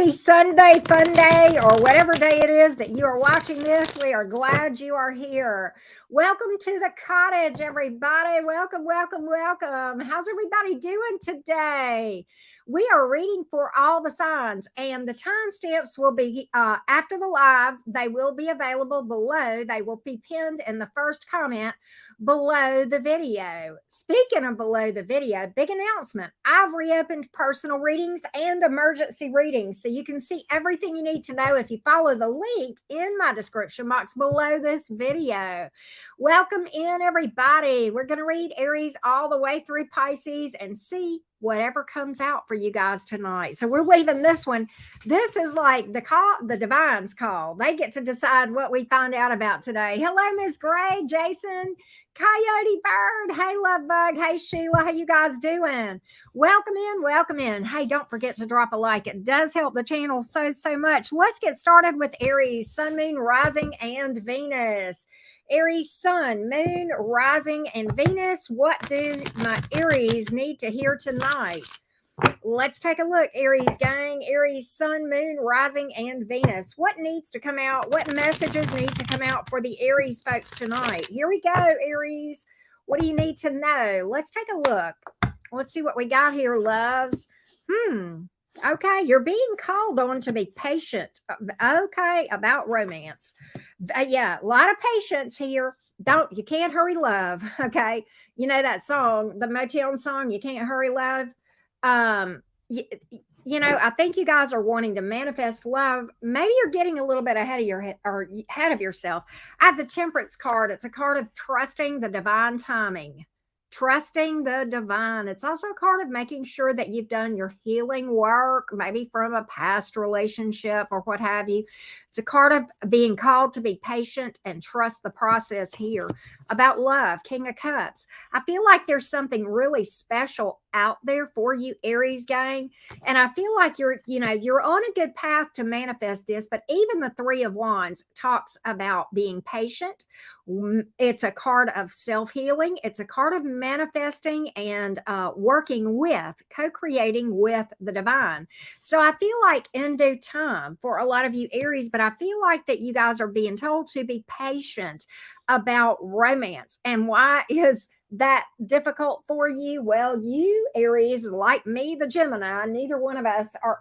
Happy Sunday, fun day, or whatever day it is that you are watching this. We are glad you are here. Welcome to the cottage, everybody. Welcome, welcome, welcome. How's everybody doing today? We are reading for all the signs, and the timestamps will be after the live. They will be available below. They will be pinned in the first comment below the video. Speaking of below the video, big announcement. I've reopened personal readings and emergency readings, so you can see everything you need to know if you follow the link in my description box below this video. Welcome in, everybody. We're going to read Aries all the way through Pisces and see whatever comes out for you guys tonight. So we're leaving this one. This is like the call, the divine's call. They get to decide what we find out about today. Hello, Miss Gray, Jason, Coyote Bird. Hey, Love Bug. Hey, Sheila. How you guys doing? Welcome in. Welcome in. Hey, don't forget to drop a like. It does help the channel so much. Let's get started with Aries, Sun, Moon, Rising, and Venus. Aries, Sun, Moon, Rising, and Venus. What do my Aries need to hear tonight? Let's take a look, Aries gang. Aries, Sun, Moon, Rising, and Venus. What needs to come out? What messages need to come out for the Aries folks tonight? Here we go, Aries. What do you need to know? Let's take a look. Let's see what we got here, loves. Okay, you're being called on to be patient. Okay, about romance. Yeah, a lot of patience here. You can't hurry love. Okay, you know that song, the Motown song, You Can't Hurry Love. You know, I think you guys are wanting to manifest love. Maybe you're getting a little bit ahead of your head or ahead of yourself. I have the Temperance card. It's a card of trusting the divine timing. Trusting the divine. It's also a card of making sure that you've done your healing work, maybe from a past relationship or what have you. It's a card of being called to be patient and trust the process here. About love, King of Cups. I feel like there's something really special out there for you, Aries gang. And I feel like you're on a good path to manifest this, but even the Three of Wands talks about being patient. It's a card of self-healing. It's a card of manifesting and working with, co-creating with the divine. So I feel like in due time for a lot of you Aries, but I feel like that you guys are being told to be patient about romance. And why is that difficult for you? Well, you Aries, like me, the Gemini, neither one of us are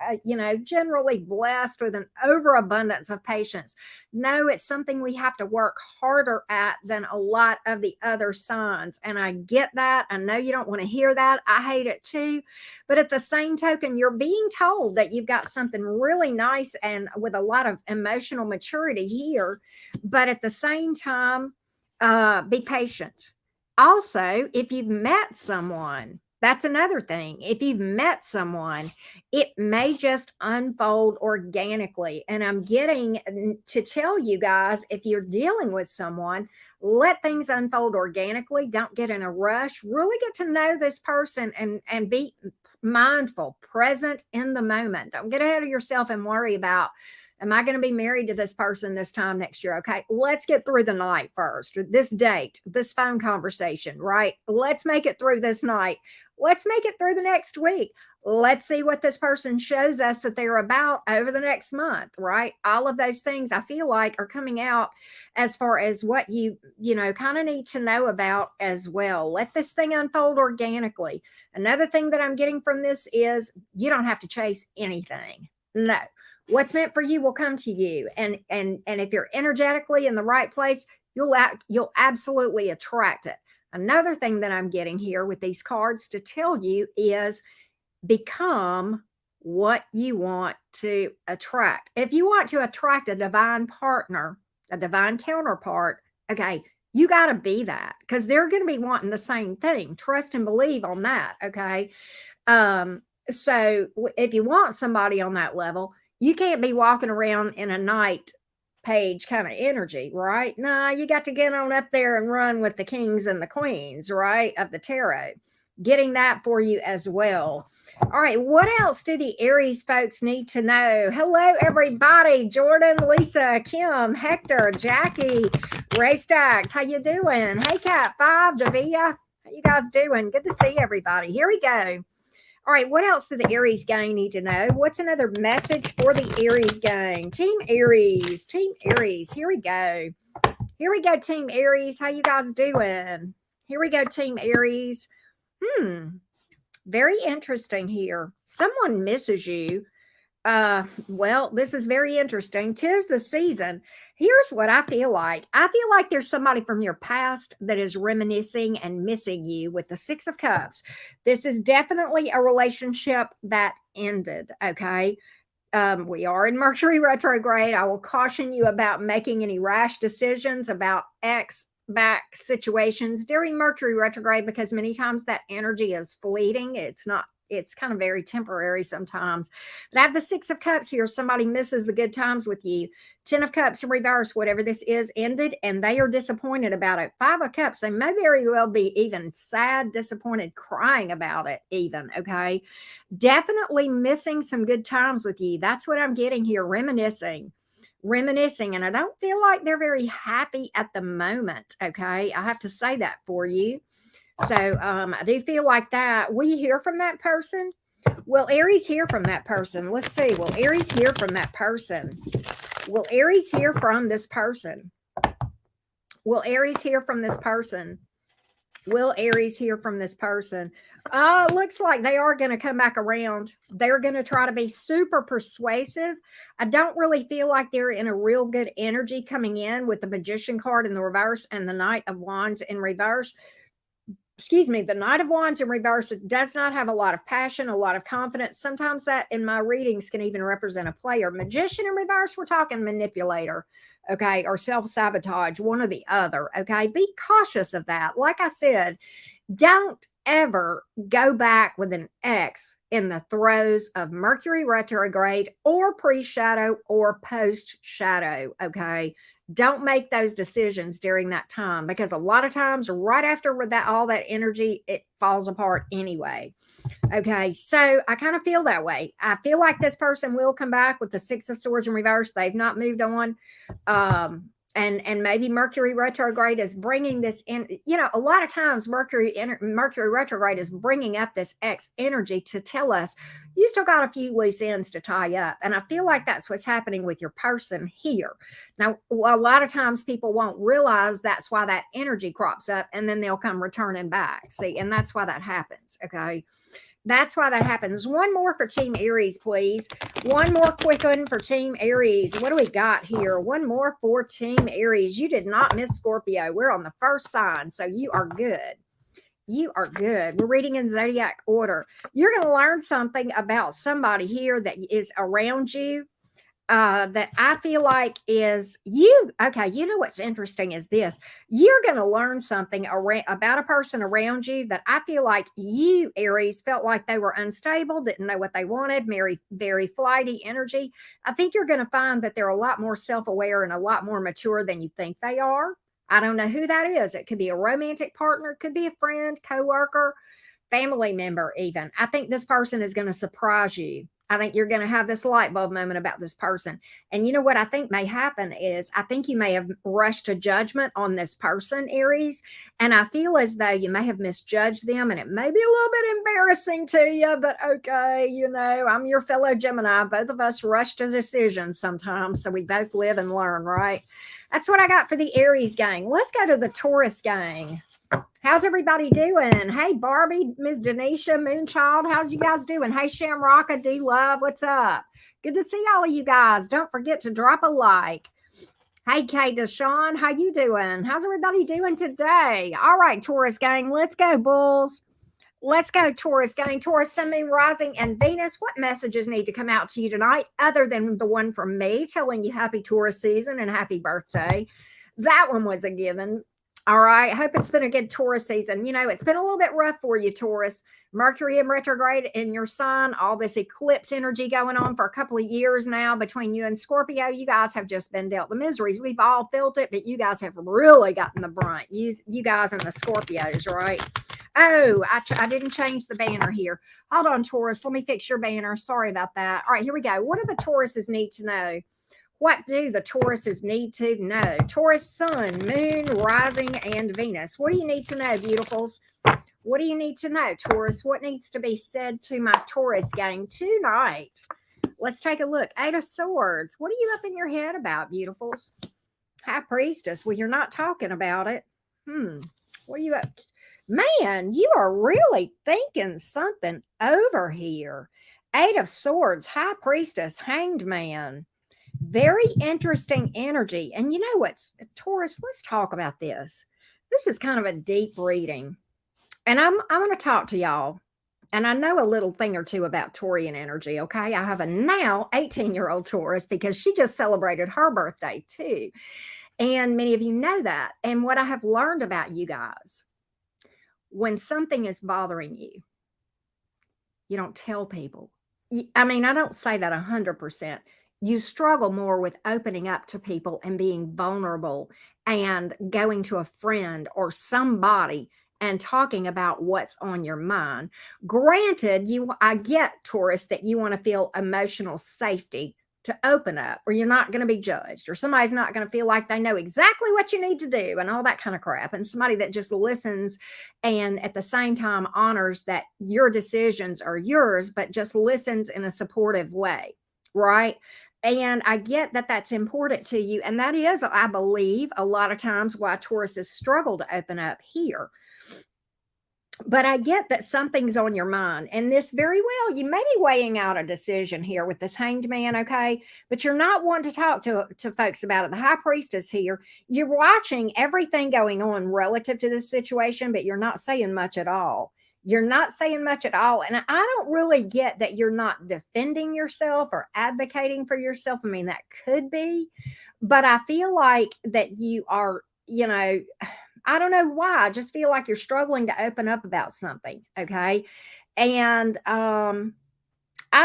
generally blessed with an overabundance of patience. No, it's something we have to work harder at than a lot of the other signs, and I get that. I know you don't want to hear that. I hate it too, but at the same token, you're being told that you've got something really nice and with a lot of emotional maturity here, but at the same time, be patient. Also, if you've met someone, that's another thing. If you've met someone, it may just unfold organically. And I'm getting to tell you guys, if you're dealing with someone, let things unfold organically. Don't get in a rush. Really get to know this person and be mindful, present in the moment. Don't get ahead of yourself and worry about, am I going to be married to this person this time next year? Okay, let's get through the night first. This date, this phone conversation, right? Let's make it through this night. Let's make it through the next week. Let's see what this person shows us that they're about over the next month, right? All of those things I feel like are coming out as far as what you kind of need to know about as well. Let this thing unfold organically. Another thing that I'm getting from this is you don't have to chase anything. No. What's meant for you will come to you, and if you're energetically in the right place, you'll absolutely attract it. Another thing that I'm getting here with these cards to tell you is become what you want to attract. If you want to attract a divine partner, a divine counterpart, okay, you got to be that, because they're going to be wanting the same thing. Trust and believe on that, okay? So if you want somebody on that level, you can't be walking around in a night page kind of energy, right? No, you got to get on up there and run with the kings and the queens, right, of the tarot. Getting that for you as well. All right, what else do the Aries folks need to know? Hello, everybody. Jordan, Lisa, Kim, Hector, Jackie, Ray Stacks. How you doing? Hey, Cat 5, Davia. How you guys doing? Good to see everybody. Here we go. All right, what else do the Aries gang need to know? What's another message for the Aries gang? Team Aries, here we go. Here we go, Team Aries. How you guys doing? Here we go, Team Aries. Very interesting here. Someone misses you. Well, this is very interesting. 'Tis the season. Here's what I feel like. I feel like there's somebody from your past that is reminiscing and missing you with the Six of Cups. This is definitely a relationship that ended, okay? We are in Mercury retrograde. I will caution you about making any rash decisions about ex back situations during Mercury retrograde, because many times that energy is fleeting. It's kind of very temporary sometimes. But I have the Six of Cups here. Somebody misses the good times with you. 10 of Cups in reverse, whatever this is, ended, and they are disappointed about it. 5 of Cups, they may very well be even sad, disappointed, crying about it even, okay? Definitely missing some good times with you. That's what I'm getting here, reminiscing, and I don't feel like they're very happy at the moment, okay? I have to say that for you. So I do feel like that. Will you hear from that person? Will Aries hear from that person? Let's see. Will Aries hear from that person? Will Aries hear from this person? Will Aries hear from this person? Will Aries hear from this person? Looks like they are going to come back around. They're going to try to be super persuasive. I don't really feel like they're in a real good energy coming in with the Magician card in the reverse and the Knight of Wands in reverse. Excuse me, the Knight of Wands in reverse does not have a lot of passion, a lot of confidence. Sometimes that in my readings can even represent a player. Magician in reverse, we're talking manipulator, okay, or self-sabotage, one or the other, okay? Be cautious of that. Like I said, don't ever go back with an ex in the throes of Mercury retrograde or pre-shadow or post-shadow, okay? Don't make those decisions during that time, because a lot of times right after that, all that energy, it falls apart anyway. Okay, so I kind of feel that way. I feel like this person will come back with the Six of Swords in reverse. They've not moved on. And maybe Mercury retrograde is bringing this in. You know, a lot of times Mercury retrograde is bringing up this X energy to tell us you still got a few loose ends to tie up. And I feel like that's what's happening with your person here. Now, a lot of times people won't realize that's why that energy crops up, and then they'll come returning back. See, and that's why that happens. Okay. That's why that happens. One more for Team Aries, please. One more quick one for Team Aries. What do we got here? One more for Team Aries. You did not miss Scorpio. We're on the first sign, so you are good. You are good. We're reading in zodiac order. You're going to learn something about somebody here that is around you that I feel like is you. Okay, you know what's interesting is this. You're going to learn something about a person around you that I feel like you, Aries, felt like they were unstable, didn't know what they wanted, very flighty energy. I think you're going to find that they're a lot more self-aware and a lot more mature than you think they are. I don't know who that is. It could be a romantic partner, it could be a friend, coworker, family member even. I think this person is going to surprise you. I think you're going to have this light bulb moment about this person. And you know what I think may happen is I think you may have rushed to judgment on this person, Aries. And I feel as though you may have misjudged them, and it may be a little bit embarrassing to you, but okay, you know, I'm your fellow Gemini. Both of us rush to decisions sometimes. So we both live and learn, right? That's what I got for the Aries gang. Let's go to the Taurus gang. How's everybody doing? Hey, Barbie, Ms. Denisha, Moonchild, how's you guys doing? Hey, Shamrocka, D-Love, what's up? Good to see all of you guys. Don't forget to drop a like. Hey, Kay Deshawn, how you doing? How's everybody doing today? All right, Taurus gang, let's go, Bulls. Let's go, Taurus gang. Taurus, Sun, Moon, Rising, and Venus. What messages need to come out to you tonight other than the one from me telling you happy Taurus season and happy birthday? That one was a given. All right. I hope it's been a good Taurus season. You know, it's been a little bit rough for you, Taurus. Mercury in retrograde in your sign, all this eclipse energy going on for a couple of years now between you and Scorpio. You guys have just been dealt the miseries. We've all felt it, but you guys have really gotten the brunt. You guys and the Scorpios, right? Oh, I didn't change the banner here. Hold on, Taurus. Let me fix your banner. Sorry about that. All right, here we go. What do the Tauruses need to know? What do the Tauruses need to know? Taurus, Sun, Moon, Rising, and Venus. What do you need to know, beautifuls? What do you need to know, Taurus? What needs to be said to my Taurus gang tonight? Let's take a look. 8 of Swords. What are you up in your head about, beautifuls? High Priestess. Well, you're not talking about it. What are you up to? Man, you are really thinking something over here. 8 of Swords, High Priestess, Hanged Man. Very interesting energy. And you know what's, Taurus, let's talk about this. This is kind of a deep reading. And I'm going to talk to y'all. And I know a little thing or two about Taurian energy, okay? I have a now 18-year-old Taurus because she just celebrated her birthday too. And many of you know that. And what I have learned about you guys, when something is bothering you, you don't tell people. I mean, I don't say that 100%. You struggle more with opening up to people and being vulnerable and going to a friend or somebody and talking about what's on your mind. Granted, I get, Taurus, that you want to feel emotional safety to open up, or you're not going to be judged, or somebody's not going to feel like they know exactly what you need to do and all that kind of crap. And somebody that just listens and at the same time honors that your decisions are yours, but just listens in a supportive way, right? And I get that that's important to you. And that is, I believe, a lot of times why Tauruses struggle to open up here. But I get that something's on your mind, and this very well, you may be weighing out a decision here with this Hanged Man, okay? But you're not wanting to talk to folks about it. The High Priestess here, you're watching everything going on relative to this situation, but you're not saying much at all. You're not saying much at all. And I don't really get that you're not defending yourself or advocating for yourself. I mean, that could be, but I feel like that you are, you know, I don't know why. I just feel like you're struggling to open up about something. Okay. And I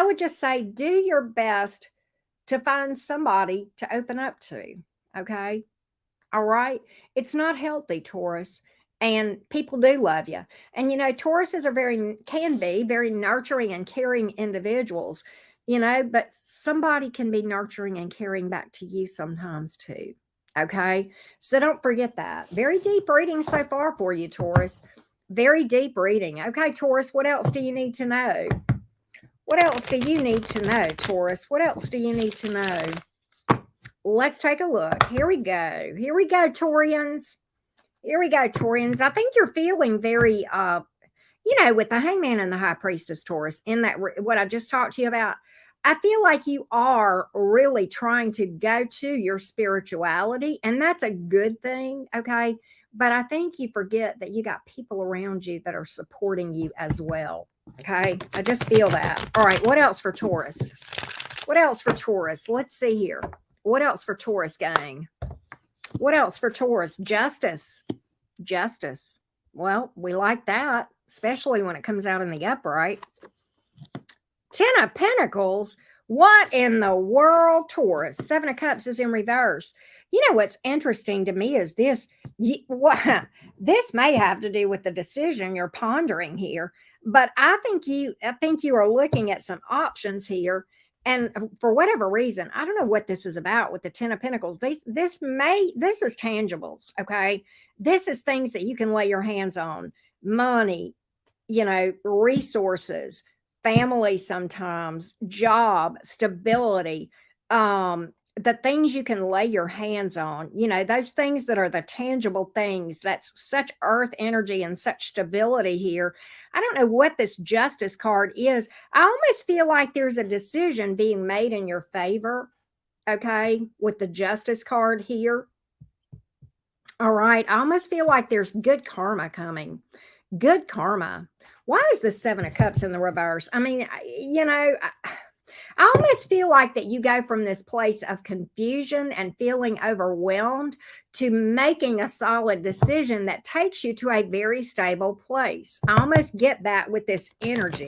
would just say do your best to find somebody to open up to. Okay. All right. It's not healthy, Taurus. And people do love you. And, you know, Tauruses are can be very nurturing and caring individuals, you know, but somebody can be nurturing and caring back to you sometimes too. Okay. So don't forget that. Very deep reading so far for you, Taurus. Very deep reading. Okay, Taurus, what else do you need to know? What else do you need to know, Taurus? What else do you need to know? Let's take a look. Here we go. Here we go, Taurians. Here we go, Taurians. I think you're feeling very, you know, with the Hangman and the High Priestess, Taurus, in that what I just talked to you about, I feel like you are really trying to go to your spirituality, and that's a good thing, okay? But I think you forget that you got people around you that are supporting you as well, okay? I just feel that. All right, what else for Taurus? What else for Taurus? Let's see here. What else for Taurus, gang? What else for Taurus? Justice. Justice. Well, we like that, especially when it comes out in the upright. 10 of Pentacles. What in the world, Taurus? 7 of Cups is in reverse. You know what's interesting to me is this. This may have to do with the decision you're pondering here, but I think you are looking at some options here. And for whatever reason, I don't know what this is about with the 10 of Pentacles. This is tangibles, okay? This is things that you can lay your hands on. Money, you know, resources, family sometimes, job, stability, the things you can lay your hands on, you know, those things that are the tangible things. That's such earth energy and such stability here. I don't know what this Justice card is. I almost feel like there's a decision being made in your favor, okay, with the Justice card here. All right, I almost feel like there's good karma coming. Good karma. Why is the 7 of Cups in the reverse? I mean, you know, I almost feel like that you go from this place of confusion and feeling overwhelmed to making a solid decision that takes you to a very stable place. I almost get that with this energy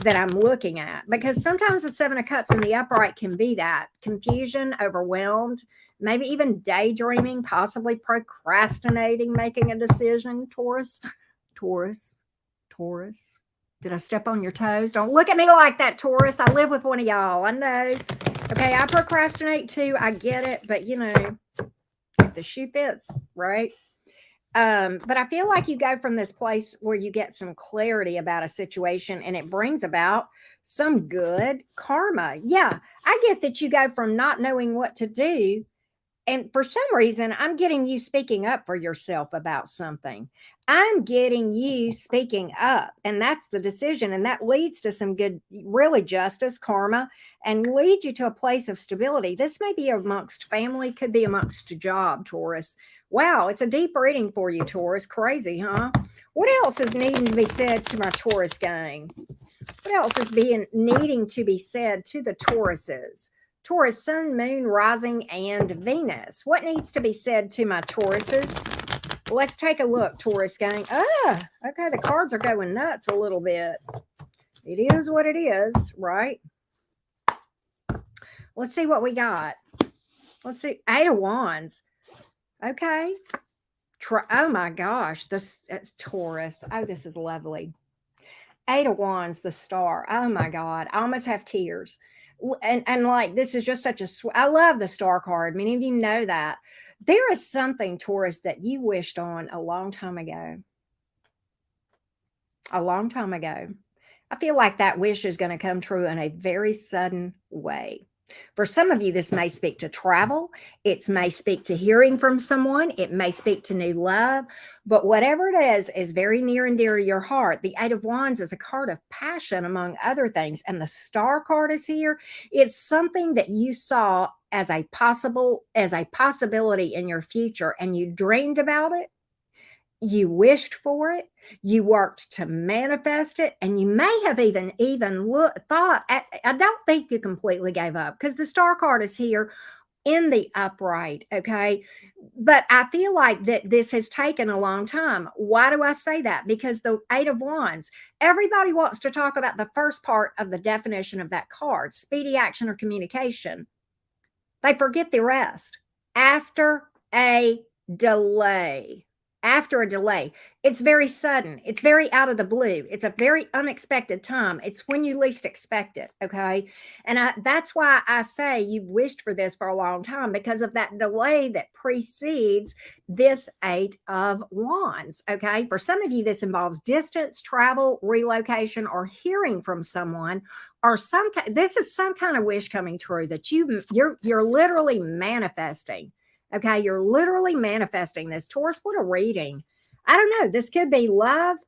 that I'm looking at, because sometimes the 7 of Cups in the upright can be that confusion, overwhelmed, maybe even daydreaming, possibly procrastinating, making a decision. Taurus. Did I step on your toes? Don't look at me like that, Taurus. I live with one of y'all. I know. Okay, I procrastinate too. I get it. But, you know, if the shoe fits, right? But I feel like you go from this place where you get some clarity about a situation and it brings about some good karma. Yeah, I get that you go from not knowing what to do. And for some reason, I'm getting you speaking up for yourself about something. I'm getting you speaking up, and that's the decision. And that leads to some good, really justice, karma, and leads you to a place of stability. This may be amongst family, could be amongst a job, Taurus. Wow, it's a deep reading for you, Taurus. Crazy, huh? What else is needing to be said to my Taurus gang? What else is being needing to be said to the Tauruses? Taurus, Sun, Moon, Rising, and Venus. What needs to be said to my Tauruses? Let's take a look, Taurus gang. Okay, the cards are going nuts a little bit. It is what it is, right? Let's see what we got. Let's see. 8 of Wands. Okay. Oh my gosh, that's Taurus. Oh, this is lovely. 8 of Wands, the Star. Oh my God, I almost have tears. And like, this is just such a, I love the Star card. Many of you know that. There is something, Taurus, that you wished on a long time ago. A long time ago. I feel like that wish is going to come true in a very sudden way. For some of you, this may speak to travel. It may speak to hearing from someone. It may speak to new love. But whatever it is very near and dear to your heart. The 8 of Wands is a card of passion, among other things. And the Star card is here. It's something that you saw as a possibility in your future, and you dreamed about it. You wished for it, you worked to manifest it, and you may have even thought, I don't think you completely gave up, because the Star card is here in the upright, okay? But I feel like that this has taken a long time. Why do I say that? Because the 8 of Wands, everybody wants to talk about the first part of the definition of that card, speedy action or communication. They forget the rest. After a delay. After a delay, it's very sudden. It's very out of the blue. It's a very unexpected time. It's when you least expect it. Okay. And that's why I say you've wished for this for a long time, because of that delay that precedes this 8 of Wands. Okay. For some of you, this involves distance, travel, relocation, or hearing from someone, or this is some kind of wish coming true that you're literally manifesting. Okay, you're literally manifesting this. Taurus, what a reading. I don't know. This could be love.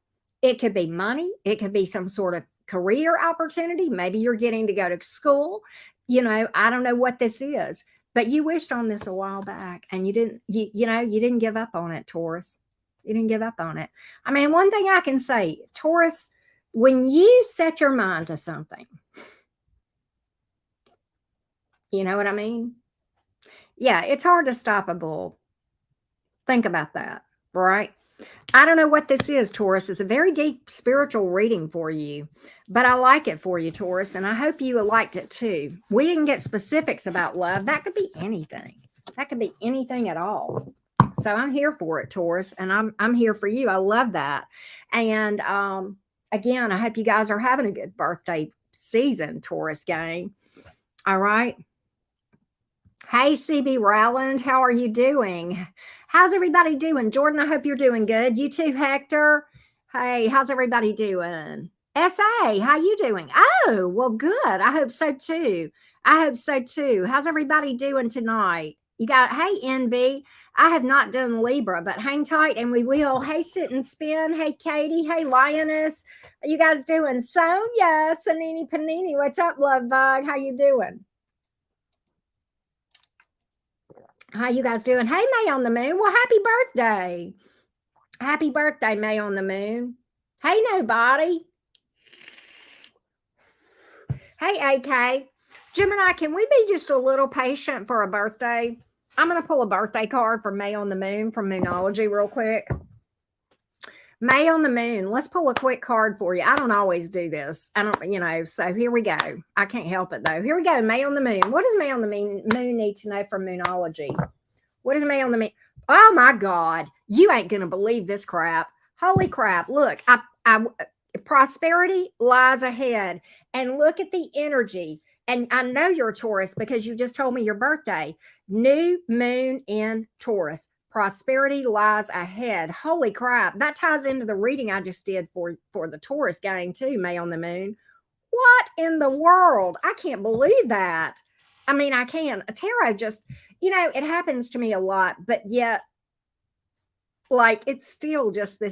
It could be money. It could be some sort of career opportunity. Maybe you're getting to go to school. I don't know what this is, but you wished on this a while back, and you didn't give up on it, Taurus. You didn't give up on it. I mean, one thing I can say, Taurus, when you set your mind to something, you know what I mean? Yeah, it's hard to stop a bull. Think about that, right? I don't know what this is, Taurus. It's a very deep spiritual reading for you, but I like it for you, Taurus, and I hope you liked it too. We didn't get specifics about love. That could be anything. That could be anything at all. So I'm here for it, Taurus, and I'm here for you. I love that. And again, I hope you guys are having a good birthday season, Taurus gang. All right. Hey, CB Rowland, how are you doing? How's everybody doing? Jordan, I hope you're doing good. You too, Hector. Hey, how's everybody doing? SA, how you doing? Oh, well, good. I hope so too. I hope so too. How's everybody doing tonight? You got, hey, NB. I have not done Libra, but hang tight and we will. Hey, Sit and Spin. Hey, Katie. Hey, Lioness. Are you guys doing? Sonia, Sanini Panini. What's up, Love Bug? How you doing? How you guys doing? Hey, May on the Moon. Well, happy birthday. Happy birthday, May on the Moon. Hey, nobody. Hey, AK. Gemini, can we be just a little patient for a birthday? I'm going to pull a birthday card for May on the Moon from Moonology real quick. May on the Moon. Let's pull a quick card for you. I don't always do this. I don't, so here we go. I can't help it though. Here we go. May on the Moon. What does May on the Moon need to know from Moonology? What is May on the Moon? Oh my God. You ain't going to believe this crap. Holy crap. Look, prosperity lies ahead, and look at the energy. And I know you're a Taurus because you just told me your birthday. New moon in Taurus. Prosperity lies ahead. Holy crap. That ties into the reading I just did for the Taurus gang too, May on the Moon. What in the world? I can't believe that. I mean, I can. Tarot just, it happens to me a lot, but yet, like, it's still just the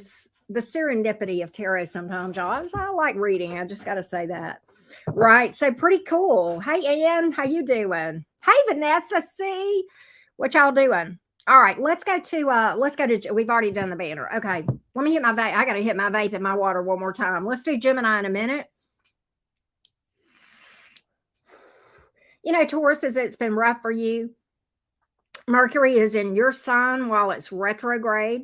serendipity of tarot sometimes, y'all. I like reading. I just got to say that. Right. So pretty cool. Hey, Ann, how you doing? Hey, Vanessa C. What y'all doing? All right, let's go to, we've already done the banner. Okay, let me hit my vape. I got to hit my vape in my water one more time. Let's do Gemini in a minute. Taurus, it's been rough for you. Mercury is in your sign while it's retrograde.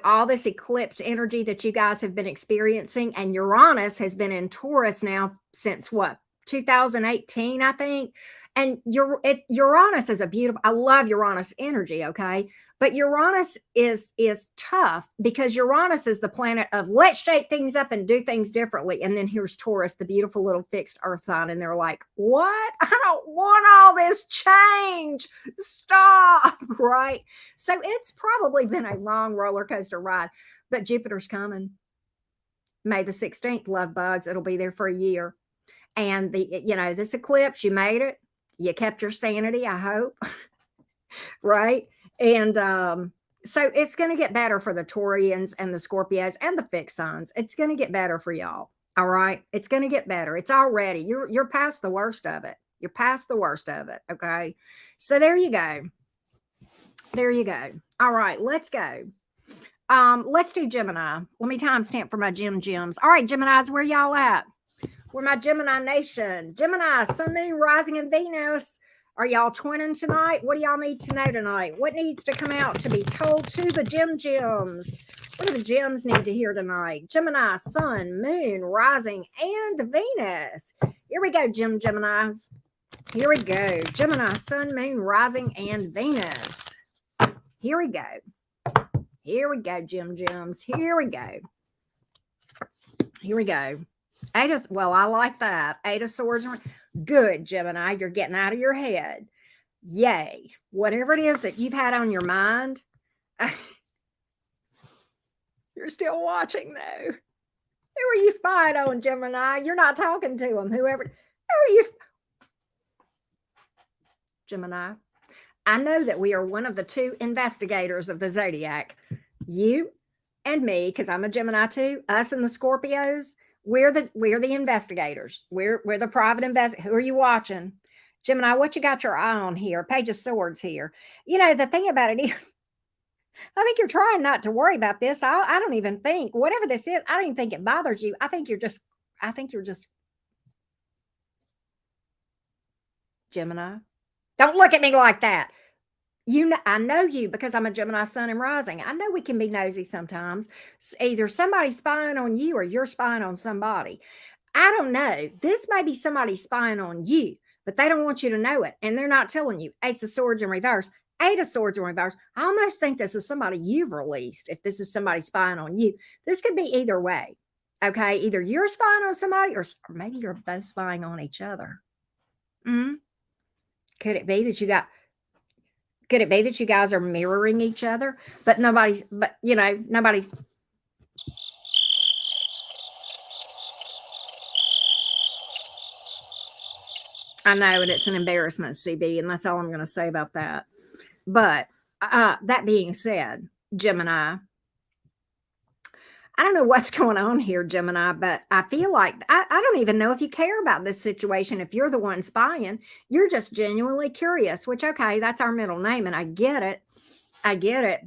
All this eclipse energy that you guys have been experiencing, and Uranus has been in Taurus now since what, 2018, I think. And Uranus is I love Uranus energy, okay? But Uranus is tough because Uranus is the planet of let's shake things up and do things differently. And then here's Taurus, the beautiful little fixed earth sign. And they're like, what? I don't want all this change. Stop, right? So it's probably been a long roller coaster ride, but Jupiter's coming. May the 16th, love bugs. It'll be there for a year. And this eclipse, you made it. You kept your sanity, I hope. Right. And so it's going to get better for the Taurians and the Scorpios and the fixed signs. It's going to get better for y'all. All right. It's going to get better. It's already, you're past the worst of it. You're past the worst of it. Okay. So there you go. There you go. All right. Let's go. Let's do Gemini. Let me timestamp for my gems. All right, Geminis, where y'all at? We're my Gemini nation. Gemini, Sun, Moon, Rising, and Venus. Are y'all twinning tonight? What do y'all need to know tonight? What needs to come out to be told to the gems? What do the gems need to hear tonight? Gemini, Sun, Moon, Rising, and Venus. Here we go, Geminis. Here we go. Gemini, Sun, Moon, Rising, and Venus. Here we go. Here we go, gems. Here we go. Here we go. Well, I like that. 8 of Swords. Good, Gemini. You're getting out of your head. Yay. Whatever it is that you've had on your mind, you're still watching, though. Who are you spying on, Gemini? You're not talking to them. Who are you? Gemini. I know that we are one of the 2 investigators of the zodiac. You and me, because I'm a Gemini too. Us and the Scorpios. We're the investigators. We're the private investigators. Who are you watching? Gemini, what you got your eye on here? Page of Swords here. The thing about it is, I think you're trying not to worry about this. I don't even think, whatever this is, I don't even think it bothers you. I think you're just Gemini. Don't look at me like that. I know you because I'm a Gemini Sun and Rising. I know we can be nosy sometimes. Either somebody's spying on you or you're spying on somebody. I don't know. This may be somebody spying on you, but they don't want you to know it. And they're not telling you. Ace of Swords in reverse. 8 of Swords in reverse. I almost think this is somebody you've released. If this is somebody spying on you, this could be either way. Okay. Either you're spying on somebody or maybe you're both spying on each other. Could it be that you guys are mirroring each other, but nobody's. I know, and it's an embarrassment, CB, and that's all I'm going to say about that. But that being said, Gemini, I don't know what's going on here, Gemini, but I feel like I don't even know if you care about this situation. If you're the one spying, you're just genuinely curious, which, okay, that's our middle name. And I get it.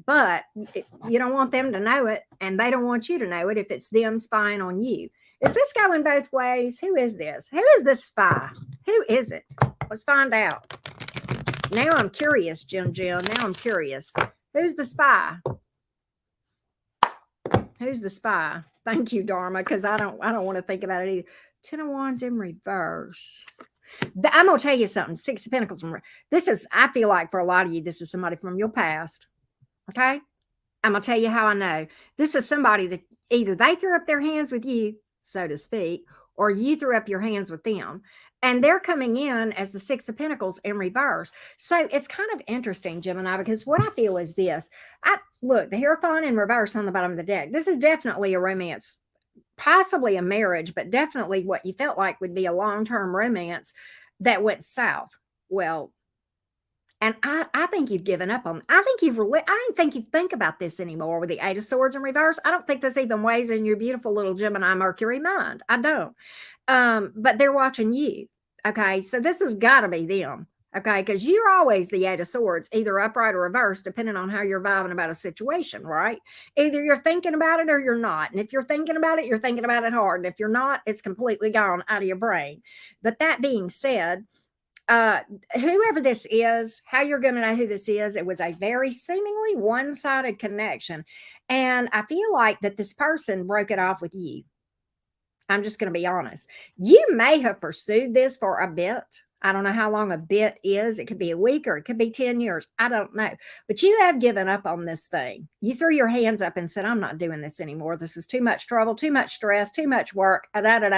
But you don't want them to know it. And they don't want you to know it if it's them spying on you. Is this going both ways? Who is this? Who is this spy? Who is it? Let's find out. Now I'm curious, Jim. Now I'm curious. Who's the spy? Who's the spy? Thank you, Dharma, because I don't want to think about it either. 10 of Wands in reverse. I'm going to tell you something. 6 of Pentacles. I feel like for a lot of you, this is somebody from your past. Okay? I'm going to tell you how I know. This is somebody that either they threw up their hands with you, so to speak, or you threw up your hands with them. And they're coming in as the Six of Pentacles in reverse. So it's kind of interesting, Gemini, because what I feel is this. Look, the Hierophant in reverse on the bottom of the deck. This is definitely a romance, possibly a marriage, but definitely what you felt like would be a long-term romance that went south. Well, and I think you've given up on, I don't think you think about this anymore with the Eight of Swords in reverse. I don't think this even weighs in your beautiful little Gemini Mercury mind. I don't. But they're watching you. Okay. So this has got to be them. Okay. Because you're always the Eight of Swords, either upright or reverse, depending on how you're vibing about a situation, right? Either you're thinking about it or you're not. And if you're thinking about it, you're thinking about it hard. And if you're not, it's completely gone out of your brain. But that being said, whoever this is, how you're going to know who this is, it was a very seemingly one-sided connection. And I feel like that this person broke it off with you. I'm just going to be honest. You may have pursued this for a bit. I don't know how long a bit is. It could be a week or it could be 10 years. I don't know. But you have given up on this thing. You threw your hands up and said, I'm not doing this anymore. This is too much trouble, too much stress, too much work, whatever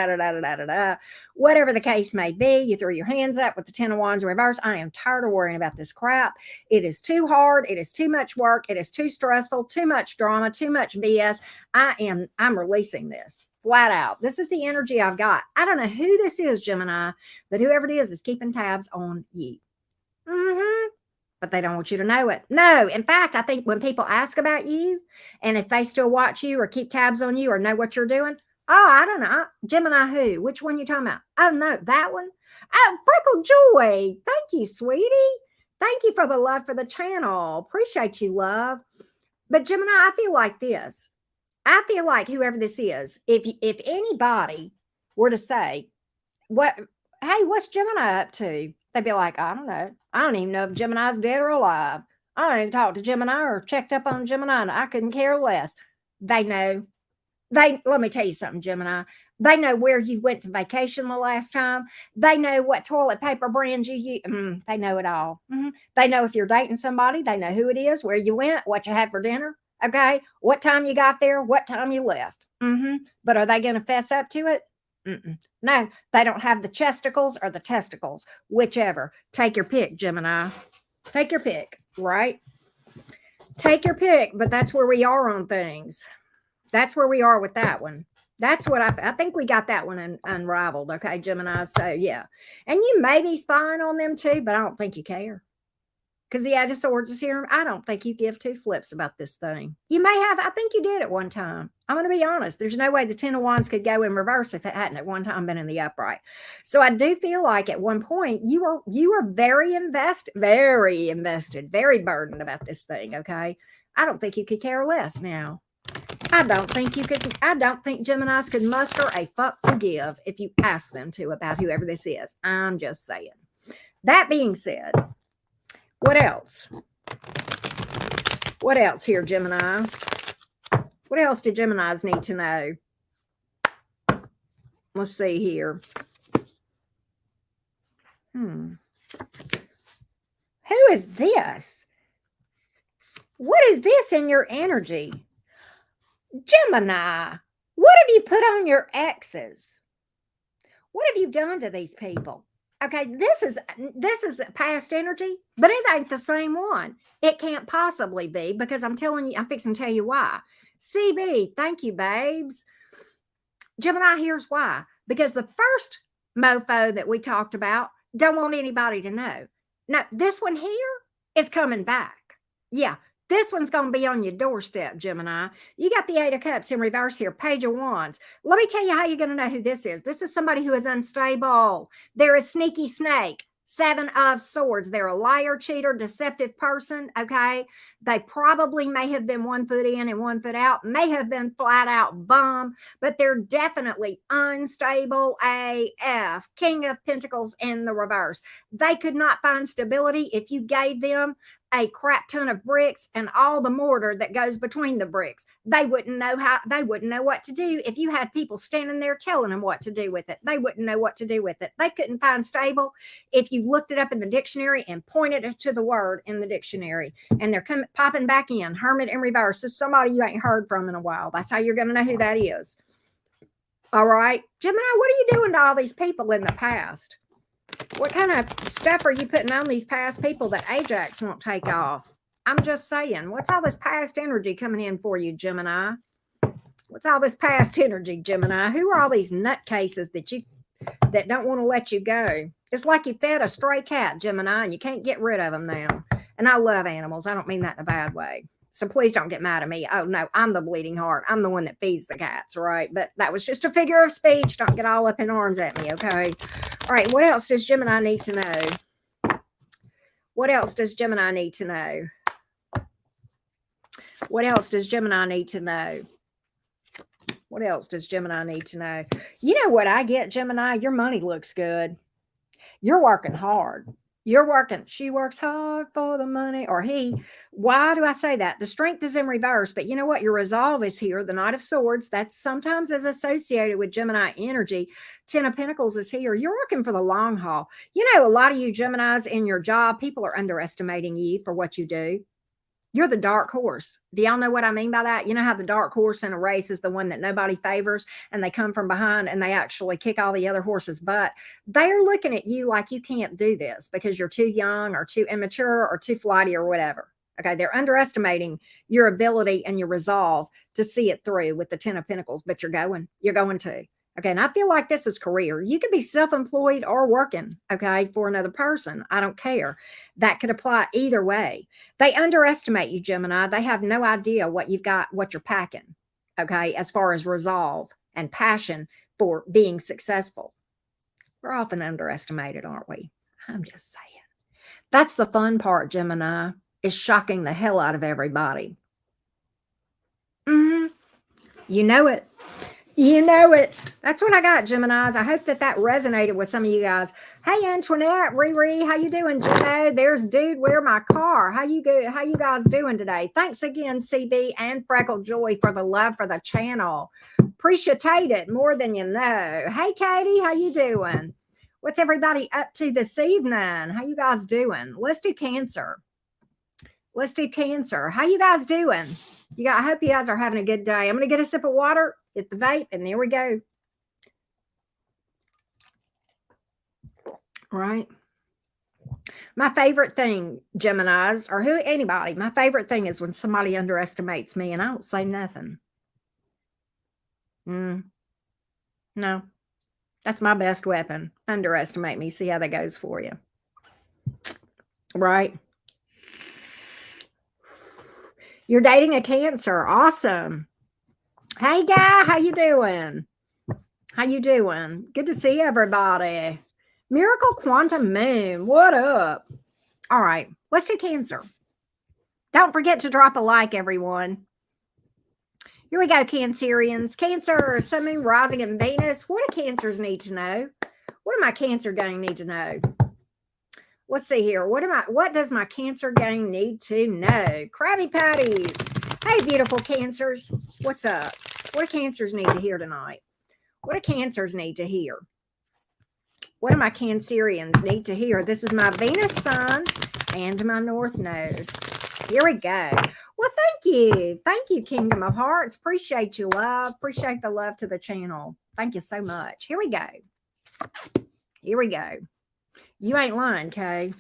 the case may be. You threw your hands up with the Ten of Wands in reverse. I am tired of worrying about this crap. It is too hard. It is too much work. It is too stressful, too much drama, too much BS. I'm releasing this. Flat out. This is the energy I've got. I don't know who this is, Gemini, but whoever it is keeping tabs on you. But they don't want you to know it. No, in fact, I think when people ask about you and if they still watch you or keep tabs on you or know what you're doing, oh, I don't know. Gemini who? Which one you talking about? Oh, no, that one. Oh, Freckle Joy. Thank you, sweetie. Thank you for the love for the channel. Appreciate you, love. But Gemini, I feel like this. I feel like whoever this is, if anybody were to say, hey, what's Gemini up to? They'd be like, I don't know. I don't even know if Gemini's dead or alive. I don't even talk to Gemini or checked up on Gemini. And I couldn't care less. They know. Let me tell you something, Gemini. They know where you went to vacation the last time. They know what toilet paper brand you use. They know it all. They know if you're dating somebody. They know who it is, where you went, what you had for dinner. Okay, what time you got there, what time you left. But are they going to fess up to it? No, they don't have the chesticles or the testicles, whichever. Take your pick, Gemini. Take your pick, right? Take your pick, but that's where we are on things. That's where we are with that one. That's what I think we got that one unraveled. Okay, Gemini. So yeah, and you may be spying on them too, but I don't think you care. Because the Eight of Swords is here. I don't think you give two flips about this thing. You may have. I think you did at one time. I'm going to be honest. There's no way the Ten of Wands could go in reverse if it hadn't at one time been in the upright. So I do feel like at one point you were very invested, very burdened about this thing. Okay. I don't think you could care less now. I don't think Geminis could muster a fuck to give if you ask them to about whoever this is. I'm just saying. That being said, what else? What else here, Gemini? What else do Geminis need to know? Let's see here. Who is this? What is this in your energy? Gemini, what have you put on your exes? What have you done to these people? Okay, this is past energy, but it ain't the same one. It can't possibly be because I'm fixing to tell you why. CB, thank you, babes. Gemini, here's why. Because the first mofo that we talked about don't want anybody to know. Now, this one here is coming back. Yeah, this one's going to be on your doorstep, Gemini. You got the Eight of Cups in reverse here, Page of Wands. Let me tell you how you're going to know who this is. This is somebody who is unstable. They're a sneaky snake. Seven of Swords. They're a liar, cheater, deceptive person, okay? They probably may have been 1 foot in and 1 foot out, may have been flat out bum, but they're definitely unstable AF. King of Pentacles in the reverse. They could not find stability if you gave them a crap ton of bricks and all the mortar that goes between the bricks. They wouldn't know what to do if you had people standing there telling them what to do with it. They wouldn't know what to do with it. They couldn't find stable if you looked it up in the dictionary and pointed it to the word in the dictionary. And they're popping back in. Hermit in reverse. This is somebody you ain't heard from in a while. That's how you're going to know who that is. All right. Gemini, what are you doing to all these people in the past? What kind of stuff are you putting on these past people that Ajax won't take off? I'm just saying, what's all this past energy coming in for you, Gemini? What's all this past energy, Gemini? Who are all these nutcases that don't want to let you go? It's like you fed a stray cat, Gemini, and you can't get rid of them now. And I love animals. I don't mean that in a bad way. So please don't get mad at me. Oh, no, I'm the bleeding heart. I'm the one that feeds the cats, right? But that was just a figure of speech. Don't get all up in arms at me, okay? All right, what else does Gemini need to know? What else does Gemini need to know? What else does Gemini need to know? What else does Gemini need to know? You know what I get, Gemini? Your money looks good. You're working hard. You're working. She works hard for the money, or he. Why do I say that? The strength is in reverse, but you know what? Your resolve is here. The Knight of Swords, that's sometimes is associated with Gemini energy. Ten of Pentacles is here. You're working for the long haul. You know, a lot of you Geminis in your job, people are underestimating you for what you do. You're the dark horse. Do y'all know what I mean by that? You know how the dark horse in a race is the one that nobody favors, and they come from behind and they actually kick all the other horses' butt. They're looking at you like you can't do this because you're too young or too immature or too flighty or whatever. Okay, they're underestimating your ability and your resolve to see it through with the Ten of Pentacles, but you're going to. Okay, and I feel like this is career. You could be self-employed or working, okay, for another person. I don't care. That could apply either way. They underestimate you, Gemini. They have no idea what you've got, what you're packing, okay, as far as resolve and passion for being successful. We're often underestimated, aren't we? I'm just saying. That's the fun part, Gemini, is shocking the hell out of everybody. You know it. You know it. That's what I got, Geminis. I hope that resonated with some of you guys. Hey, Antoinette, Riri, how you doing, Juno? There's Dude, Where My Car? How you guys doing today? Thanks again, CB and Freckle Joy, for the love for the channel. Appreciate it more than you know. Hey, Katie, how you doing? What's everybody up to this evening? How you guys doing? Let's do Cancer. Let's do Cancer. How you guys doing? I hope you guys are having a good day. I'm going to get a sip of water, hit the vape, and there we go. All right. My favorite thing, Geminis, or anybody, my favorite thing is when somebody underestimates me and I don't say nothing. No. That's my best weapon. Underestimate me. See how that goes for you. Right. You're dating a Cancer. Awesome. Hey, guy, how you doing? How you doing? Good to see everybody. Miracle Quantum Moon, what up? All right, let's do Cancer. Don't forget to drop a like, everyone. Here we go, Cancerians. Cancer, Sun, Moon, Rising, and Venus. What do Cancers need to know? What do my Cancer gang need to know? Let's see here. What does my Cancer gang need to know? Krabby Patties. Hey, beautiful Cancers. What's up? What do Cancers need to hear tonight? What do Cancers need to hear? What do my Cancerians need to hear? This is my Venus Sun and my North Node. Here we go. Well, thank you. Thank you, Kingdom of Hearts. Appreciate you, love. Appreciate the love to the channel. Thank you so much. Here we go. Here we go. You ain't lying, Kay.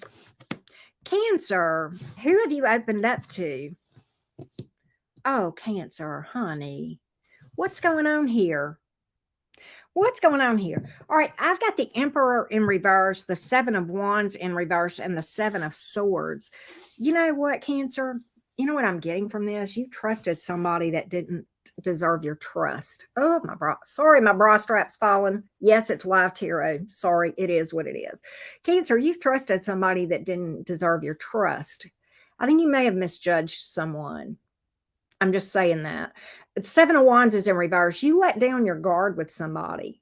Cancer, who have you opened up to? Oh, Cancer, honey. What's going on here? What's going on here? All right, I've got the Emperor in reverse, the Seven of Wands in reverse, and the Seven of Swords. You know what, Cancer? You know what I'm getting from this? You trusted somebody that didn't deserve your trust. Oh, my bra. Sorry, my bra strap's falling. Yes, it's live tarot. Sorry, it is what it is. Cancer, you've trusted somebody that didn't deserve your trust. I think you may have misjudged someone. I'm just saying that. The Seven of Wands is in reverse. You let down your guard with somebody.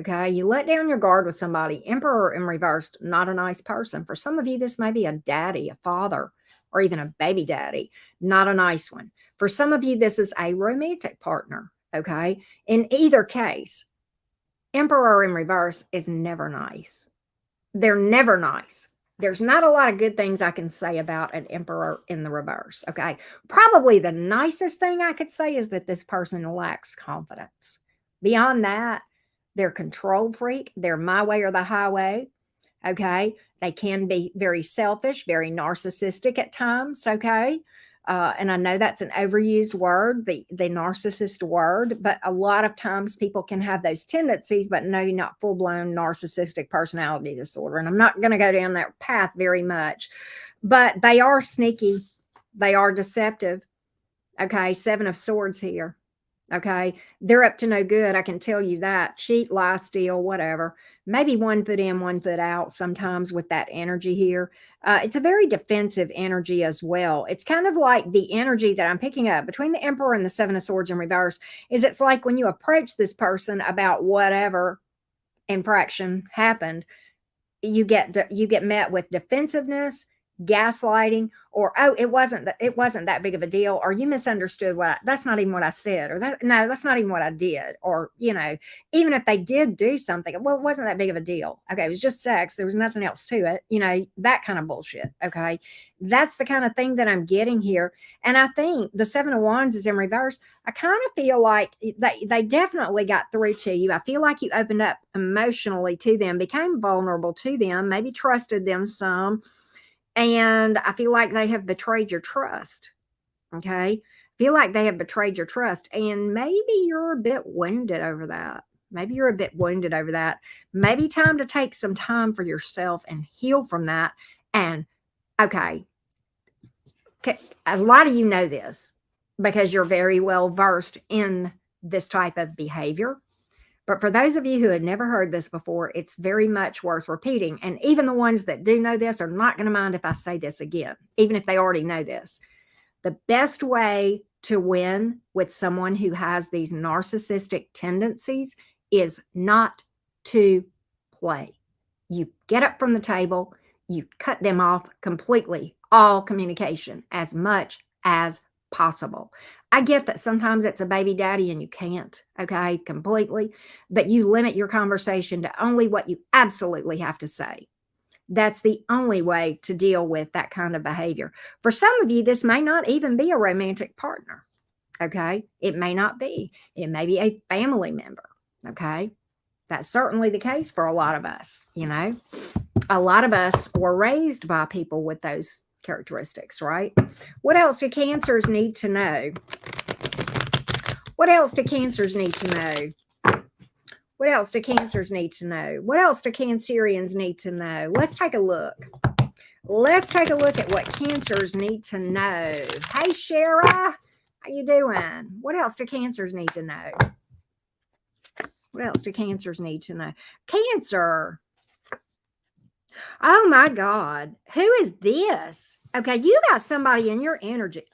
Okay, you let down your guard with somebody. Emperor in reverse, not a nice person. For some of you, this may be a daddy, a father, or even a baby daddy. Not a nice one. For some of you, this is a romantic partner, okay? In either case, Emperor in reverse is never nice. They're never nice. There's not a lot of good things I can say about an Emperor in the reverse, okay? Probably the nicest thing I could say is that this person lacks confidence. Beyond that, they're control freak. They're my way or the highway. Okay. They can be very selfish, very narcissistic at times. Okay. And I know that's an overused word, the narcissist word, but a lot of times people can have those tendencies, but no, you're not full blown narcissistic personality disorder. And I'm not going to go down that path very much, but they are sneaky. They are deceptive. Okay. 7 of Swords here. Okay. They're up to no good. I can tell you that. Cheat, lie, steal, whatever. Maybe 1 foot in, 1 foot out sometimes with that energy here. It's a very defensive energy as well. It's kind of like the energy that I'm picking up between the Emperor and the 7 of Swords in reverse is it's like when you approach this person about whatever infraction happened, you get met with defensiveness, gaslighting, or it wasn't that big of a deal, or you misunderstood that's not even what I said, or that's not even what I did, or even if they did do something, well, it wasn't that big of a deal. Okay, it was just sex, there was nothing else to it, that kind of bullshit. Okay, that's the kind of thing that I'm getting here. And I think the 7 of Wands is in reverse. I kind of feel like they definitely got through to you. I feel like you opened up emotionally to them, became vulnerable to them, maybe trusted them some. And I feel like they have betrayed your trust. Okay. Feel like they have betrayed your trust. And maybe you're a bit wounded over that. Maybe you're a bit wounded over that. Maybe time to take some time for yourself and heal from that. And okay, a lot of you know this because you're very well versed in this type of behavior. But for those of you who had never heard this before, it's very much worth repeating. And even the ones that do know this are not going to mind if I say this again, even if they already know this. The best way to win with someone who has these narcissistic tendencies is not to play. You get up from the table, you cut them off completely, all communication as much as possible. I get that sometimes it's a baby daddy and you can't, okay, completely, but you limit your conversation to only what you absolutely have to say. That's the only way to deal with that kind of behavior. For some of you, this may not even be a romantic partner, okay? It may not be. It may be a family member, okay? That's certainly the case for a lot of us, A lot of us were raised by people with those characteristics, right? What else do Cancers need to know? What else do Cancers need to know? What else do Cancers need to know? What else do Cancerians need to know? Let's take a look. Let's take a look at what Cancers need to know. Hey, Shara, how you doing? What else do Cancers need to know? What else do Cancers need to know? Cancer. Oh my God. Who is this? Okay, you got somebody in your energy.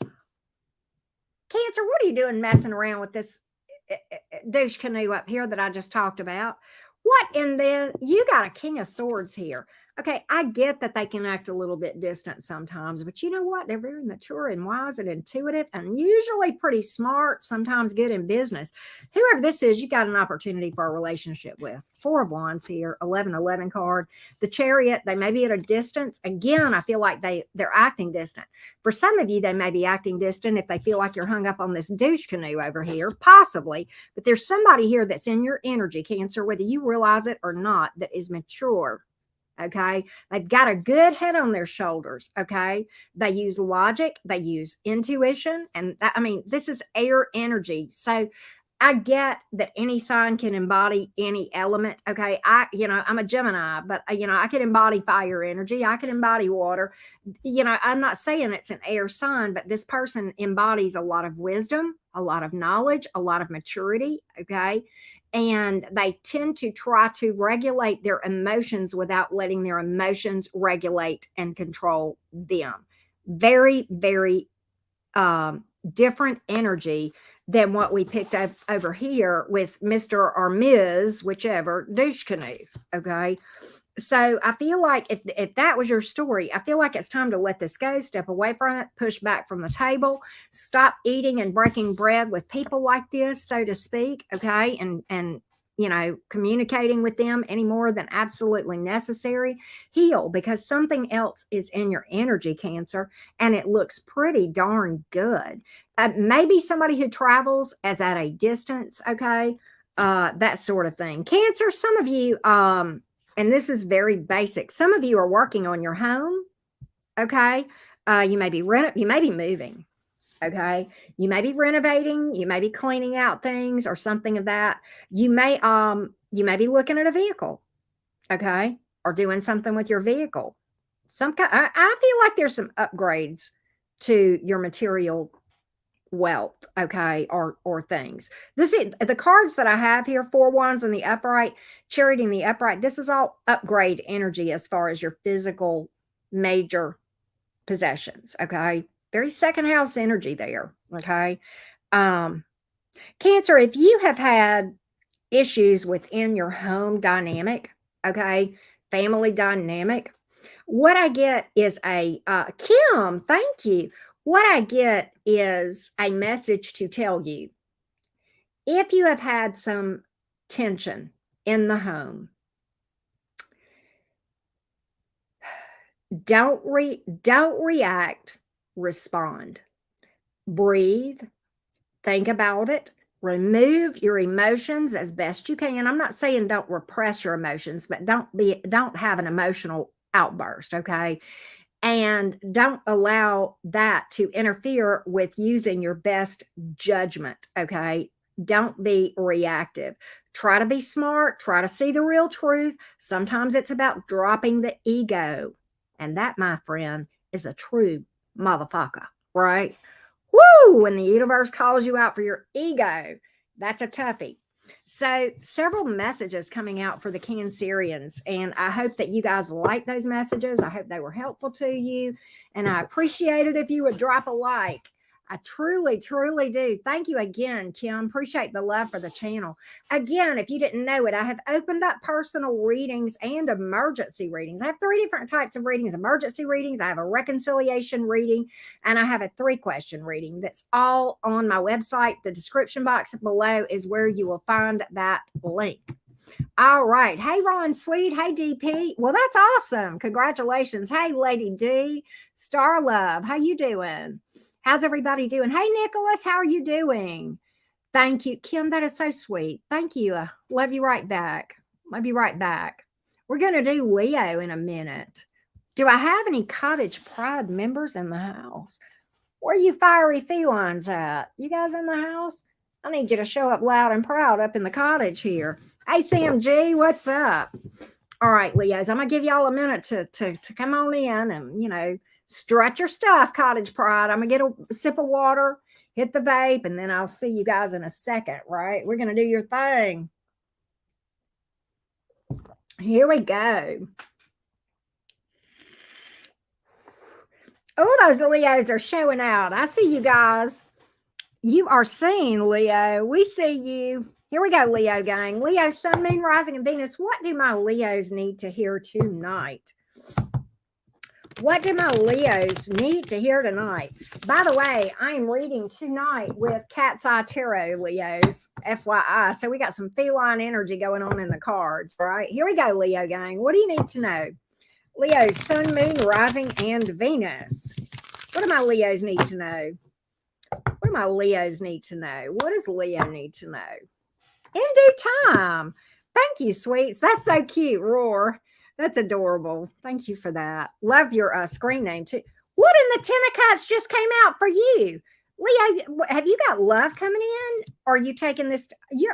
Cancer, what are you doing messing around with this douche canoe up here that I just talked about? What in the, you got a King of Swords here. Okay, I get that they can act a little bit distant sometimes, but you know what? They're very mature and wise and intuitive and usually pretty smart, sometimes good in business. Whoever this is, you got an opportunity for a relationship with. 4 of Wands here, 11-11 card. The Chariot, they may be at a distance. Again, I feel like they're acting distant. For some of you, they may be acting distant if they feel like you're hung up on this douche canoe over here, possibly. But there's somebody here that's in your energy, Cancer, whether you realize it or not, that is mature. Okay. They've got a good head on their shoulders. Okay. They use logic. They use intuition. And this is air energy. So I get that any sign can embody any element. Okay. I'm a Gemini, but I can embody fire energy. I can embody water. I'm not saying it's an air sign, but this person embodies a lot of wisdom, a lot of knowledge, a lot of maturity. Okay. And they tend to try to regulate their emotions without letting their emotions regulate and control them. Very, very different energy than what we picked up over here with Mr. or Ms., whichever, douche canoe. Okay. So I feel like if that was your story, I feel like it's time to let this go, step away from it, push back from the table, stop eating and breaking bread with people like this, so to speak. Okay. And communicating with them any more than absolutely necessary. Heal, because something else is in your energy, Cancer, and it looks pretty darn good. Maybe somebody who travels as at a distance. Okay. That sort of thing. Cancer, some of you, And this is very basic. Some of you are working on your home. Okay. You may be moving. Okay. You may be renovating, you may be cleaning out things or something of that. You may be looking at a vehicle, okay, or doing something with your vehicle. I feel like there's some upgrades to your material wealth, okay, or things. This is the cards that I have here, 4 wands in the upright, charity in the upright. This is all upgrade energy as far as your physical major possessions, okay? Very second house energy there, okay? Cancer, if you have had issues within your home dynamic, okay, family dynamic, what I get is a Kim, thank you. What I get is a message to tell you if you have had some tension in the home, don't react, respond. Breathe, think about it, remove your emotions as best you can. I'm not saying don't repress your emotions, but don't have an emotional outburst, okay? And don't allow that to interfere with using your best judgment, okay? Don't be reactive. Try to be smart, try to see the real truth. Sometimes it's about dropping the ego. And that, my friend, is a true motherfucker, right? Woo! When the universe calls you out for your ego, that's a toughie. So, several messages coming out for the Cancerians, and I hope that you guys like those messages. I hope they were helpful to you, and I appreciate it if you would drop a like. I truly, truly do. Thank you again, Kim. Appreciate the love for the channel. Again, if you didn't know it, I have opened up personal readings and emergency readings. I have 3 different types of readings: emergency readings, I have a reconciliation reading, and I have a 3-question reading. That's all on my website. The description box below is where you will find that link. All right. Hey, Ron Sweet. Hey, DP. Well, that's awesome. Congratulations. Hey, Lady D. Star Love. How you doing? How's everybody doing? Hey, Nicholas. How are you doing? Thank you, Kim. That is so sweet. Thank you. Love you right back. Love you right back. We're going to do Leo in a minute. Do I have any Cottage Pride members in the house? Where are you fiery felines at? You guys in the house? I need you to show up loud and proud up in the cottage here. Hey, Sam G, what's up? All right, Leos, I'm going to give y'all a minute to come on in and, stretch your stuff, Cottage Pride. I'm going to get a sip of water, hit the vape, and then I'll see you guys in a second, right? We're going to do your thing. Here we go. Oh, those Leos are showing out. I see you guys. You are seen, Leo. We see you. Here we go, Leo gang. Leo, Sun, Moon, Rising, and Venus. What do my Leos need to hear tonight? What do my Leos need to hear tonight? By the way, I am reading tonight with Cat's Eye Tarot, Leos, FYI. So we got some feline energy going on in the cards, right? Here we go, Leo gang. What do you need to know? Leo, Sun, Moon, Rising, and Venus. What do my Leos need to know? What do my Leos need to know? What does Leo need to know? In due time. Thank you, sweets. That's so cute, Roar. That's adorable. Thank you for that. Love your screen name, too. What in the Ten of Cups just came out for you? Leo, have you got love coming in? Or are you taking this? Leo.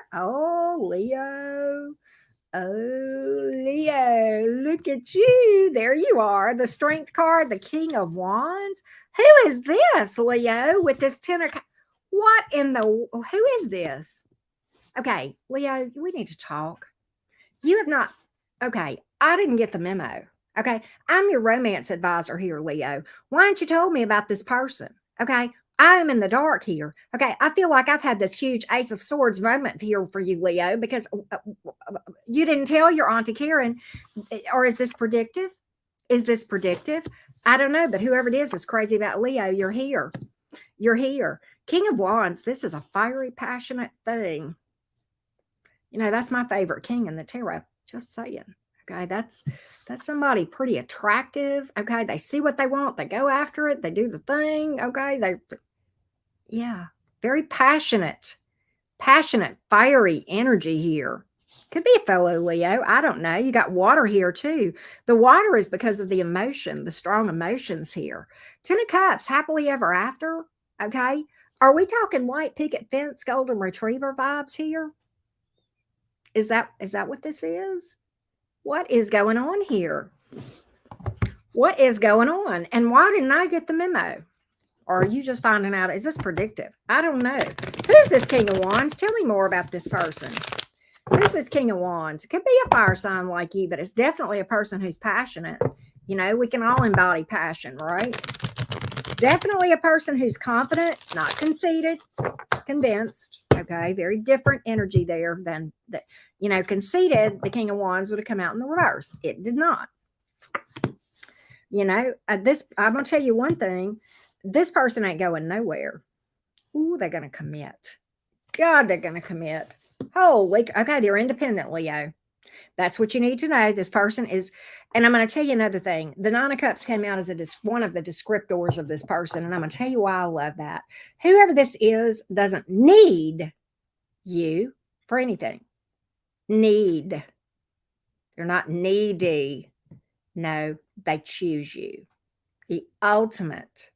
Oh, Leo, look at you. There you are. The Strength card, the King of Wands. Who is this, Leo, with this Ten of Cups? Who is this? Okay, Leo, we need to talk. You have not, okay, I didn't get the memo. Okay, I'm your romance advisor here, Leo. Why aren't you told me about this person? Okay, I am in the dark here. Okay, I feel like I've had this huge Ace of Swords moment here for you, Leo, because you didn't tell your Auntie Karen. Or is this predictive? Is this predictive? I don't know, but whoever it is crazy about Leo. You're here. You're here. King of Wands, this is a fiery, passionate thing. That's my favorite king in the tarot. Just saying. Okay, that's somebody pretty attractive. Okay, they see what they want, they go after it, they do the thing. Okay, very passionate, fiery energy here. Could be a fellow Leo. I don't know. You got water here too. The water is because of the emotion, the strong emotions here. 10 of Cups, happily ever after. Okay. Are we talking white picket fence, golden retriever vibes here? Is that what this is? What is going on here? What is going on? And why didn't I get the memo? Or are you just finding out? Is this predictive? I don't know. Who's this King of Wands? Tell me more about this person. Who's this King of Wands? It could be a fire sign like you, but it's definitely a person who's passionate. You know, we can all embody passion, right? Definitely a person who's confident, not conceited, convinced. Okay, very different energy there than that. You know, conceited, the King of Wands would have come out in the reverse. It did not. You know, I'm going to tell you one thing. This person ain't going nowhere. Ooh, they're going to commit. God, they're going to commit. Holy, okay, they're independent, Leo. That's what you need to know. This person is, and I'm going to tell you another thing. The Nine of Cups came out as one of the descriptors of this person, and I'm going to tell you why I love that. Whoever this is doesn't need you for anything. Need. They're not needy. No, they choose you. The ultimate,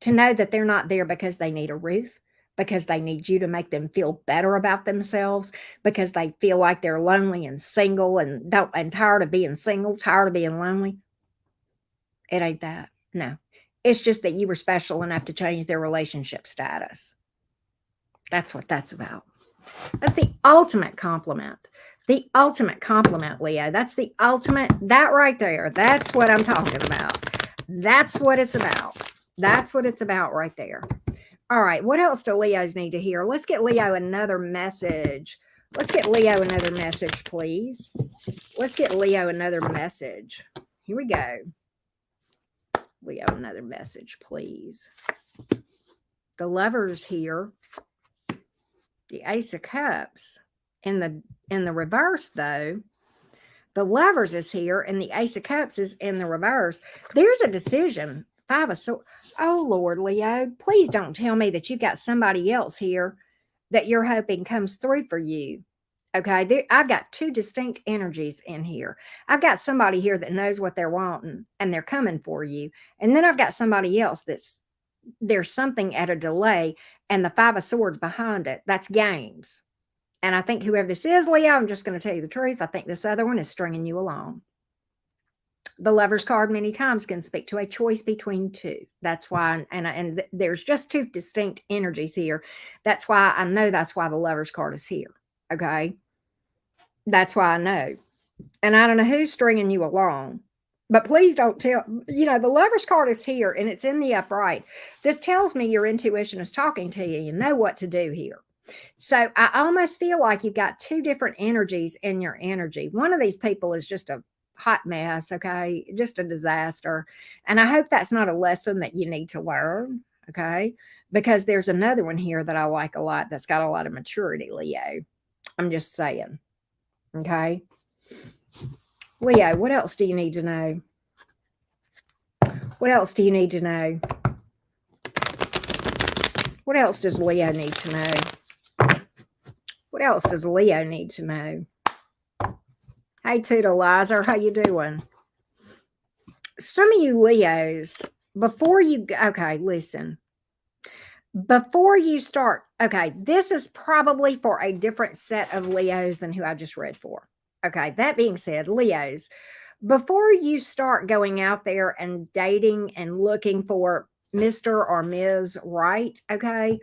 to know that they're not there because they need a roof, because they need you to make them feel better about themselves, because they feel like they're lonely and single and tired of being single, tired of being lonely. It ain't that. No. It's just that you were special enough to change their relationship status. That's what that's about. That's the ultimate compliment. The ultimate compliment, Leo. That's the ultimate, that right there. That's what I'm talking about. That's what it's about. That's what it's about right there. All right. What else do Leos need to hear? Let's get Leo another message. Let's get Leo another message, please. Let's get Leo another message. Here we go. Leo, another message, please. The Lovers here. The Ace of Cups. In the reverse, though, the Lovers is here and the Ace of Cups is in the reverse. There's a decision. Five of Swords. Oh, Lord, Leo, please don't tell me that you've got somebody else here that you're hoping comes through for you. Okay, I've got two distinct energies in here. I've got somebody here that knows what they're wanting and they're coming for you. And then I've got somebody else there's something at a delay and the Five of Swords behind it. That's games. And I think whoever this is, Leo, I'm just going to tell you the truth. I think this other one is stringing you along. The Lover's card many times can speak to a choice between two. That's why, and there's just two distinct energies here. That's why I know that's why the Lover's card is here. Okay. That's why I know. And I don't know who's stringing you along, but please don't tell, the Lover's card is here and it's in the upright. This tells me your intuition is talking to you. You know what to do here. So I almost feel like you've got two different energies in your energy. One of these people is just a hot mess, okay? Just a disaster. And I hope that's not a lesson that you need to learn, okay? Because there's another one here that I like a lot that's got a lot of maturity, Leo. I'm just saying, okay? Leo, what else do you need to know? What else do you need to know? What else does Leo need to know? What else does Leo need to know? Hey, Toodleizer, how you doing? Some of you Leos, okay, listen. Before you start, okay, this is probably for a different set of Leos than who I just read for. Okay, that being said, Leos, before you start going out there and dating and looking for Mr. or Ms. Right, okay,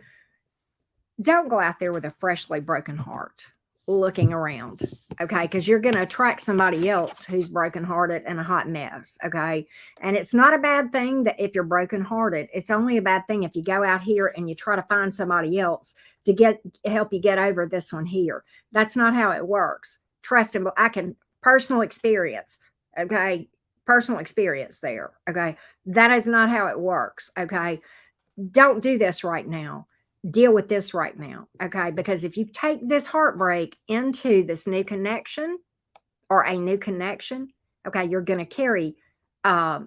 don't go out there with a freshly broken heart looking around, okay, because you're going to attract somebody else who's brokenhearted and a hot mess, okay? And it's not a bad thing that if you're brokenhearted, it's only a bad thing if you go out here and you try to find somebody else to help you get over this one here. That's not how it works. Trust him. I can personal experience, okay? Personal experience there, okay? That is not how it works, okay? Don't do this right now. Deal with this right now, okay? Because if you take this heartbreak into this new connection or a new connection, okay, you're going to carry the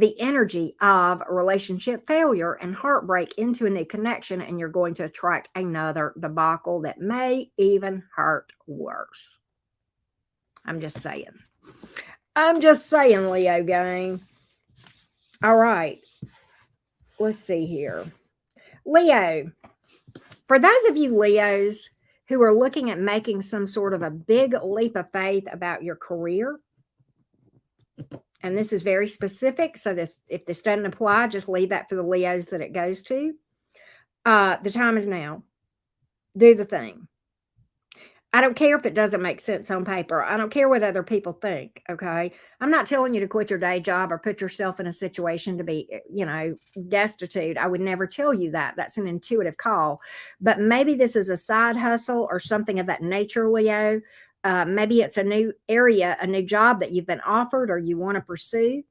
the energy of a relationship failure and heartbreak into a new connection, and you're going to attract another debacle that may even hurt worse. I'm just saying. I'm just saying, Leo gang. All right. Let's see here. Leo, for those of you Leos who are looking at making some sort of a big leap of faith about your career, and this is very specific, so if this doesn't apply, just leave that for the Leos that it goes to. The time is now. Do the thing. I don't care if it doesn't make sense on paper. I don't care what other people think, okay? I'm not telling you to quit your day job or put yourself in a situation to be, destitute. I would never tell you that. That's an intuitive call. But maybe this is a side hustle or something of that nature, Leo. Maybe it's a new area, a new job that you've been offered or you want to pursue.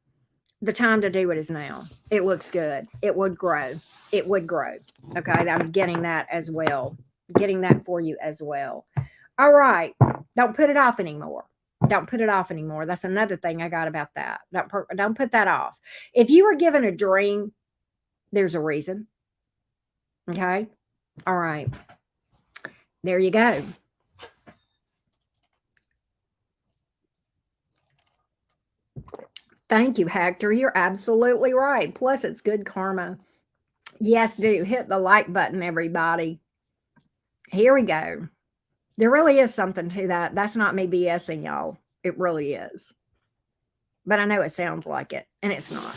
The time to do it is now. It looks good. It would grow. It would grow. Okay, I'm getting that as well. Getting that for you as well. All right. Don't put it off anymore. Don't put it off anymore. That's another thing I got about that. Don't put that off. If you were given a dream, there's a reason. Okay. All right. There you go. Thank you, Hector. You're absolutely right. Plus, it's good karma. Yes, do. Hit the like button, everybody. Here we go. There really is something to that. That's not me BSing, y'all. It really is. But I know it sounds like it, and it's not.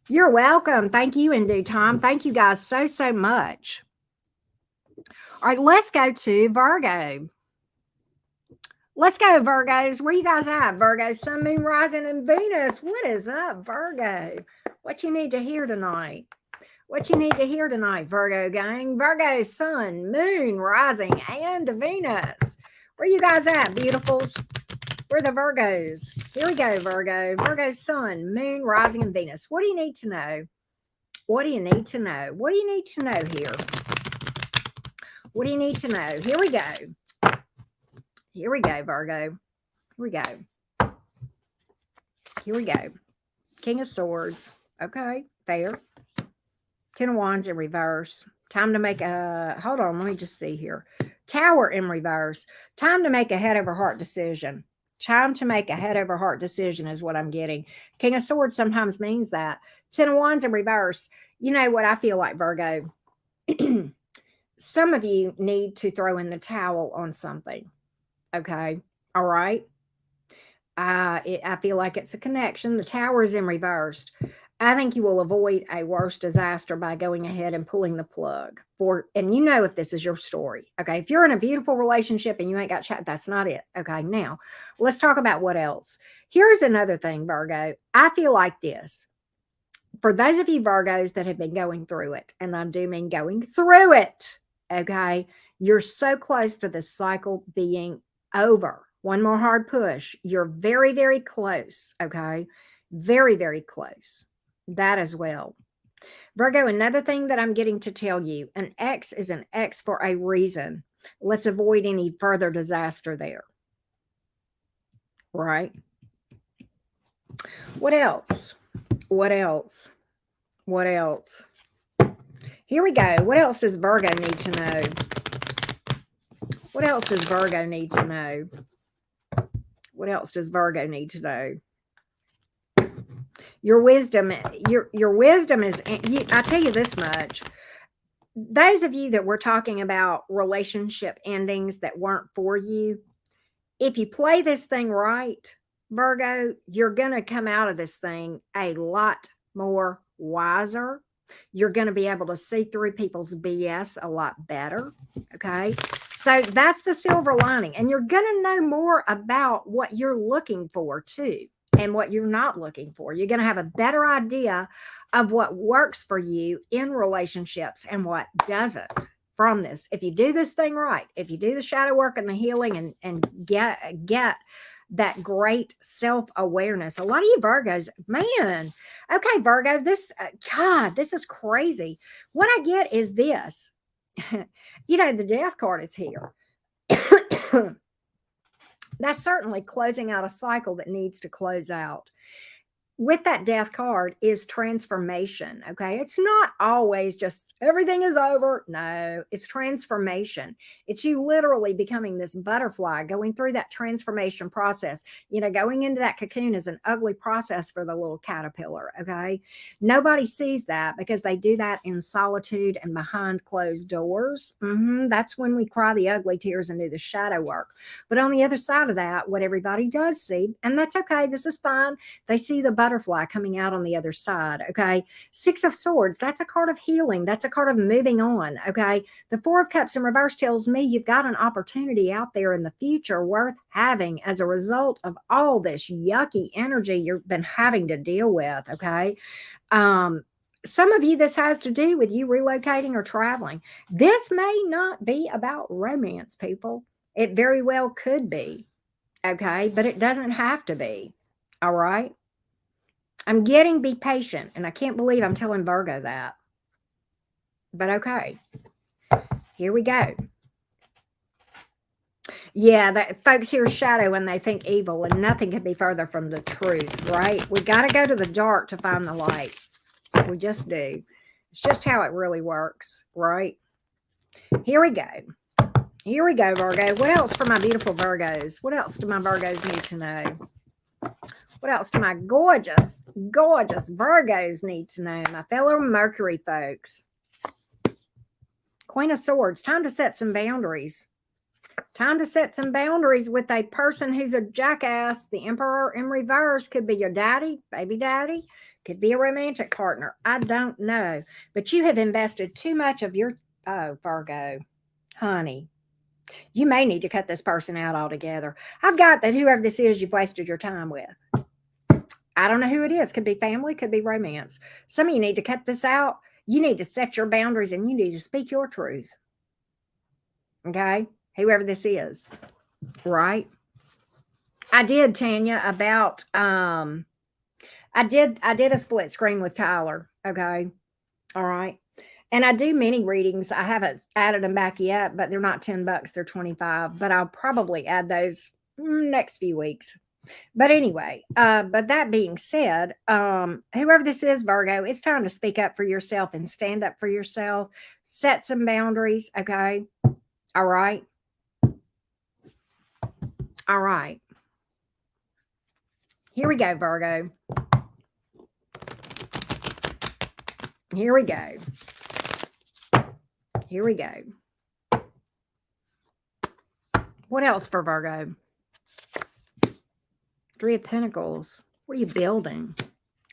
You're welcome. Thank you in due time. Thank you guys so much. All right, let's go to Virgo. Let's go, Virgos. Where you guys at? Virgo, Sun, Moon, Rising, and Venus. What is up, Virgo? What you need to hear tonight? What you need to hear tonight, Virgo gang? Virgo, Sun, Moon, Rising, and Venus. Where you guys at, beautifuls? We're the Virgos. Here we go, Virgo. Virgo, Sun, Moon, Rising, and Venus. What do you need to know? What do you need to know? What do you need to know here? What do you need to know? Here we go. Here we go, Virgo. Here we go. Here we go. King of Swords. Okay, fair. 10 of Wands in reverse. Time to make a, hold on, let me just see here. Tower in reverse. Time to make a head over heart decision. Time to make a head over heart decision is what I'm getting. King of Swords sometimes means that. 10 of Wands in reverse. You know what I feel like, Virgo? Some of you need to throw in the towel on something. Okay. All right. I feel like it's a connection. The Tower is in reverse. I think you will avoid a worse disaster by going ahead and pulling the plug and you know if this is your story. Okay. If you're in a beautiful relationship and you ain't got chat, that's not it. Okay. Now let's talk about what else. Here's another thing, Virgo. I feel like this. For those of you Virgos that have been going through it, and I do mean going through it. Okay. You're so close to this cycle being over. One more hard push. You're very, very close. Okay. Very, very close. That as well. Virgo, another thing that I'm getting to tell you, an X is an X for a reason. Let's avoid any further disaster there. Right? What else? What else? What else? Here we go. What else does Virgo need to know? What else does Virgo need to know? What else does Virgo need to know? Your wisdom, your wisdom is, I tell you this much. Those of you that we're talking about relationship endings that weren't for you, if you play this thing right, Virgo, you're going to come out of this thing a lot more wiser. You're going to be able to see through people's BS a lot better. Okay. So that's the silver lining. And you're going to know more about what you're looking for too, and what you're not looking for. You're going to have a better idea of what works for you in relationships and what doesn't from this. If you do this thing right, if you do the shadow work and the healing and get that great self-awareness. A lot of you Virgos, man, okay, Virgo, this, God, this is crazy. What I get is this, the Death card is here. That's certainly closing out a cycle that needs to close out. With that death card is transformation. Okay. It's not always just everything is over. No, it's transformation. It's you literally becoming this butterfly, going through that transformation process. Going into that cocoon is an ugly process for the little caterpillar. Okay. Nobody sees that because they do that in solitude and behind closed doors. That's when we cry the ugly tears and do the shadow work. But on the other side of that, what everybody does see, and that's okay, this is fine, they see the butterfly coming out on the other side. Okay. Six of Swords, that's a card of healing. That's a card of moving on. Okay. The Four of Cups in reverse tells me you've got an opportunity out there in the future worth having as a result of all this yucky energy you've been having to deal with. Okay. Some of you, this has to do with you relocating or traveling. This may not be about romance, people. It very well could be. Okay. But it doesn't have to be. All right. I'm getting be patient, and I can't believe I'm telling Virgo that. But okay. Here we go. Yeah, that folks hear shadow and they think evil, and nothing could be further from the truth, right? We got to go to the dark to find the light. We just do. It's just how it really works, right? Here we go. Here we go, Virgo. What else for my beautiful Virgos? What else do my Virgos need to know? What else do my gorgeous, gorgeous Virgos need to know? My fellow Mercury folks. Queen of Swords. Time to set some boundaries. Time to set some boundaries with a person who's a jackass. The Emperor in reverse could be your daddy, baby daddy. Could be a romantic partner. I don't know. But you have invested too much of your... Oh, Virgo. Honey. You may need to cut this person out altogether. I've got that whoever this is, you've wasted your time with. I don't know who it is. Could be family, could be romance. Some of you need to cut this out. You need to set your boundaries and you need to speak your truth. Okay? Whoever this is. Right? I did, Tanya, about I did a split screen with Tyler. Okay. All right. And I do mini readings. I haven't added them back yet, but they're not $10, they're 25. But I'll probably add those next few weeks. But anyway, but that being said, whoever this is, Virgo, it's time to speak up for yourself and stand up for yourself. Set some boundaries, okay? All right? All right. Here we go, Virgo. Here we go. Here we go. What else for Virgo? Three of Pentacles. What are you building?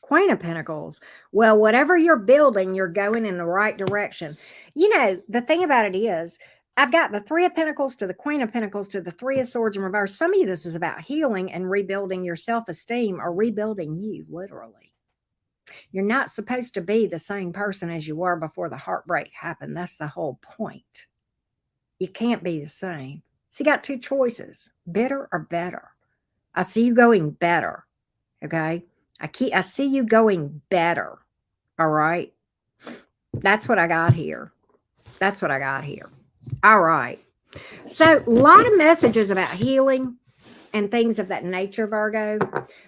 Queen of Pentacles. Well, whatever you're building, you're going in the right direction. You know, the thing about it is, I've got the Three of Pentacles to the Queen of Pentacles to the Three of Swords in reverse. Some of you, this is about healing and rebuilding your self-esteem or rebuilding you, literally. You're not supposed to be the same person as you were before the heartbreak happened. That's the whole point. You can't be the same. So you got two choices, bitter or better. I see you going better. Okay. I see you going better. All right. That's what I got here. That's what I got here. All right. So a lot of messages about healing and things of that nature, Virgo.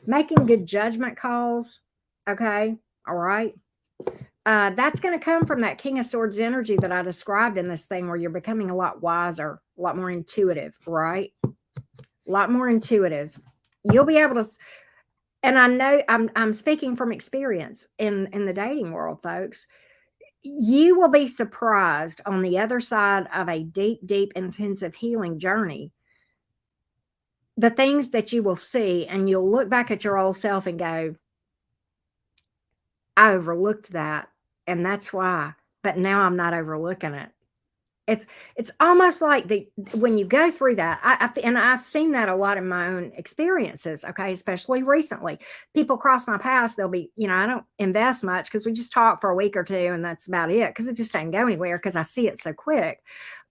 Making good judgment calls. Okay. All right. That's going to come from that King of Swords energy that I described in this thing, where you're becoming a lot wiser, a lot more intuitive, right? A lot more intuitive. You'll be able to, and I know I'm speaking from experience in the dating world, folks. You will be surprised on the other side of a deep, deep, intensive healing journey, the things that you will see, and you'll look back at your old self and go, I overlooked that, and that's why, but now I'm not overlooking it. It's almost like when you go through that, and I've seen that a lot in my own experiences, okay, especially recently. People cross my path, they'll be, I don't invest much because we just talk for a week or two and that's about it, because it just doesn't go anywhere because I see it so quick.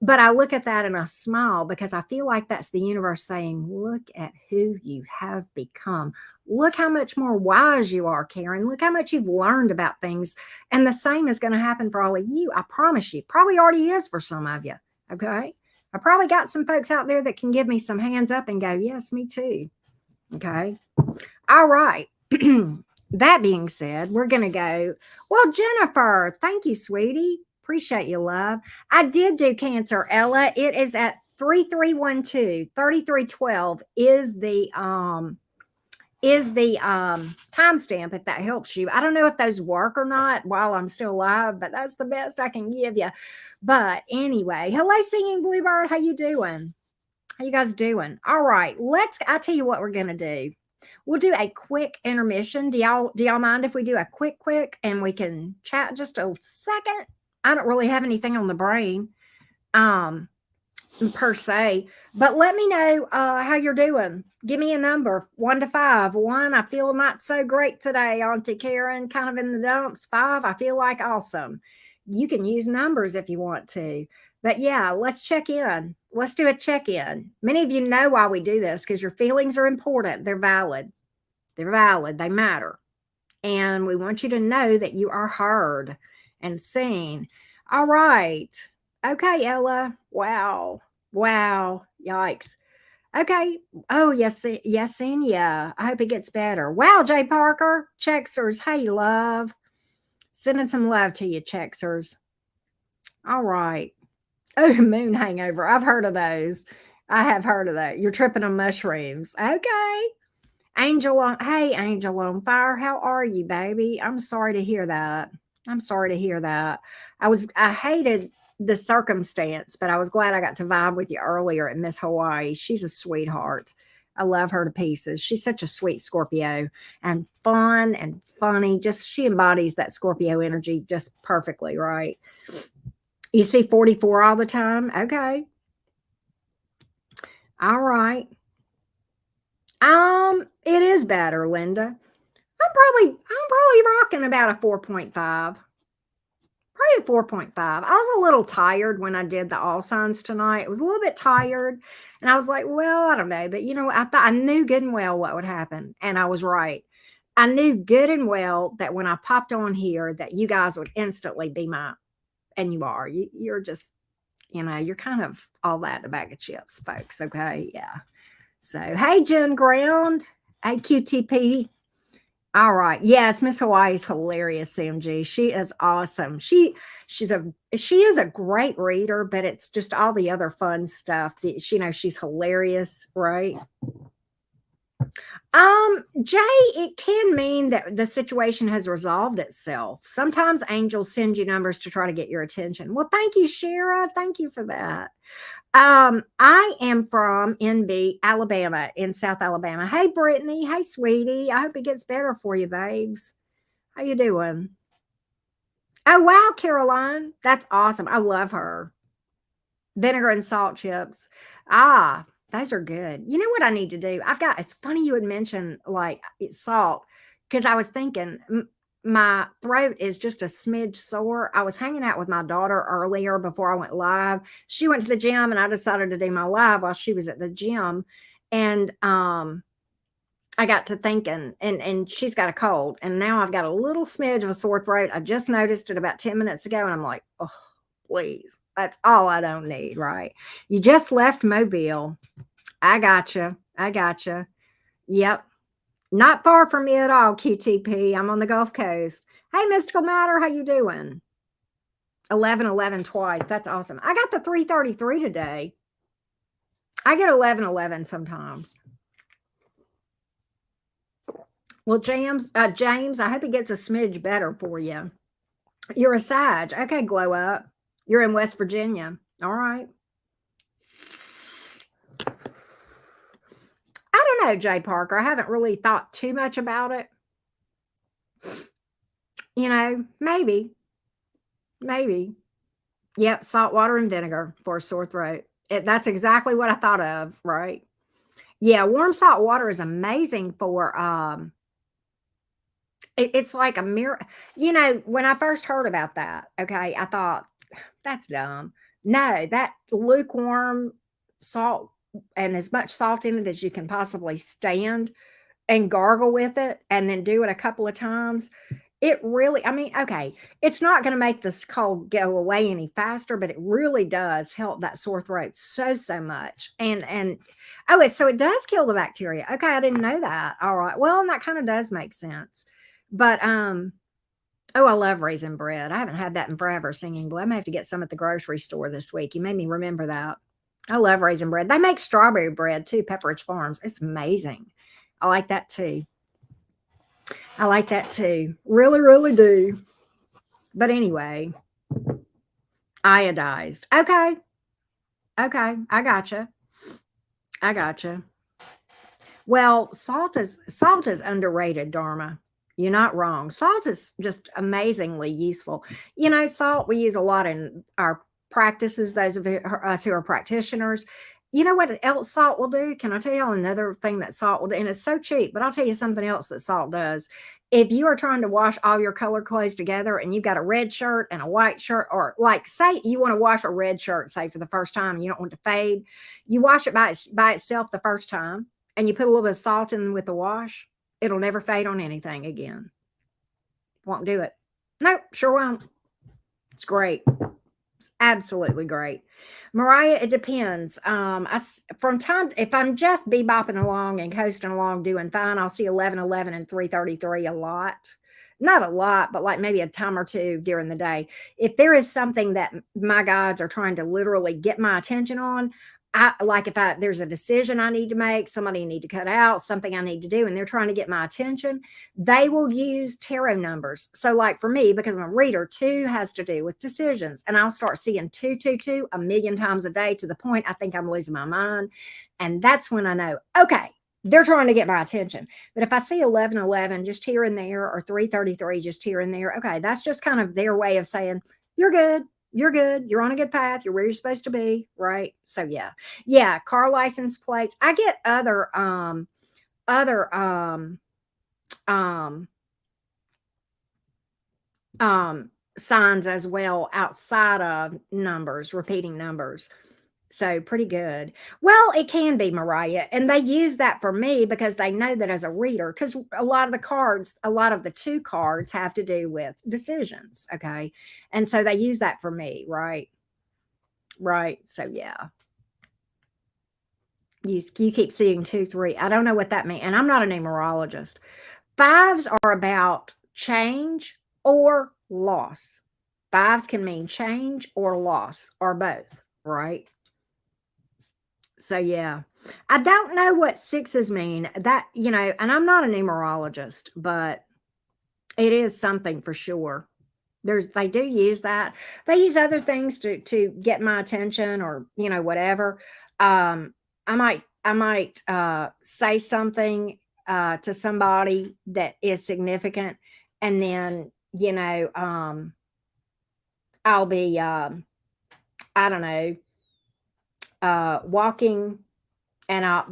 But I look at that and I smile, because I feel like that's the universe saying, look at who you have become. Look how much more wise you are, Karen. Look how much you've learned about things. And the same is going to happen for all of you. I promise you. Probably already is for some of you. Okay. I probably got some folks out there that can give me some hands up and go, yes, me too. Okay. All right. That being said, we're going to go. Well, Jennifer, thank you, sweetie. Appreciate you, love. I did do Cancer, Ella. It is at 3312. 3312 is the timestamp, if that helps you. I don't know if those work or not while I'm still alive, but that's the best I can give you. But anyway, hello, Singing Bluebird. How you doing? How you guys doing? All right, I'll tell you what we're gonna do. We'll do a quick intermission. Do y'all mind if we do a quick and we can chat just a second? I don't really have anything on the brain. Per se, but let me know how you're doing. Give me a number, 1 to 5. 1, I feel not so great today, Auntie Karen, kind of in the dumps. 5, I feel like awesome. You can use numbers if you want to, but yeah, let's check in. Let's do a check-in. Many of you know why we do this, because your feelings are important. They're valid. They matter, and we want you to know that you are heard and seen. All right. Okay, Ella. Wow. Yikes. Okay. Oh, yes. Yesenia. I hope it gets better. Wow, Jay Parker. Chexers. Hey, love. Sending some love to you, Chexers. All right. Oh, moon hangover. I've heard of those. I have heard of that. You're tripping on mushrooms. Okay. Angel on fire. How are you, baby? I'm sorry to hear that. I hated the circumstance, but I was glad I got to vibe with you earlier at Miss Hawaii. She's a sweetheart. I love her to pieces. She's such a sweet Scorpio and fun and funny. Just she embodies that Scorpio energy just perfectly, right? You see 44 all the time? Okay. All right. It is better, Linda. I'm probably rocking about a 4.5. Probably a 4.5. I was a little tired when I did the all signs tonight. I was a little bit tired, and I was like, well, I don't know, but I thought I knew good and well what would happen, and I was right. I knew good and well that when I popped on here that you guys would instantly be and you are. You're just, you're kind of all that in a bag of chips, folks. Okay. Yeah. So, hey, June Ground. Hey, QTP. All right. Yes, Miss Hawaii is hilarious, CMG. She is awesome. She is a great reader, but it's just all the other fun stuff. She's hilarious, right? Jay, it can mean that the situation has resolved itself. Sometimes angels send you numbers to try to get your attention. Well, thank you, Shara. Thank you for that. I am from NB, Alabama, in South Alabama. Hey, Brittany. Hey, sweetie. I hope it gets better for you, babes. How you doing? Oh, wow, Caroline. That's awesome. I love her. Vinegar and salt chips. Ah, those are good. You know what I need to do? It's funny you would mention like it's salt, because I was thinking my throat is just a smidge sore. I was hanging out with my daughter earlier before I went live. She went to the gym and I decided to do my live while she was at the gym. And I got to thinking, and she's got a cold, and now I've got a little smidge of a sore throat. I just noticed it about 10 minutes ago, and I'm like, oh, please. That's all I don't need, right? You just left Mobile. I gotcha. Yep. Not far from me at all, QTP. I'm on the Gulf Coast. Hey, Mystical Matter, how you doing? 11:11 twice. That's awesome. I got the 3:33 today. I get 11:11 sometimes. Well, James, I hope it gets a smidge better for you. You're a Sag. Okay, glow up. You're in West Virginia. All right. I don't know, Jay Parker. I haven't really thought too much about it. Maybe. Yep, salt water and vinegar for a sore throat. That's exactly what I thought of, right? Yeah, warm salt water is amazing for it's like a mirror. When I first heard about that, okay, I thought that's dumb. No, that lukewarm salt and as much salt in it as you can possibly stand and gargle with it and then do it a couple of times. It really, I mean, okay, it's not going to make this cold go away any faster, but it really does help that sore throat so, so much. And oh, so it does kill the bacteria. Okay, I didn't know that. All right. Well, and that kind of does make sense. But oh, I love raisin bread. I haven't had that in forever, singing blue. I may have to get some at the grocery store this week. You made me remember that. I love raisin bread. They make strawberry bread too, Pepperidge Farms. It's amazing. I like that too. I like that too. Really, really do. But anyway, iodized. Okay. Okay. I gotcha. I gotcha. Well, salt is underrated, Dharma. You're not wrong. Salt is just amazingly useful. Salt we use a lot in our practices, those of us who are practitioners. You know what else salt will do? Can I tell you another thing that salt will do? And it's so cheap, but I'll tell you something else that salt does. If you are trying to wash all your color clothes together and you've got a red shirt and a white shirt, or like say you want to wash a red shirt, say for the first time, and you don't want to fade, you wash it by itself the first time and you put a little bit of salt in with the wash, it'll never fade on anything again. Won't do it. Nope, sure won't. It's great. It's absolutely great. Mariah, it depends. From time if I'm just bebopping along and coasting along doing fine, I'll see 11:11 and 3:33 a lot. Not a lot, but like maybe a time or two during the day. If there is something that my guides are trying to literally get my attention on, I like if there's a decision I need to make, somebody I need to cut out, something I need to do, and they're trying to get my attention, they will use tarot numbers. So, like for me, because I'm a reader, two has to do with decisions, and I'll start seeing 222 a million times a day to the point I think I'm losing my mind, and that's when I know, okay, they're trying to get my attention. But if I see 11:11 just here and there, or 3:33 just here and there, okay, that's just kind of their way of saying you're good. You're good. You're on a good path. You're where you're supposed to be, right? So yeah. Yeah, car license plates. I get other um signs as well outside of numbers, repeating numbers. So pretty good. Well, it can be, Mariah. And they use that for me because they know that as a reader, because a lot of the cards, a lot of the two cards have to do with decisions. Okay. And so they use that for me, right? Right. So yeah. You keep seeing 2, 3. I don't know what that means. And I'm not a numerologist. Fives are about change or loss. Fives can mean change or loss or both, right? So yeah. I don't know what sixes mean. And I'm not a numerologist, but it is something for sure. They do use that. They use other things to get my attention, or whatever. I might say something to somebody that is significant, and then I'll be I don't know, walking, and I'll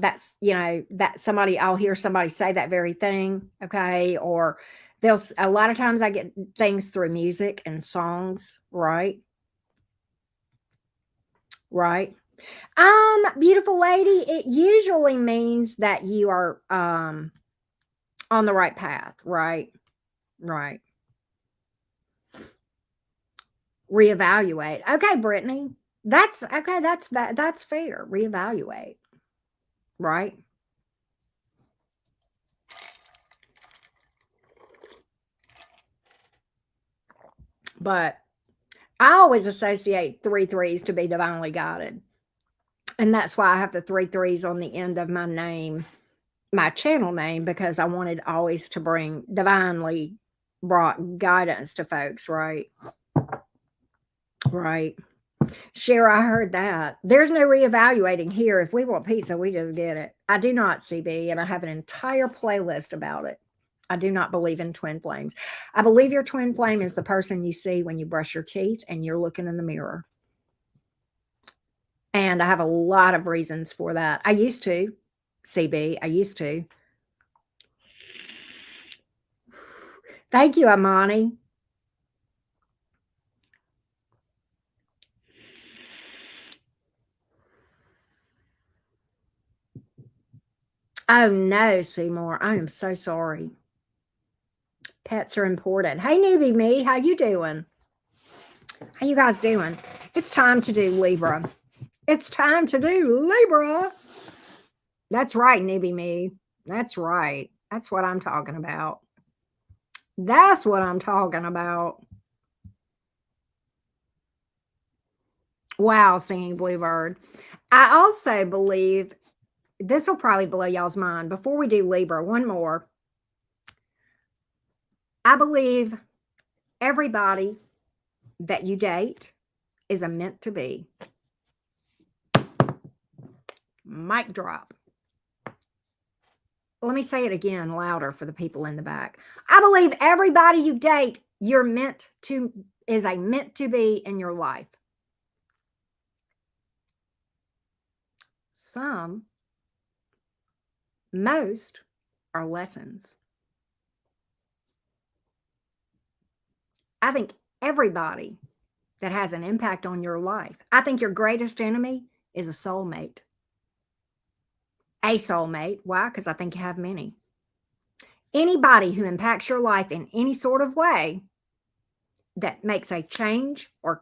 hear somebody say that very thing, okay? Or a lot of times I get things through music and songs, right? Right. Beautiful lady, it usually means that you are on the right path, right? Right. Reevaluate. Okay, Brittany. That's okay, that's fair. Reevaluate, right? But I always associate three threes to be divinely guided. And that's why I have the three threes on the end of my name, my channel name, because I wanted always to bring divinely brought guidance to folks, right? Right. Share, I heard that. There's no reevaluating here. If we want pizza, we just get it. I do not, CB, and I have an entire playlist about it. I do not believe in twin flames. I believe your twin flame is the person you see when you brush your teeth and you're looking in the mirror. And I have a lot of reasons for that. I used to, CB, I used to. Thank you, Amani. Oh no, Seymour, I am so sorry. Pets are important. Hey, newbie me, how you doing? How you guys doing? It's time to do Libra. It's time to do Libra. That's right, newbie me. That's right. That's what I'm talking about. That's what I'm talking about. Wow, singing bluebird. I also believe this will probably blow y'all's mind. Before we do Libra, one more. I believe everybody that you date is a meant to be. Mic drop. Let me say it again louder for the people in the back. I believe everybody you date, is a meant to be in your life. Most are lessons. I think everybody that has an impact on your life, I think your greatest enemy is a soulmate. A soulmate. Why? Because I think you have many. Anybody who impacts your life in any sort of way that makes a change or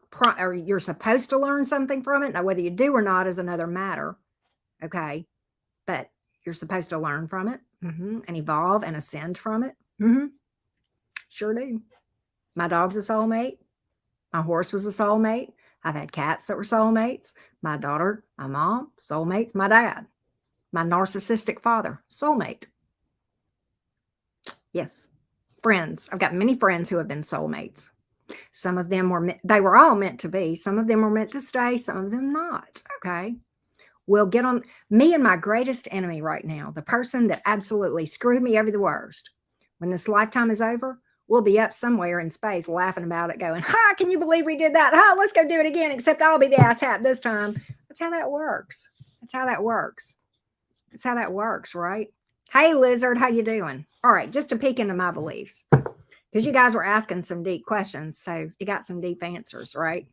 you're supposed to learn something from it. Now, whether you do or not is another matter. Okay. But you're supposed to learn from it and evolve and ascend from it. Sure do. My dog's a soulmate. My horse was a soulmate. I've had cats that were soulmates. My daughter, my mom, soulmates. My dad, my narcissistic father, soulmate. Yes. Friends. I've got many friends who have been soulmates. Some of them they were all meant to be. Some of them were meant to stay. Some of them not. Okay. We'll get on me and my greatest enemy right now, the person that absolutely screwed me over the worst. When this lifetime is over, we'll be up somewhere in space laughing about it, going, ha, can you believe we did that? Ha, let's go do it again, except I'll be the asshat this time. That's how that works. That's how that works. That's how that works, right? Hey, Lizard, how you doing? All right, just a peek into my beliefs, because you guys were asking some deep questions, so you got some deep answers, right?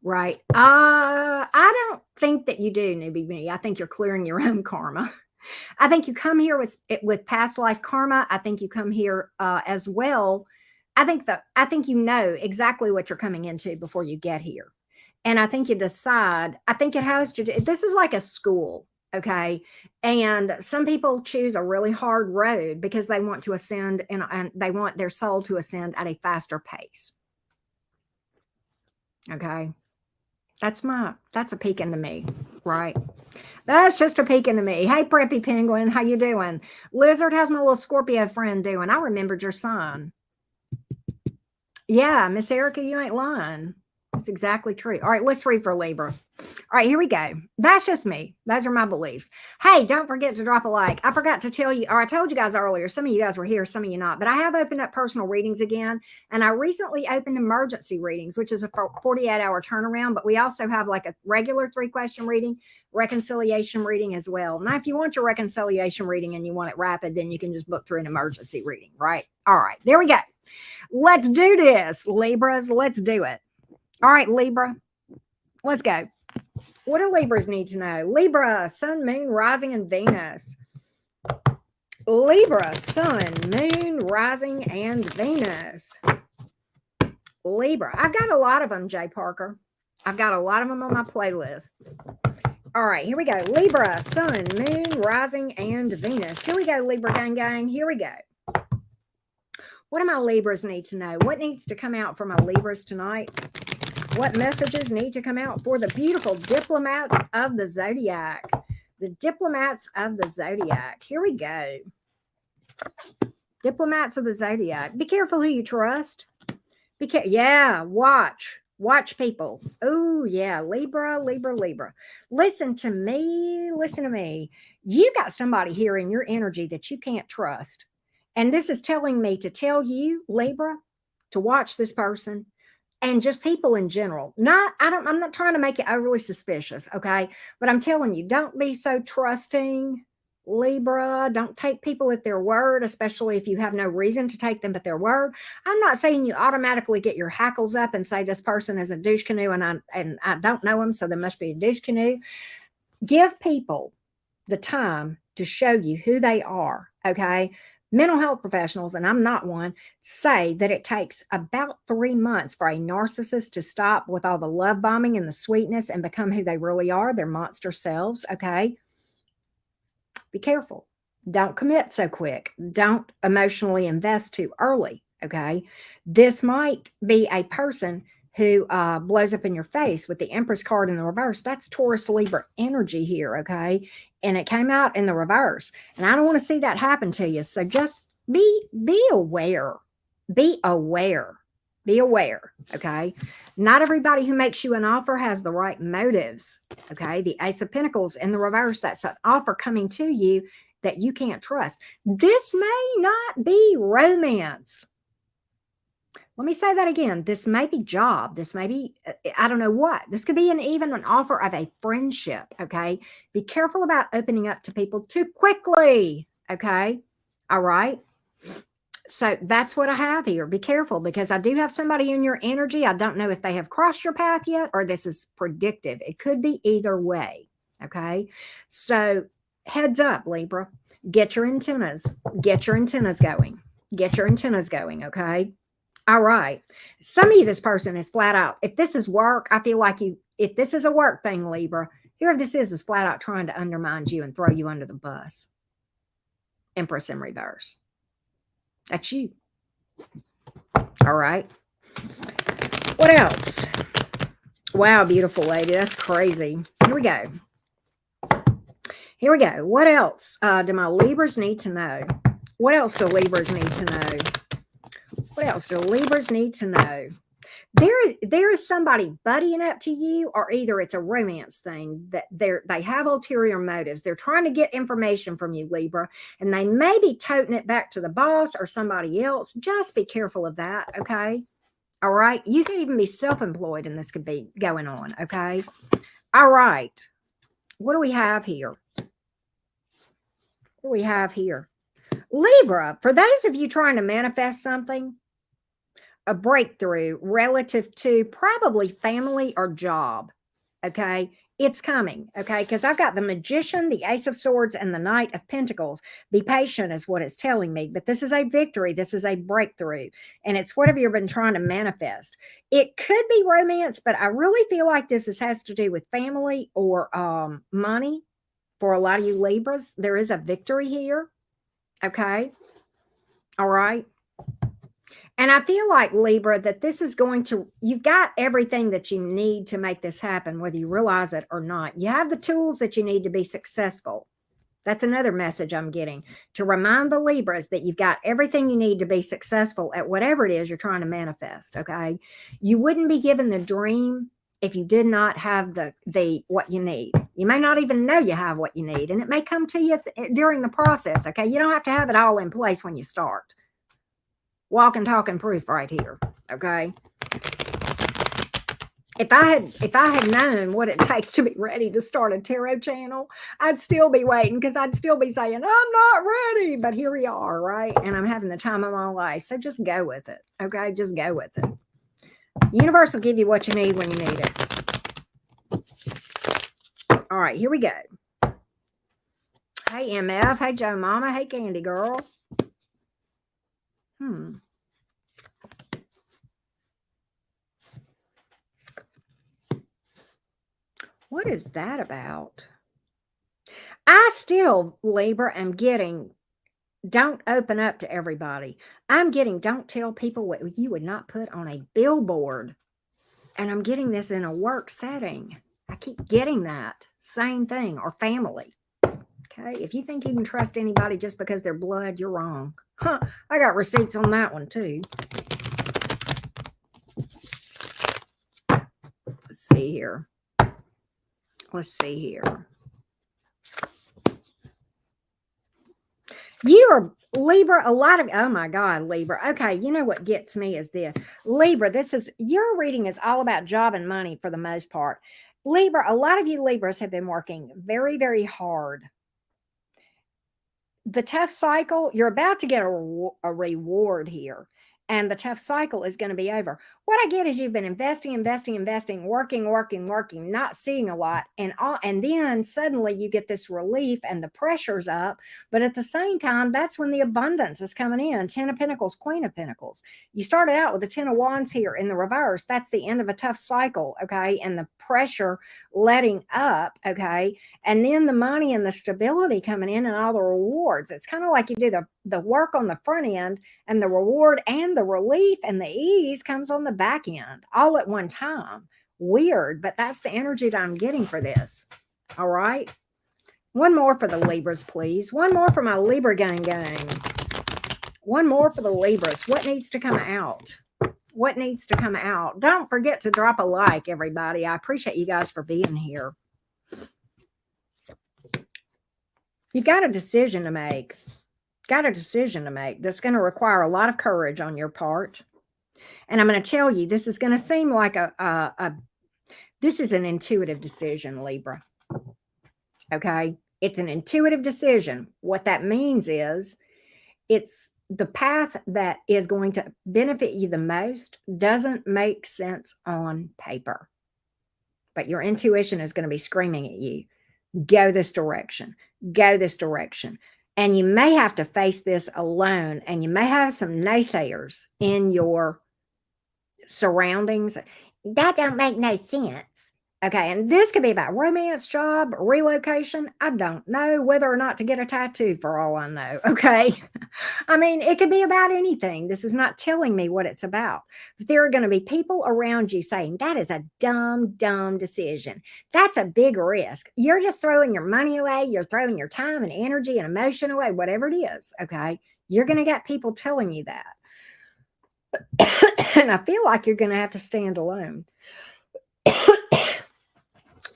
Right. I don't think that you do, newbie me. I think you're clearing your own karma. I think you come here with past life karma. I think you come here as well. I think you know exactly what you're coming into before you get here. And I think you decide, I think it has to do, this is like a school. Okay. And some people choose a really hard road because they want to ascend and they want their soul to ascend at a faster pace. Okay. That's a peek into me, right? That's just a peek into me. Hey, Preppy Penguin, how you doing? Lizard, how's my little Scorpio friend doing? I remembered your son. Yeah, Miss Erica, you ain't lying. That's exactly true. All right, let's read for Libra. All right, here we go. That's just me. Those are my beliefs. Hey, don't forget to drop a like. I forgot to tell you, or I told you guys earlier, some of you guys were here, some of you not, but I have opened up personal readings again. And I recently opened emergency readings, which is a 48-hour turnaround. But we also have like a regular 3-question reading, reconciliation reading as well. Now, if you want your reconciliation reading and you want it rapid, then you can just book through an emergency reading, right? All right, there we go. Let's do this, Libras. Let's do it. All right, Libra, let's go. What do Libras need to know? Libra, sun, moon, rising, and Venus. Libra, sun, moon, rising, and Venus. Libra. I've got a lot of them, Jay Parker. I've got a lot of them on my playlists. All right, here we go. Libra, sun, moon, rising, and Venus. Here we go, Libra gang. Here we go. What do my Libras need to know? What needs to come out for my Libras tonight? What messages need to come out for the beautiful diplomats of the zodiac? The diplomats of the zodiac. Here we go. Diplomats of the zodiac. Be careful who you trust. Yeah, watch people. Oh, yeah, Libra. Listen to me. You got somebody here in your energy that you can't trust. And this is telling me to tell you, Libra, to watch this person. And just people in general. I'm not trying to make you overly suspicious, okay? But I'm telling you, don't be so trusting, Libra. Don't take people at their word, especially if you have no reason to take them at their word. I'm not saying you automatically get your hackles up and say this person is a douche canoe and I don't know them, so there must be a douche canoe. Give people the time to show you who they are, okay? Mental health professionals, and I'm not one, say that it takes about 3 months for a narcissist to stop with all the love bombing and the sweetness and become who they really are, their monster selves. Okay. Be careful. Don't commit so quick. Don't emotionally invest too early. Okay. This might be a person who blows up in your face with the Empress card in the reverse. That's Taurus Libra energy here. Okay. And it came out in the reverse. And I don't want to see that happen to you. So just be aware. Be aware. Be aware. Okay. Not everybody who makes you an offer has the right motives. Okay. The Ace of Pentacles in the reverse, that's an offer coming to you that you can't trust. This may not be romance. Let me say that again. This may be job. This may be, I don't know what. This could be even an offer of a friendship. Okay. Be careful about opening up to people too quickly. Okay. All right. So that's what I have here. Be careful, because I do have somebody in your energy. I don't know if they have crossed your path yet or this is predictive. It could be either way. Okay. So heads up, Libra. Get your antennas. Get your antennas going. Get your antennas going. Okay. All right. Some of you, this person is flat out. If this is work, I feel like if this is a work thing, Libra, here this is flat out trying to undermine you and throw you under the bus. Empress in reverse. That's you. All right. What else? Wow, beautiful lady. That's crazy. Here we go. Here we go. What else do my Libras need to know? What else do Libras need to know? What else do Libras need to know? There is somebody buddying up to you, or either it's a romance thing that they have ulterior motives. They're trying to get information from you, Libra, and they may be toting it back to the boss or somebody else. Just be careful of that, okay? All right? You can even be self-employed and this could be going on, okay? All right. What do we have here? What do we have here? Libra, for those of you trying to manifest something, a breakthrough relative to probably family or job, okay? It's coming, okay? Because I've got the Magician, the Ace of Swords, and the Knight of Pentacles. Be patient is what it's telling me, but this is a victory. This is a breakthrough, and it's whatever you've been trying to manifest. It could be romance, but I really feel like this has to do with family or money for a lot of you Libras. There is a victory here, okay? All right. And I feel like, Libra, that this is you've got everything that you need to make this happen, whether you realize it or not. You have the tools that you need to be successful. That's another message I'm getting, to remind the Libras that you've got everything you need to be successful at whatever it is you're trying to manifest, okay? You wouldn't be given the dream if you did not have the what you need. You may not even know you have what you need, and it may come to you during the process, okay? You don't have to have it all in place when you start. Walk and talking proof right here, okay? If I had known what it takes to be ready to start a tarot channel, I'd still be waiting, because I'd still be saying, I'm not ready. But here we are, right? And I'm having the time of my life. So just go with it, okay? Just go with it. Universe will give you what you need when you need it. All right, here we go. Hey, MF. Hey, Joe Mama. Hey, Candy Girl. What is that about? I still, Libra, am getting, don't open up to everybody. I'm getting, don't tell people what you would not put on a billboard. And I'm getting this in a work setting. I keep getting that. Same thing. Or family. Okay. If you think you can trust anybody just because they're blood, you're wrong. Huh. I got receipts on that one too. Let's see here. Let's see here. You are, Libra, a lot of, oh my God, Libra. Okay, you know what gets me is this. Libra, your reading is all about job and money for the most part. Libra, a lot of you Libras have been working very, very hard. The tough cycle, you're about to get a reward here. and the tough cycle is going to be over. What I get is you've been investing, working, not seeing a lot, and then suddenly you get this relief and the pressure's up. But at the same time, that's when the abundance is coming in. 10 of Pentacles, Queen of Pentacles. You started out with the 10 of Wands here in the reverse. That's the end of a tough cycle, okay? And the pressure letting up, okay? And then the money and the stability coming in and all the rewards. It's kind of like you do the work on the front end, and the reward and the relief and the ease comes on the back end all at one time. Weird, but that's the energy that I'm getting for this. All right. One more for the Libras, please. One more for my Libra gang. One more for the Libras. What needs to come out? What needs to come out? Don't forget to drop a like, everybody. I appreciate you guys for being here. You've got a decision to make. Got a decision to make that's going to require a lot of courage on your part. And I'm going to tell you, this is going to seem like this is an intuitive decision, Libra. Okay. It's an intuitive decision. What that means is it's the path that is going to benefit you the most doesn't make sense on paper, but your intuition is going to be screaming at you, go this direction, go this direction. And you may have to face this alone, and you may have some naysayers in your surroundings. That don't make no sense. Okay, and this could be about romance, job, relocation. I don't know whether or not to get a tattoo for all I know, okay? I mean, it could be about anything. This is not telling me what it's about. But there are going to be people around you saying, that is a dumb decision. That's a big risk. You're just throwing your money away. You're throwing your time and energy and emotion away, whatever it is, okay? You're going to get people telling you that. And I feel like you're going to have to stand alone.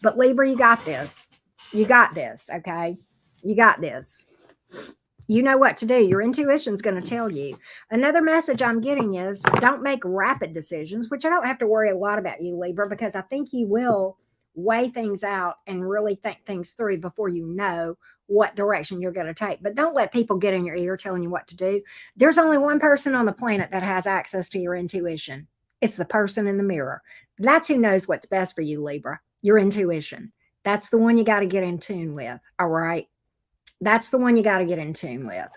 But Libra, you got this. You got this, okay? You got this. You know what to do. Your intuition's going to tell you. Another message I'm getting is don't make rapid decisions, which I don't have to worry a lot about you, Libra, because I think you will weigh things out and really think things through before you know what direction you're going to take. But don't let people get in your ear telling you what to do. There's only one person on the planet that has access to your intuition. It's the person in the mirror. That's who knows what's best for you, Libra. Your intuition. That's the one you got to get in tune with. All right. That's the one you got to get in tune with.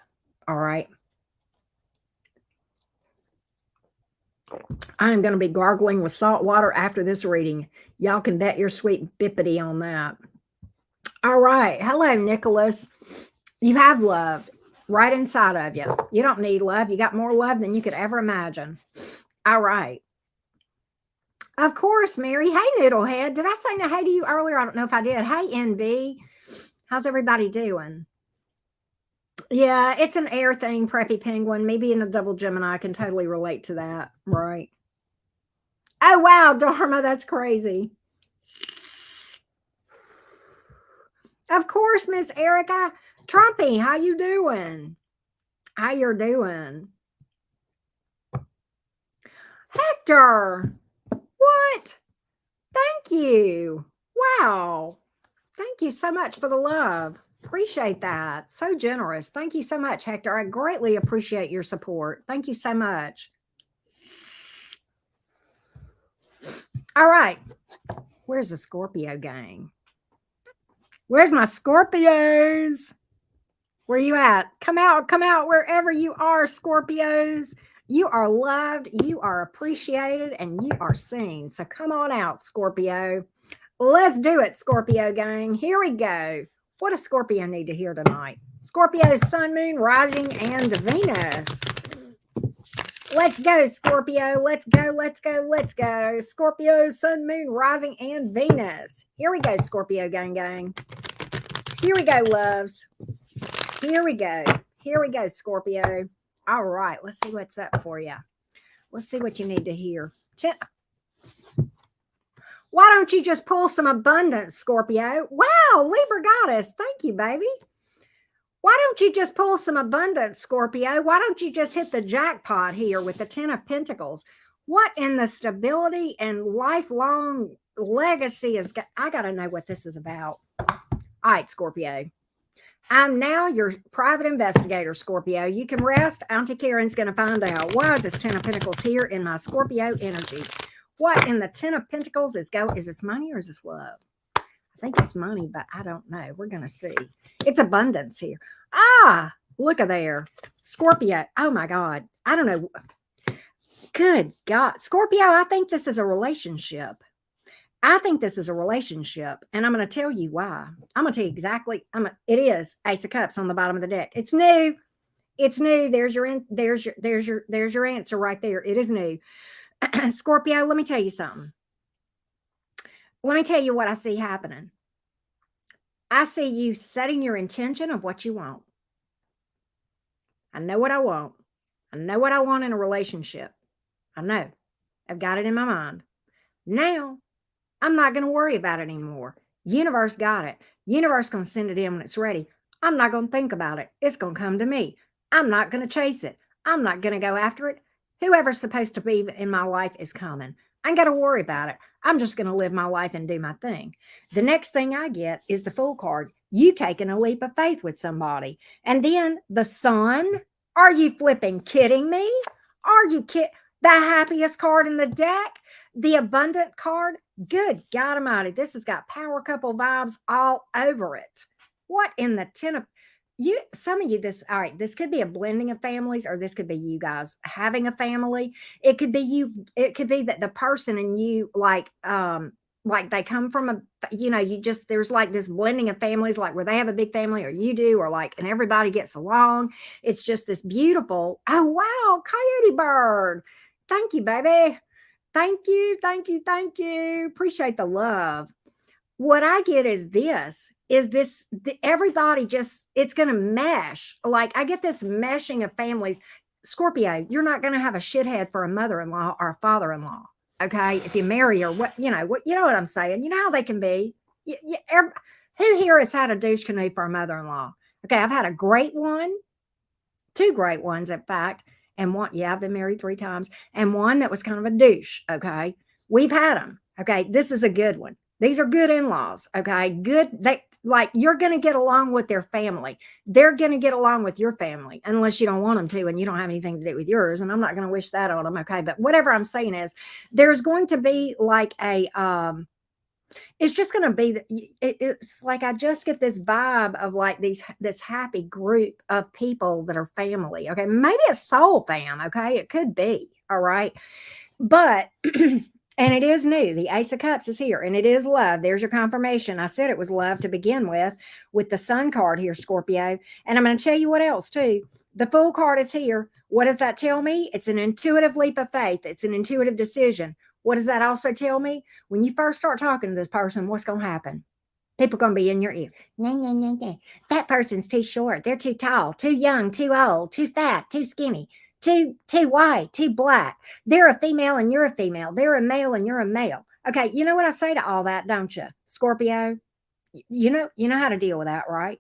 All right. I am going to be gargling with salt water after this reading. Y'all can bet your sweet bippity on that. All right. Hello, Nicholas. You have love right inside of you. You don't need love. You got more love than you could ever imagine. All right. Of course, Mary. Hey, Noodlehead. Did I say no hey to you earlier? I don't know if I did. Hey, NB. How's everybody doing? Yeah, it's an air thing, Preppy Penguin. Maybe in a double Gemini, I can totally relate to that. Right. Oh, wow, Dharma. That's crazy. Of course, Miss Erica. Trumpy, how you doing? How you're doing? Hector. What? Thank you. Wow. Thank you so much for the love. Appreciate that. So generous. Thank you so much, Hector. I greatly appreciate your support. Thank you so much. All right. Where's the Scorpio gang? Where's my Scorpios? Where you at? Come out wherever you are, Scorpios. You are loved, you are appreciated, and you are seen. So come on out, Scorpio. Let's do it, Scorpio gang. Here we go. What does Scorpio need to hear tonight? Scorpio's sun, moon, rising, and Venus. Let's go, Scorpio. Let's go, let's go, let's go. Scorpio's sun, moon, rising, and Venus. Here we go, Scorpio gang. Here we go, loves. Here we go. Here we go, Scorpio. All right, let's see what's up for you. Let's see what you need to hear. Why don't you just pull some abundance, Scorpio? Wow, Libra goddess. Thank you, baby. Why don't you just pull some abundance, Scorpio? Why don't you just hit the jackpot here with the 10 of Pentacles? What in the stability and lifelong legacy is? I got to know what this is about. All right, Scorpio. I'm now your private investigator, Scorpio. You can rest. Auntie Karen's going to find out. Why is this Ten of Pentacles here in my Scorpio energy? What in the Ten of Pentacles is this money or is this love? I think it's money, but I don't know. We're going to see. It's abundance here. Ah, look at there. Scorpio. Oh my God. I don't know. Good God. Scorpio, I think this is a relationship. I think this is a relationship, and I'm going to tell you why. I'm going to tell you exactly. It is Ace of Cups on the bottom of the deck. It's new. It's new. There's your answer right there. It is new. Scorpio, let me tell you something. Let me tell you what I see happening. I see you setting your intention of what you want. I know what I want. I know what I want in a relationship. I know. I've got it in my mind. Now, I'm not going to worry about it anymore. Universe got it. Universe going to send it in when it's ready. I'm not going to think about it. It's going to come to me. I'm not going to chase it. I'm not going to go after it. Whoever's supposed to be in my life is coming. I ain't got to worry about it. I'm just going to live my life and do my thing. The next thing I get is the Fool card. You taking a leap of faith with somebody. And then the Sun. Are you flipping kidding me? Are you kidding? The happiest card in the deck, the abundant card. Good God Almighty, this has got power couple vibes all over it. What in the Ten of you? Some of you, all right, this could be a blending of families, or this could be you guys having a family. It could be you. It could be that the person and you like they come from there's like this blending of families, like where they have a big family or you do, or like, and everybody gets along. It's just this beautiful, oh wow, coyote bird. Thank you, baby. Thank you. Thank you. Thank you. Appreciate the love. What I get is everybody just, it's going to mesh. Like I get this meshing of families. Scorpio, you're not going to have a shithead for a mother-in-law or a father-in-law. Okay. If you marry or what I'm saying, you know how they can be. Who here has had a douche canoe for a mother-in-law? Okay. I've had a great one, two great ones, in fact. And one, I've been married 3 times, and one that was kind of a douche. Okay. We've had them. Okay. This is a good one. These are good in-laws. Okay. Good. You're going to get along with their family. They're going to get along with your family, unless you don't want them to, and you don't have anything to do with yours. And I'm not going to wish that on them. Okay. But whatever I'm saying is there's going to be like it's just going to be, it's like I just get this vibe of like this happy group of people that are family. Okay. Maybe a soul fam. Okay. It could be. All right. But, and it is new. The Ace of Cups is here, and it is love. There's your confirmation. I said it was love to begin with the Sun card here, Scorpio. And I'm going to tell you what else too. The Fool card is here. What does that tell me? It's an intuitive leap of faith. It's an intuitive decision. What does that also tell me? When you first start talking to this person, what's going to happen? People are going to be in your ear. No, no, no, no. That person's too short. They're too tall, too young, too old, too fat, too skinny, too white, too black. They're a female and you're a female. They're a male and you're a male. Okay, you know what I say to all that, don't you, Scorpio? You know how to deal with that, right?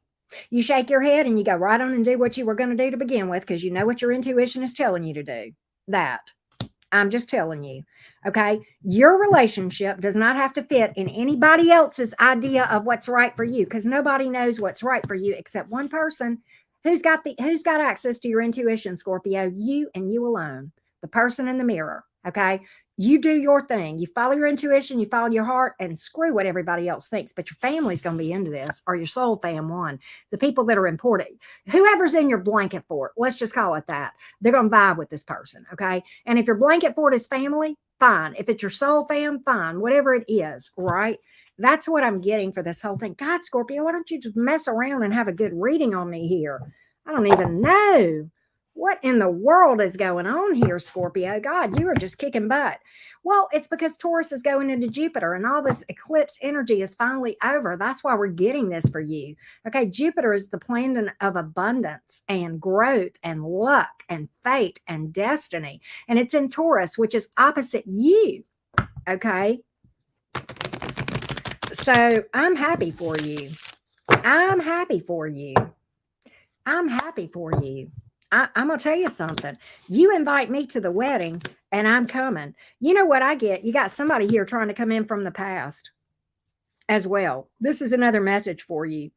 You shake your head and you go right on and do what you were going to do to begin with, because you know what your intuition is telling you to do. That. I'm just telling you. Okay. Your relationship does not have to fit in anybody else's idea of what's right for you, because nobody knows what's right for you except one person. Who's got access to your intuition, Scorpio? You and you alone. The person in the mirror. Okay. You do your thing. You follow your intuition, you follow your heart, and screw what everybody else thinks. But your family's going to be into this, or your soul fam one. The people that are important. Whoever's in your blanket fort, let's just call it that. They're going to vibe with this person, okay? And if your blanket fort is family, fine. If it's your soul fam, fine. Whatever it is, right? That's what I'm getting for this whole thing. God, Scorpio, why don't you just mess around and have a good reading on me here? I don't even know. What in the world is going on here, Scorpio? God, you are just kicking butt. Well, it's because Taurus is going into Jupiter, and all this eclipse energy is finally over. That's why we're getting this for you. Okay, Jupiter is the planet of abundance and growth and luck and fate and destiny. And it's in Taurus, which is opposite you. Okay. So I'm happy for you. I'm happy for you. I'm happy for you. I'm going to tell you something. You invite me to the wedding and I'm coming. You know what I get? You got somebody here trying to come in from the past as well. This is another message for you.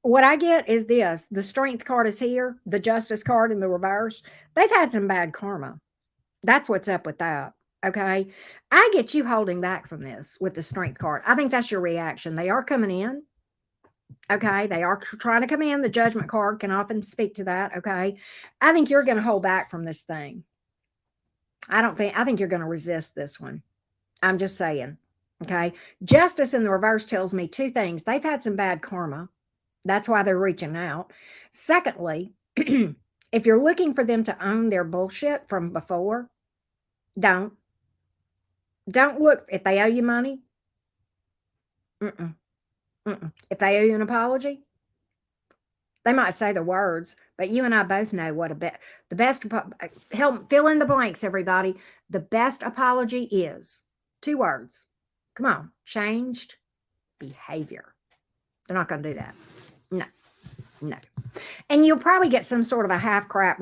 what I get is this. The strength card is here. The justice card in the reverse. They've had some bad karma. That's what's up with that. Okay. I get you holding back from this with the strength card. I think that's your reaction. They are coming in. Okay. They are trying to come in. The judgment card can often speak to that. Okay. I think you're going to hold back from this thing. I think you're going to resist this one. I'm just saying. Okay. Justice in the reverse tells me two things. They've had some bad karma. That's why they're reaching out. Secondly, if you're looking for them to own their bullshit from before, don't look. If they owe you money, if they owe you an apology, they might say the words, but you and I both know what the best, help fill in the blanks, everybody. The best apology is 2 words. Come on, changed behavior. They're not going to do that. No. And you'll probably get some sort of a half crap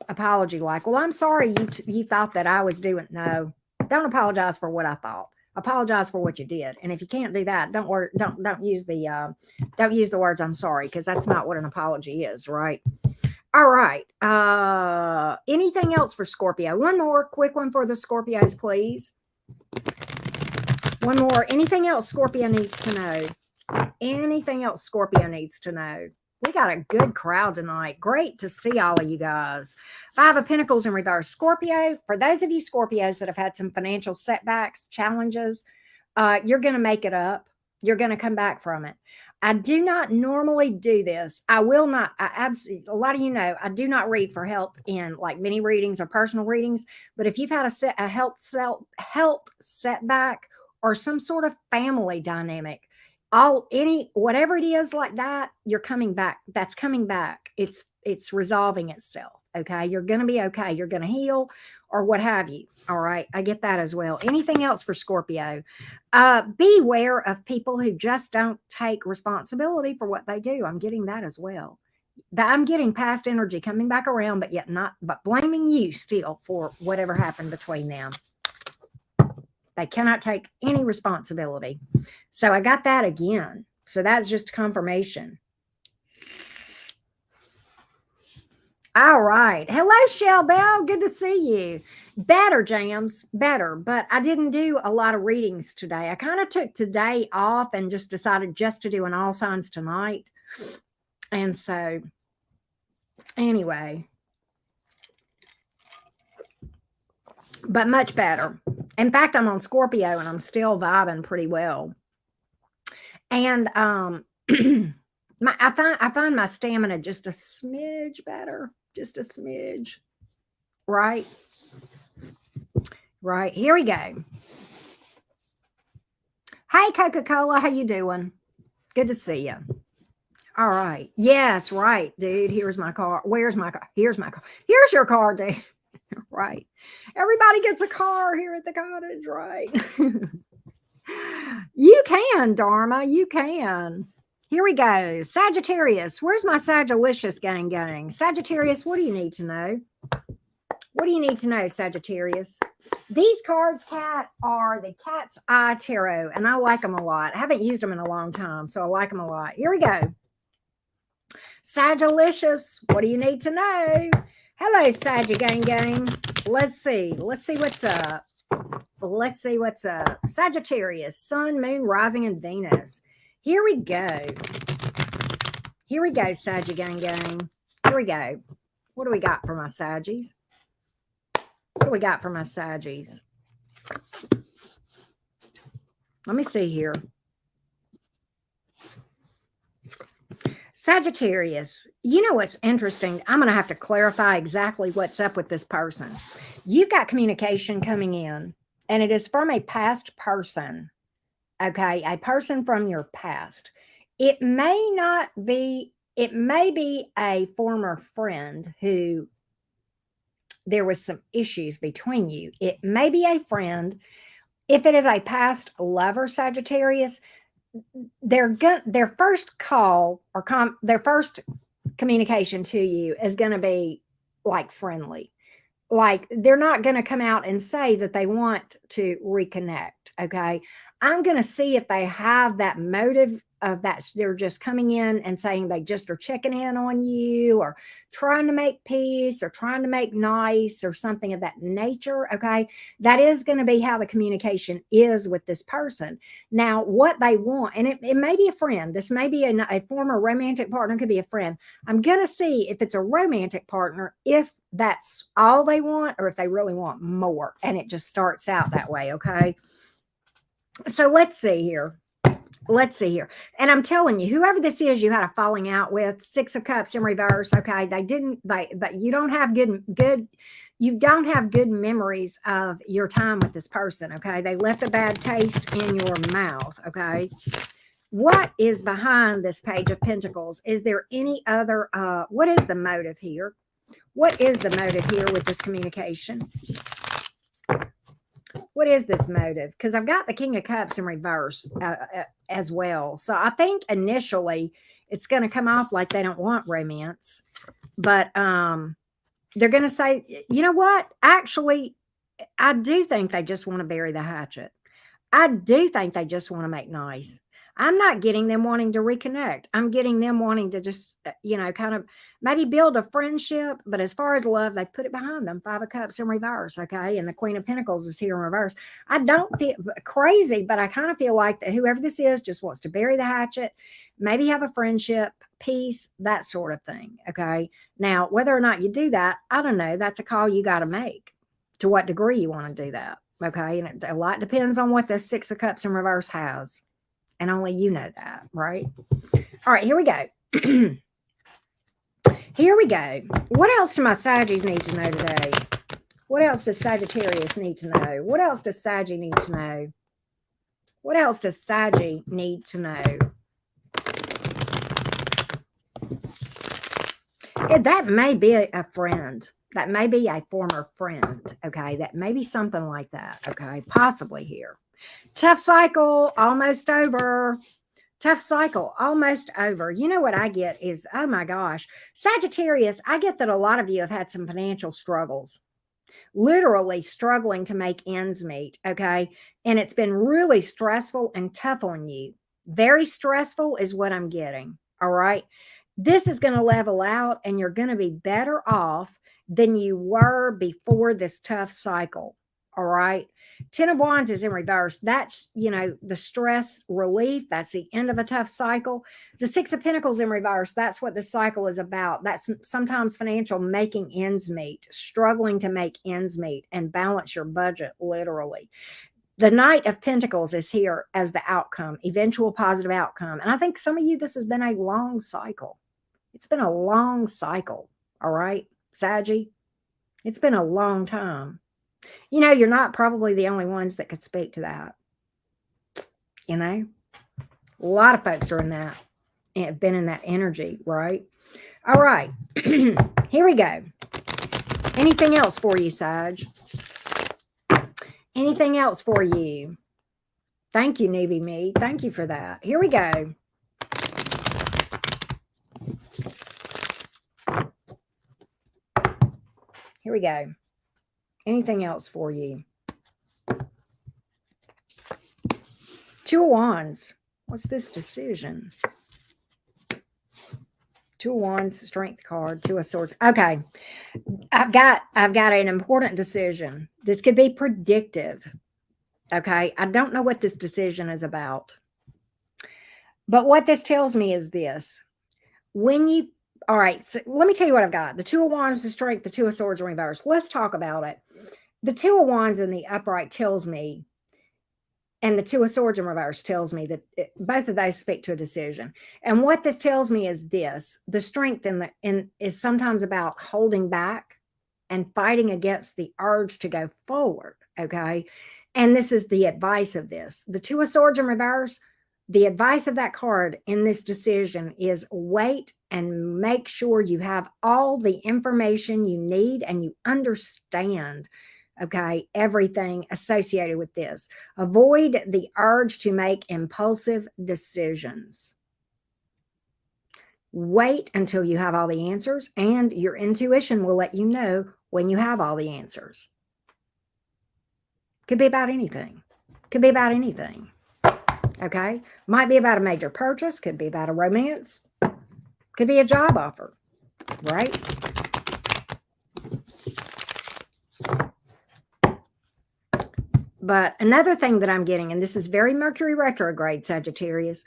apology like, well, I'm sorry you thought that I was doing. No, don't apologize for what I thought. Apologize for what you did. And if you can't do that, don't use the words I'm sorry, because that's not what an apology is, right? All right. Anything else for Scorpio? One more quick one for the Scorpios, please. One more. Anything else Scorpio needs to know? Anything else Scorpio needs to know? We got a good crowd tonight. Great to see all of you guys. 5 of Pentacles in reverse. Scorpio, for those of you Scorpios that have had some financial setbacks, challenges, you're going to make it up. You're going to come back from it. I do not normally do this. I will not. A lot of you know, I do not read for health in like mini readings or personal readings. But if you've had a health setback or some sort of family dynamic, whatever it is like that, you're coming back. That's coming back. It's resolving itself. Okay. You're going to be okay. You're going to heal or what have you. All right. I get that as well. Anything else for Scorpio? Beware of people who just don't take responsibility for what they do. I'm getting that as well. I'm getting past energy coming back around, but blaming you still for whatever happened between them. They cannot take any responsibility. So I got that again. So that's just confirmation. All right. Hello, Shell Bell. Good to see you. Better, Jams. Better. But I didn't do a lot of readings today. I kind of took today off and just decided just to do an all signs tonight. And so, anyway. But much better. In fact, I'm on Scorpio and I'm still vibing pretty well. And I find my stamina just a smidge better. Just a smidge. Right? Right. Here we go. Hey, Coca-Cola. How you doing? Good to see you. All right. Yes, right, dude. Here's my car. Where's my car? Here's my car. Here's your car, dude. Right. Everybody gets a car here at the cottage, right? You can, Dharma. You can. Here we go. Sagittarius. Where's my Sagittarius gang? Sagittarius, what do you need to know? What do you need to know, Sagittarius? These cards, Cat, are the Cat's Eye Tarot, and I like them a lot. I haven't used them in a long time, so I like them a lot. Here we go. Sagittarius, what do you need to know? Hello, Saggy gang. Let's see what's up. Sagittarius, Sun, Moon, Rising, and Venus. Here we go. Saggy gang. Here we go. What do we got for my Saggies? Let me see here. Sagittarius, you know what's interesting? I'm going to have to clarify exactly what's up with this person. You've got communication coming in, and it is from a past person. Okay, a person from your past. It may be a former friend who there was some issues between you. It may be a friend. If it is a past lover, Sagittarius, their first call or their first communication to you is going to be like friendly. Like they're not going to come out and say that they want to reconnect. Okay. I'm going to see if they have that motive of that. They're just coming in and saying they just are checking in on you or trying to make peace or trying to make nice or something of that nature. Okay. That is going to be how the communication is with this person. Now, what they want, and it may be a friend. This may be a former romantic partner, could be a friend. I'm going to see if it's a romantic partner, if that's all they want or if they really want more. And it just starts out that way. Okay. So let's see here. Let's see here. And I'm telling you, whoever this is you had a falling out with, Six of Cups in reverse. Okay. You don't have you don't have good memories of your time with this person. Okay. They left a bad taste in your mouth. Okay. What is behind this Page of Pentacles? Is there any other, what is the motive here? What is the motive here with this communication? What is this motive? Because I've got the King of Cups in reverse as well. So I think initially it's going to come off like they don't want romance. But they're going to say, you know what? Actually, I do think they just want to bury the hatchet. I do think they just want to make nice. I'm not getting them wanting to reconnect. I'm getting them wanting to just, kind of maybe build a friendship. But as far as love, they put it behind them. Five of Cups in reverse. Okay. And the Queen of Pentacles is here in reverse. I don't feel crazy, but I kind of feel like that whoever this is just wants to bury the hatchet, maybe have a friendship, peace, that sort of thing. Okay. Now, whether or not you do that, I don't know. That's a call you got to make. To what degree you want to do that. Okay. And a lot depends on what the Six of Cups in reverse has. And only you know that, right? All right, here we go. Here we go. What else do my Saggies need to know today? What else does Sagittarius need to know? What else does Saggy need to know? What else does Saggy need to know? That may be a friend. That may be a former friend, okay? That may be something like that, okay? Possibly here. Tough cycle, almost over. Tough cycle, almost over. You know what I get is, oh my gosh, Sagittarius, I get that a lot of you have had some financial struggles, literally struggling to make ends meet, okay? And it's been really stressful and tough on you. Very stressful is what I'm getting, all right? This is going to level out and you're going to be better off than you were before this tough cycle, all right? 10 of Wands is in reverse. That's, the stress relief. That's the end of a tough cycle. The Six of Pentacles in reverse. That's what the cycle is about. That's sometimes financial making ends meet, struggling to make ends meet and balance your budget, literally. The Knight of Pentacles is here as the outcome, eventual positive outcome. And I think some of you, this has been a long cycle. It's been a long cycle. All right, Saggy? It's been a long time. You're not probably the only ones that could speak to that. A lot of folks are in that and have been in that energy, right? All right. Here we go. Anything else for you, Sag? Anything else for you? Thank you, Newbie Me. Thank you for that. Here we go. Here we go. Anything else for you? Two of Wands. What's this decision? Two of Wands, Strength card, Two of Swords. Okay. I've got an important decision. This could be predictive. Okay. I don't know what this decision is about. But what this tells me is this. All right, so let me tell you what I've got. The Two of Wands, the Strength, the Two of Swords in reverse. Let's talk about it. The Two of Wands in the upright tells me, and the Two of Swords in reverse tells me that both of those speak to a decision. And what this tells me is this. The Strength is sometimes about holding back and fighting against the urge to go forward, okay? And this is the advice of this. The Two of Swords in reverse, the advice of that card in this decision is wait and make sure you have all the information you need and you understand, okay, everything associated with this. Avoid the urge to make impulsive decisions. Wait until you have all the answers, and your intuition will let you know when you have all the answers. Could be about anything. Could be about anything. Okay. Might be about a major purchase. Could be about a romance. Could be a job offer. Right? But another thing that I'm getting, and this is very Mercury retrograde, Sagittarius,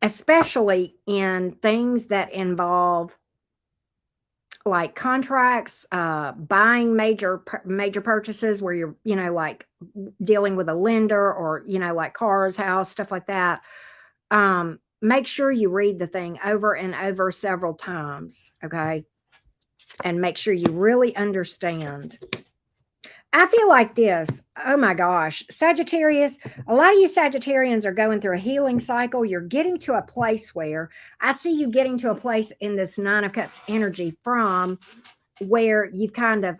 especially in things that involve like contracts, buying major purchases where you're, like dealing with a lender or, like cars, house, stuff like that. Make sure you read the thing over and over several times. Okay. And make sure you really understand. I feel like this. Oh my gosh. Sagittarius, a lot of you Sagittarians are going through a healing cycle. You're getting to a place where I see you getting to a place in this Nine of Cups energy from where you've kind of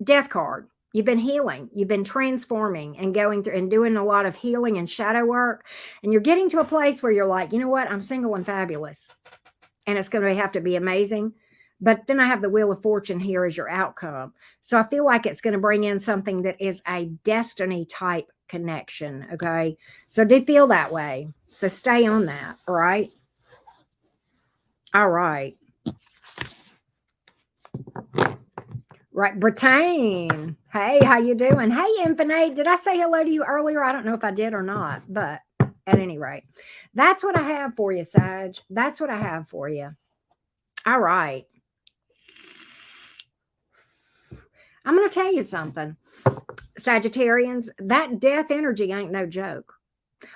death card. You've been healing. You've been transforming and going through and doing a lot of healing and shadow work. And you're getting to a place where you're like, you know what? I'm single and fabulous. And it's going to have to be amazing. But then I have the Wheel of Fortune here as your outcome. So I feel like it's going to bring in something that is a destiny type connection. Okay. So do feel that way. So stay on that. All right. All right. Right. Britain. Hey, how you doing? Hey, Infinite. Did I say hello to you earlier? I don't know if I did or not, but at any rate, that's what I have for you, Sag. That's what I have for you. All right. I'm going to tell you something, Sagittarians, that death energy ain't no joke.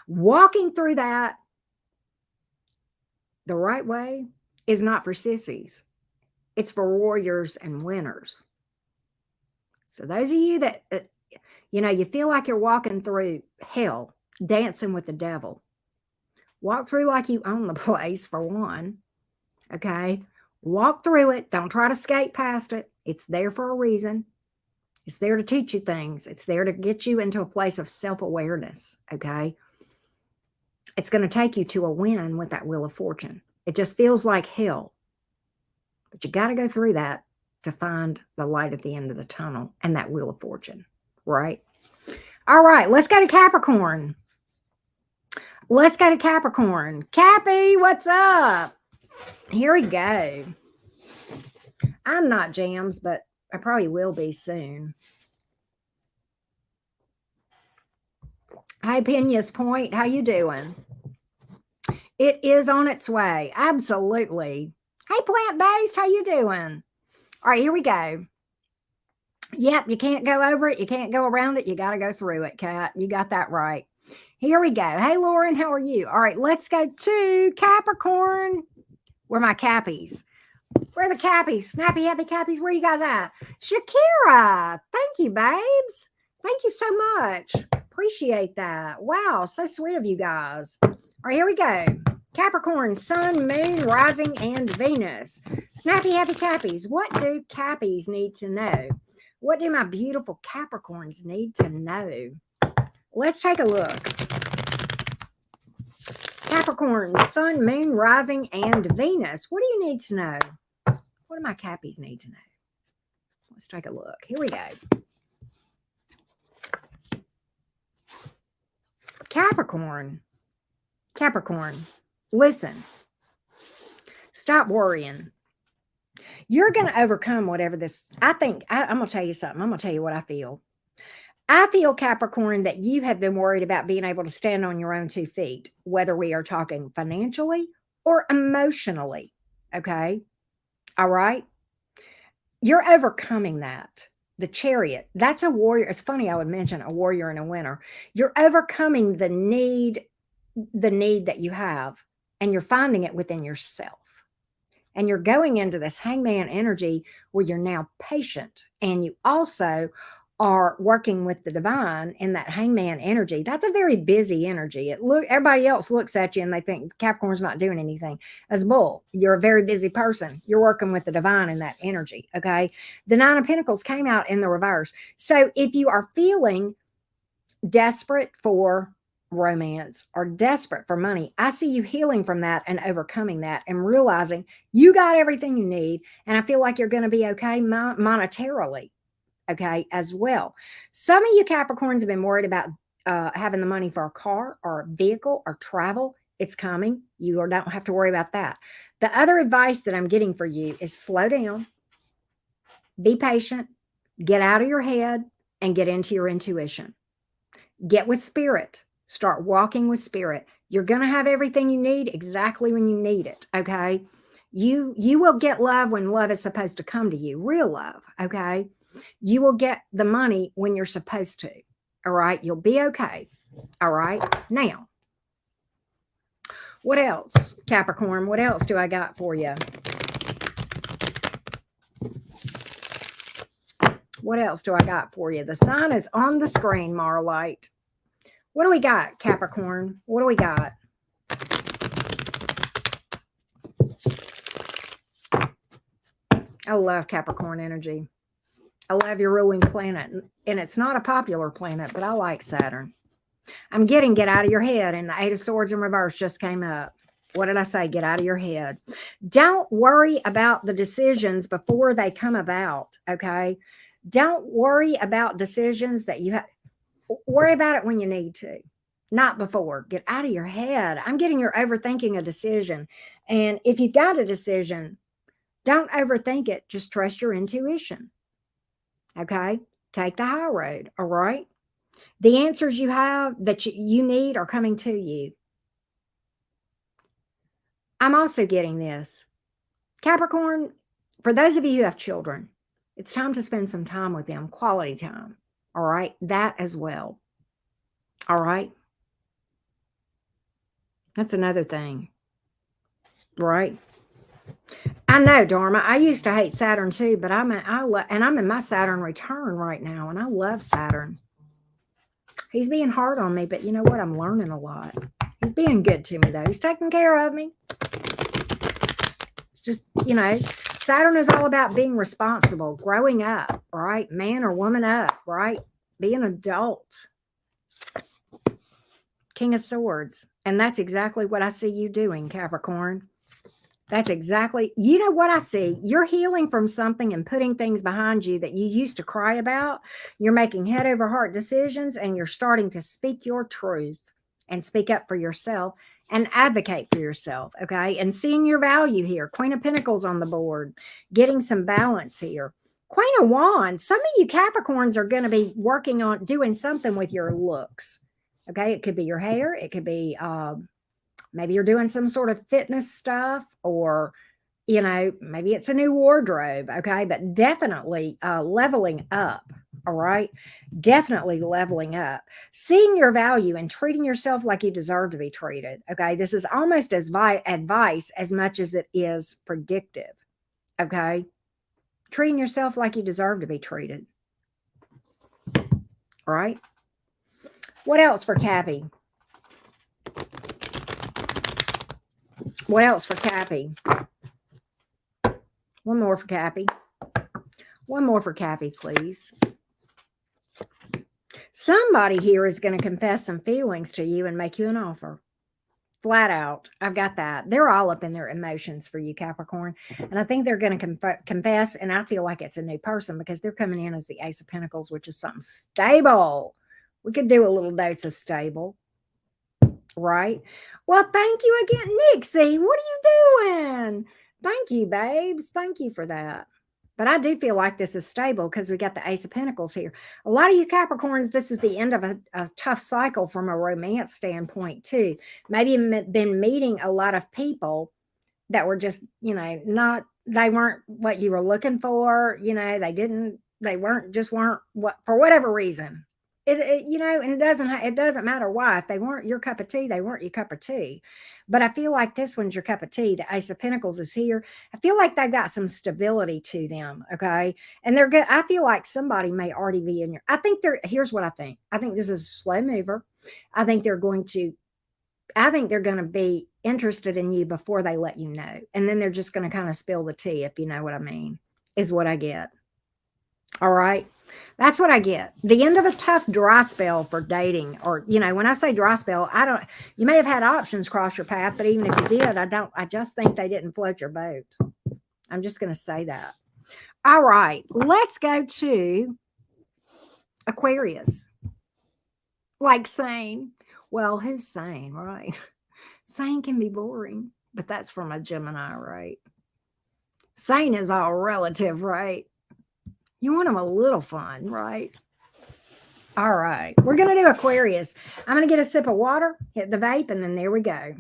Walking through that the right way is not for sissies. It's for warriors and winners. So those of you that, you feel like you're walking through hell, dancing with the devil, walk through like you own the place, for one. Okay. Walk through it. Don't try to skate past it. It's there for a reason. It's there to teach you things. It's there to get you into a place of self-awareness, okay? It's going to take you to a win with that Wheel of Fortune. It just feels like hell. But you got to go through that to find the light at the end of the tunnel and that Wheel of Fortune, right? All right, let's go to Capricorn. Let's go to Capricorn. Cappy, what's up? Here we go. I'm not Jams, but I probably will be soon. Hey, Pena's Point, how you doing? It is on its way. Absolutely. Hey, Plant-Based, how you doing? All right, here we go. Yep, you can't go over it. You can't go around it. You got to go through it, Kat. You got that right. Here we go. Hey, Lauren, how are you? All right, let's go to Capricorn. Where are my Cappies? Where are the Cappies? Snappy, happy Cappies. Where are you guys at? Shakira. Thank you, babes. Thank you so much. Appreciate that. Wow, so sweet of you guys. All right, here we go. Capricorn, Sun, Moon, Rising, and Venus. Snappy, happy Cappies. What do Cappies need to know? What do my beautiful Capricorns need to know? Let's take a look. Capricorn, Sun, Moon, Rising, and Venus. What do you need to know? What do my Cappies need to know? Let's take a look. Here we go. Capricorn, listen. Stop worrying. You're going to overcome whatever this, I'm going to tell you something. I'm going to tell you what I feel. I feel, Capricorn, that you have been worried about being able to stand on your own 2 feet, whether we are talking financially or emotionally. Okay. All right. You're overcoming that. The Chariot, that's a warrior. It's funny I would mention a warrior and a winner. You're overcoming the need that you have, and you're finding it within yourself. And you're going into this Hangman energy where you're now patient, and you also are working with the divine in that Hangman energy. That's a very busy energy. Everybody else looks at you and they think Capricorn's not doing anything. That's bull. You're a very busy person. You're working with the divine in that energy. Okay. The 9 of Pentacles came out in the reverse. So if you are feeling desperate for romance are desperate for money. I see you healing from that and overcoming that and realizing you got everything you need. And I feel like you're going to be okay monetarily, okay, as well. Some of you Capricorns have been worried about having the money for a car or a vehicle or travel. It's coming. You don't have to worry about that. The other advice that I'm getting for you is slow down, be patient, get out of your head, and get into your intuition. Get with spirit. Start walking with spirit. You're going to have everything you need exactly when you need it, okay? You will get love when love is supposed to come to you, real love, okay? You will get the money when you're supposed to, all right? You'll be okay, all right? Now, what else, Capricorn? What else do I got for you? What else do I got for you? The sign is on the screen, Marlite. What do we got, Capricorn? What do we got? I love Capricorn energy. I love your ruling planet. And it's not a popular planet, but I like Saturn. I'm getting get out of your head. And the Eight of Swords in reverse just came up. What did I say? Get out of your head. Don't worry about the decisions before they come about, okay? Don't worry about decisions that you have. Worry about it when you need to, not before. Get out of your head. I'm getting you're overthinking a decision. And if you've got a decision, don't overthink it. Just trust your intuition. Okay? Take the high road. All right? The answers you have that you need are coming to you. I'm also getting this. Capricorn, for those of you who have children, it's time to spend some time with them, quality time. All right? That as well. All right? That's another thing. Right? I know, Dharma. I used to hate Saturn too, but I'm in my Saturn return right now, and I love Saturn. He's being hard on me, but you know what? I'm learning a lot. He's being good to me, though. He's taking care of me. It's just, Saturn is all about being responsible, growing up, right? Man or woman up, right? Be an adult. King of Swords. And that's exactly what I see you doing, Capricorn. That's exactly, you know what I see? You're healing from something and putting things behind you that you used to cry about. You're making head over heart decisions, and you're starting to speak your truth and speak up for yourself and advocate for yourself, okay? And seeing your value here. Queen of Pentacles on the board, getting some balance here. Queen of Wands. Some of you Capricorns are going to be working on doing something with your looks, okay? It could be your hair. It could be maybe you're doing some sort of fitness stuff, or, maybe it's a new wardrobe, okay? But definitely leveling up, all right? Definitely leveling up. Seeing your value and treating yourself like you deserve to be treated, okay? This is almost as advice as much as it is predictive, okay? Treating yourself like you deserve to be treated, all right? What else for Cappy? What else for Cappy? One more for Cappy. One more for Cappy, please. Somebody here is going to confess some feelings to you and make you an offer. Flat out. I've got that. They're all up in their emotions for you, Capricorn. And I think they're going to confess, and I feel like it's a new person because they're coming in as the Ace of Pentacles, which is something stable. We could do a little dose of stable. Right? Well, thank you again, Nixie. What are you doing? Thank you, babes. Thank you for that. But I do feel like this is stable because we got the Ace of Pentacles here. A lot of you Capricorns, this is the end of a tough cycle from a romance standpoint too. Maybe you've been meeting a lot of people that were just, they weren't what you were looking for. They weren't what, for whatever reason. And it doesn't matter why. If they weren't your cup of tea, they weren't your cup of tea. But I feel like this one's your cup of tea. The Ace of Pentacles is here. I feel like they've got some stability to them, okay? And they're good. I feel like somebody may already be in here's what I think. I think this is a slow mover. I think they're going to be interested in you before they let you know. And then they're just going to kind of spill the tea, if you know what I mean, is what I get. All right? That's what I get. The end of a tough dry spell for dating, or, when I say dry spell, you may have had options cross your path, but even if you did, I just think they didn't float your boat. I'm just going to say that. All right, let's go to Aquarius. Like sane. Well, who's sane, right? Sane can be boring, but that's from a Gemini, right? Sane is all relative, right? You want them a little fun, right? All right, we're going to do Aquarius. I'm going to get a sip of water, hit the vape, and then there we go.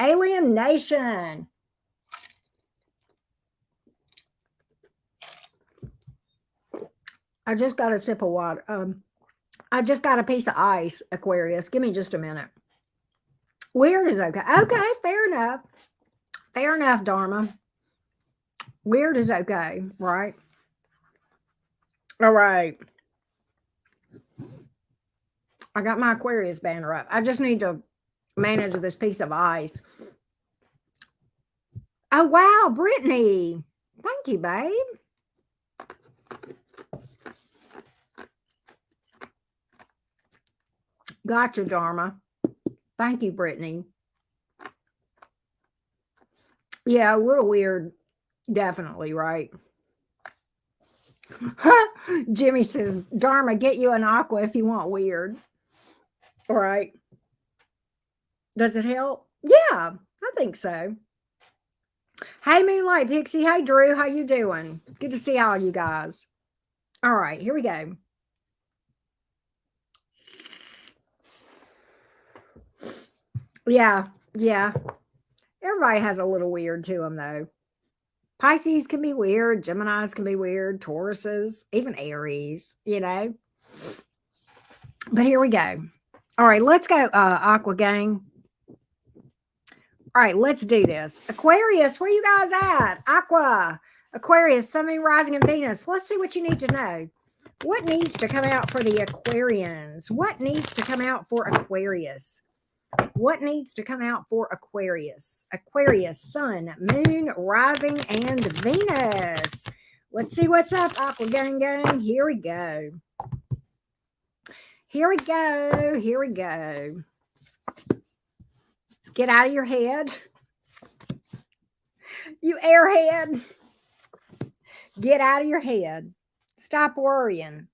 Alienation. I just got a sip of water. I just got a piece of ice, Aquarius. Give me just a minute. Weird is okay. Okay, fair enough. Fair enough, Dharma. Weird is okay, right? All right. I got my Aquarius banner up. I just need to manage this piece of ice. Oh, wow, Brittany. Thank you, babe. Gotcha, Dharma. Thank you, Brittany. Yeah, a little weird. Definitely, right? Jimmy says, Dharma, get you an aqua if you want weird. All right. Does it help? Yeah, I think so. Hey, Moonlight Pixie. Hey, Drew. How you doing? Good to see all you guys. All right, here we go. Yeah. Everybody has a little weird to them, though. Pisces can be weird. Geminis can be weird. Tauruses, even Aries, But here we go. All right, let's go, Aqua Gang. All right, let's do this. Aquarius, where you guys at? Aqua, Aquarius, Sun, Moon, Rising, and Venus. Let's see what you need to know. What needs to come out for the Aquarians? What needs to come out for Aquarius? What needs to come out for Aquarius? Aquarius, Sun, Moon, Rising, and Venus. Let's see what's up, Aqua Gang Gang. Here we go. Here we go. Here we go. Get out of your head. You airhead. Get out of your head. Stop worrying.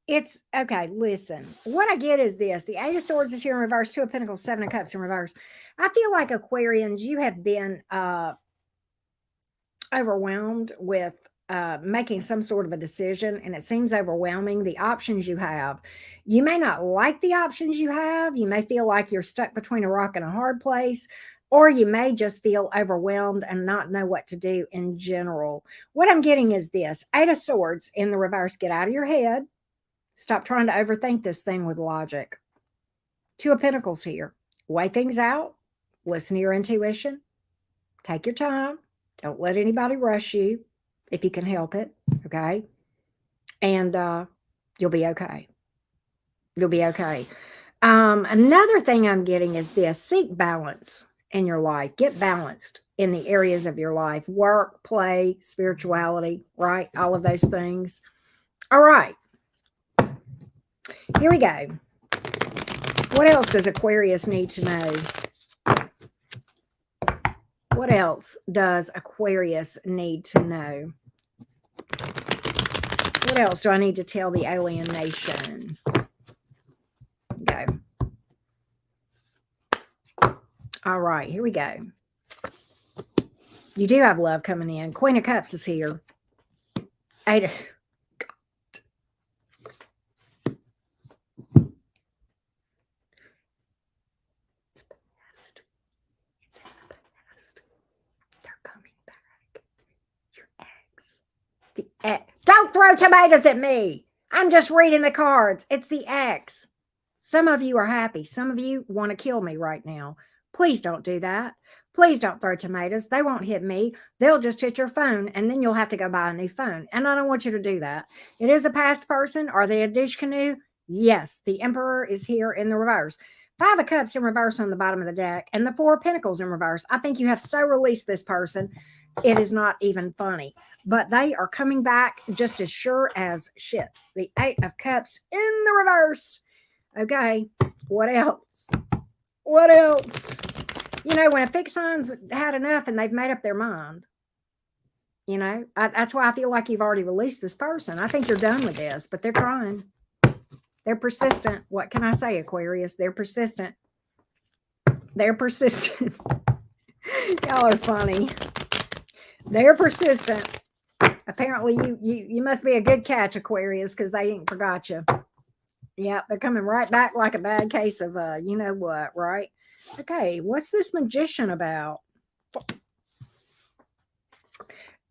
It's okay. Listen, what I get is this. The Eight of Swords is here in reverse. Two of Pentacles, Seven of Cups in reverse. I feel like Aquarians, you have been overwhelmed with making some sort of a decision, and it seems overwhelming. The options you have, you may not like the options you have. You may feel like you're stuck between a rock and a hard place, or you may just feel overwhelmed and not know what to do in general. What I'm getting is this. Eight of Swords in the reverse. Get out of your head. Stop trying to overthink this thing with logic. Two of Pentacles here. Weigh things out. Listen to your intuition. Take your time. Don't let anybody rush you if you can help it, okay? And you'll be okay. You'll be okay. Another thing I'm getting is this. Seek balance in your life. Get balanced in the areas of your life. Work, play, spirituality, right? All of those things. All right. Here we go. What else does Aquarius need to know? What else does Aquarius need to know? What else do I need to tell the alien nation? Go. All right, here we go. You do have love coming in. Queen of Cups is here. Eight of... Don't throw tomatoes at me. I'm just reading the cards. It's the X. Some of you are happy. Some of you want to kill me right now. Please don't do that. Please don't throw tomatoes. They won't hit me. They'll just hit your phone, and then you'll have to go buy a new phone. And I don't want you to do that. It is a past person. Are they a douche canoe? Yes. The Emperor is here in the reverse. Five of Cups in reverse on the bottom of the deck, and the Four of Pentacles in reverse. I think you have so released this person It is not even funny. But they are coming back just as sure as shit. The Eight of Cups in the reverse. Okay, what else? What else? You know, when a fixed sign's had enough and they've made up their mind, you know, that's why I feel like you've already released this person. I think you're done with this, but they're trying. They're persistent. What can I say, Aquarius? They're persistent. They're persistent. Y'all are funny. They're persistent. Apparently, you must be a good catch, Aquarius, because they ain't forgot you. Yeah, they're coming right back like a bad case of you know what, right? Okay, what's this Magician about?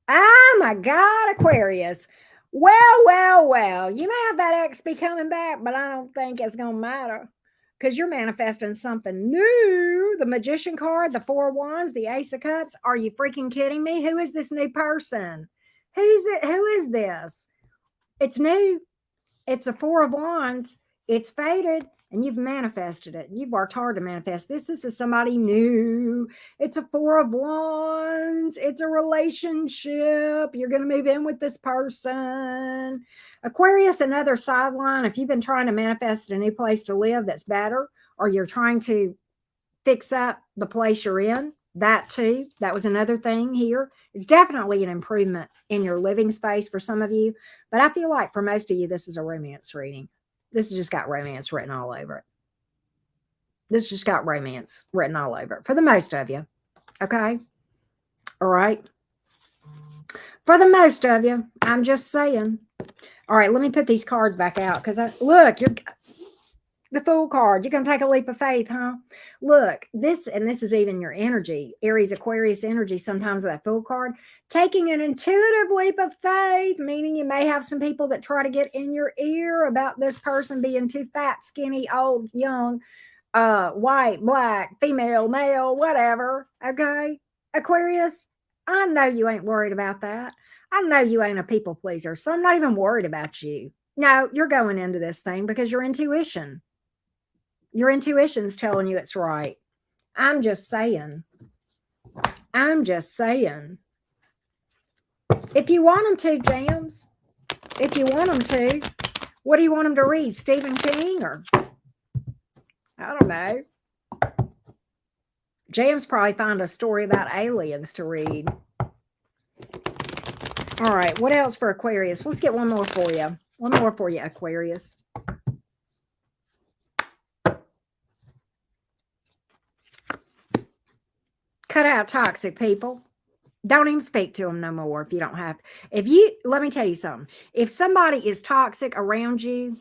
Oh my God, Aquarius. Well. You may have that ex be coming back, but I don't think it's going to matter because you're manifesting something new. The Magician card, the Four of Wands, the Ace of Cups. Are you freaking kidding me? Who is this new person? Who's it? Who is this? It's new. It's a Four of Wands. It's faded. And you've manifested it. You've worked hard to manifest this. This is somebody new. It's a Four of Wands. It's a relationship. You're going to move in with this person. Aquarius, another sideline. If you've been trying to manifest a new place to live that's better, or you're trying to fix up the place you're in, that too. That was another thing here. It's definitely an improvement in your living space for some of you. But I feel like for most of you, this is a romance reading. This has just got romance written all over it. This just got romance written all over it for the most of you. Okay? All right? For the most of you, I'm just saying. All right, let me put these cards back out because look, you're the Fool card. You're going to take a leap of faith, huh? Look, this is even your energy, Aries, Aquarius energy, sometimes with that Fool card. Taking an intuitive leap of faith, meaning you may have some people that try to get in your ear about this person being too fat, skinny, old, young, white, black, female, male, whatever. Okay? Aquarius, I know you ain't worried about that. I know you ain't a people pleaser, so I'm not even worried about you. No, you're going into this thing because your intuition's telling you it's right. I'm just saying. If you want them to, Jams, if you want them to, what do you want them to read? Stephen King or I don't know. Jams probably found a story about aliens to read. All right, what else for Aquarius? Let's get one more for you. One more for you, Aquarius. Cut out toxic people. Don't even speak to them no more if you don't have. Let me tell you something. If somebody is toxic around you,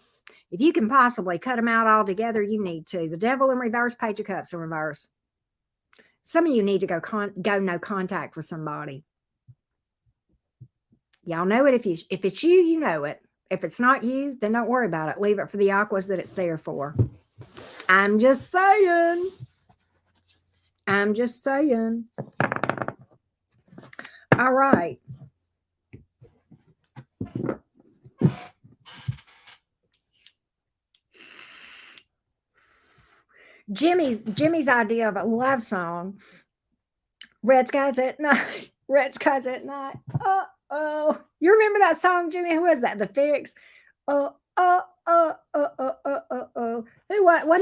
if you can possibly cut them out altogether, you need to. The Devil in reverse, Page of Cups in reverse. Some of you need to go no contact with somebody. Y'all know it. If it's you, you know it. If it's not you, then don't worry about it. Leave it for the aquas that it's there for. I'm just saying. All right. Jimmy's idea of a love song. Red Skies at Night. Red Skies at Night. Oh. You remember that song, Jimmy? Who was that? The Fix? Who wasn't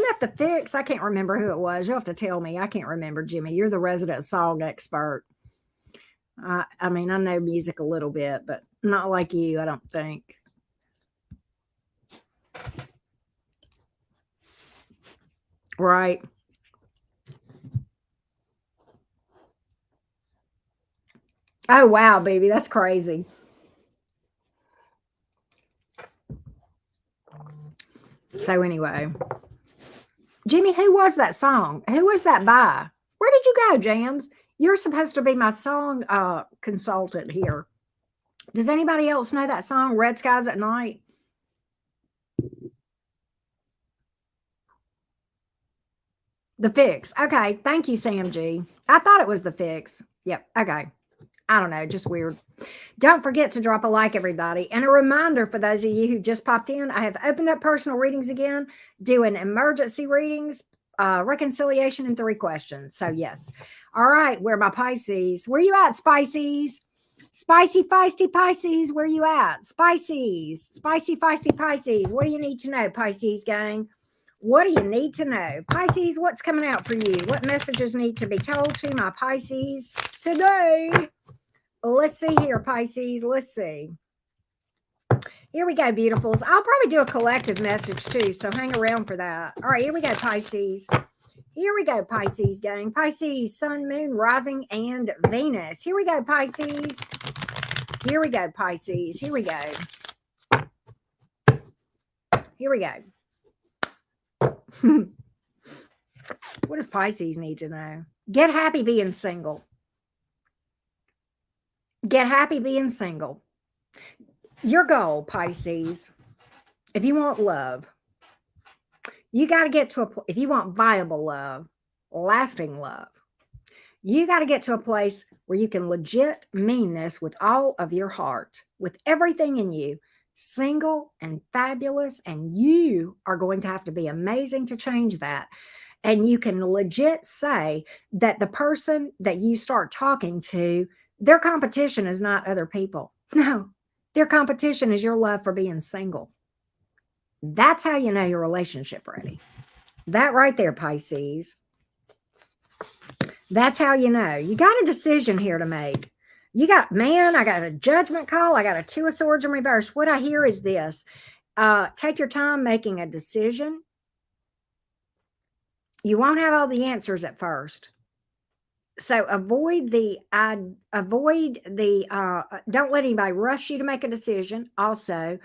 that The Fix? I can't remember who it was. You'll have to tell me. I can't remember, Jimmy. You're the resident song expert. I mean, I know music a little bit, but not like you, I don't think. Right. Oh, wow, baby. That's crazy. So anyway, Jimmy, who was that song? Who was that by? Where did you go, Jams? You're supposed to be my song consultant here. Does anybody else know that song, Red Skies at Night? The Fix. Okay. Thank you, Sam G. I thought it was The Fix. Yep. Okay. I don't know. Just weird. Don't forget to drop a like, everybody. And a reminder for those of you who just popped in, I have opened up personal readings again, doing emergency readings, reconciliation in 3 questions. So yes. All right. Where my Pisces? Where you at, Spices? Spicy, feisty Pisces. Where you at? Spices. Spicy, feisty Pisces. What do you need to know, Pisces gang? What do you need to know? Pisces, what's coming out for you? What messages need to be told to my Pisces today? Let's see here, Pisces. Let's see. Here we go, beautifuls. I'll probably do a collective message too, so hang around for that. All right, here we go, Pisces. Here we go, Pisces gang. Pisces, Sun, Moon, Rising, and Venus. Here we go, Pisces. Here we go, Pisces. Here we go. Here we go. What does Pisces need to know? Get happy being single. Get happy being single. Your goal, Pisces, if you want love, you got to get to if you want viable love, lasting love, you got to get to a place where you can legit mean this with all of your heart, with everything in you, single and fabulous, and you are going to have to be amazing to change that. And you can legit say that the person that you start talking to, their competition is not other people. No. Their competition is your love for being single. That's how you know your relationship ready. That right there, Pisces. That's how you know. You got a decision here to make. You got, man, I got a judgment call. I got a 2 of Swords in reverse. What I hear is this. Take your time making a decision. You won't have all the answers at first. So avoid the don't let anybody rush you to make a decision also,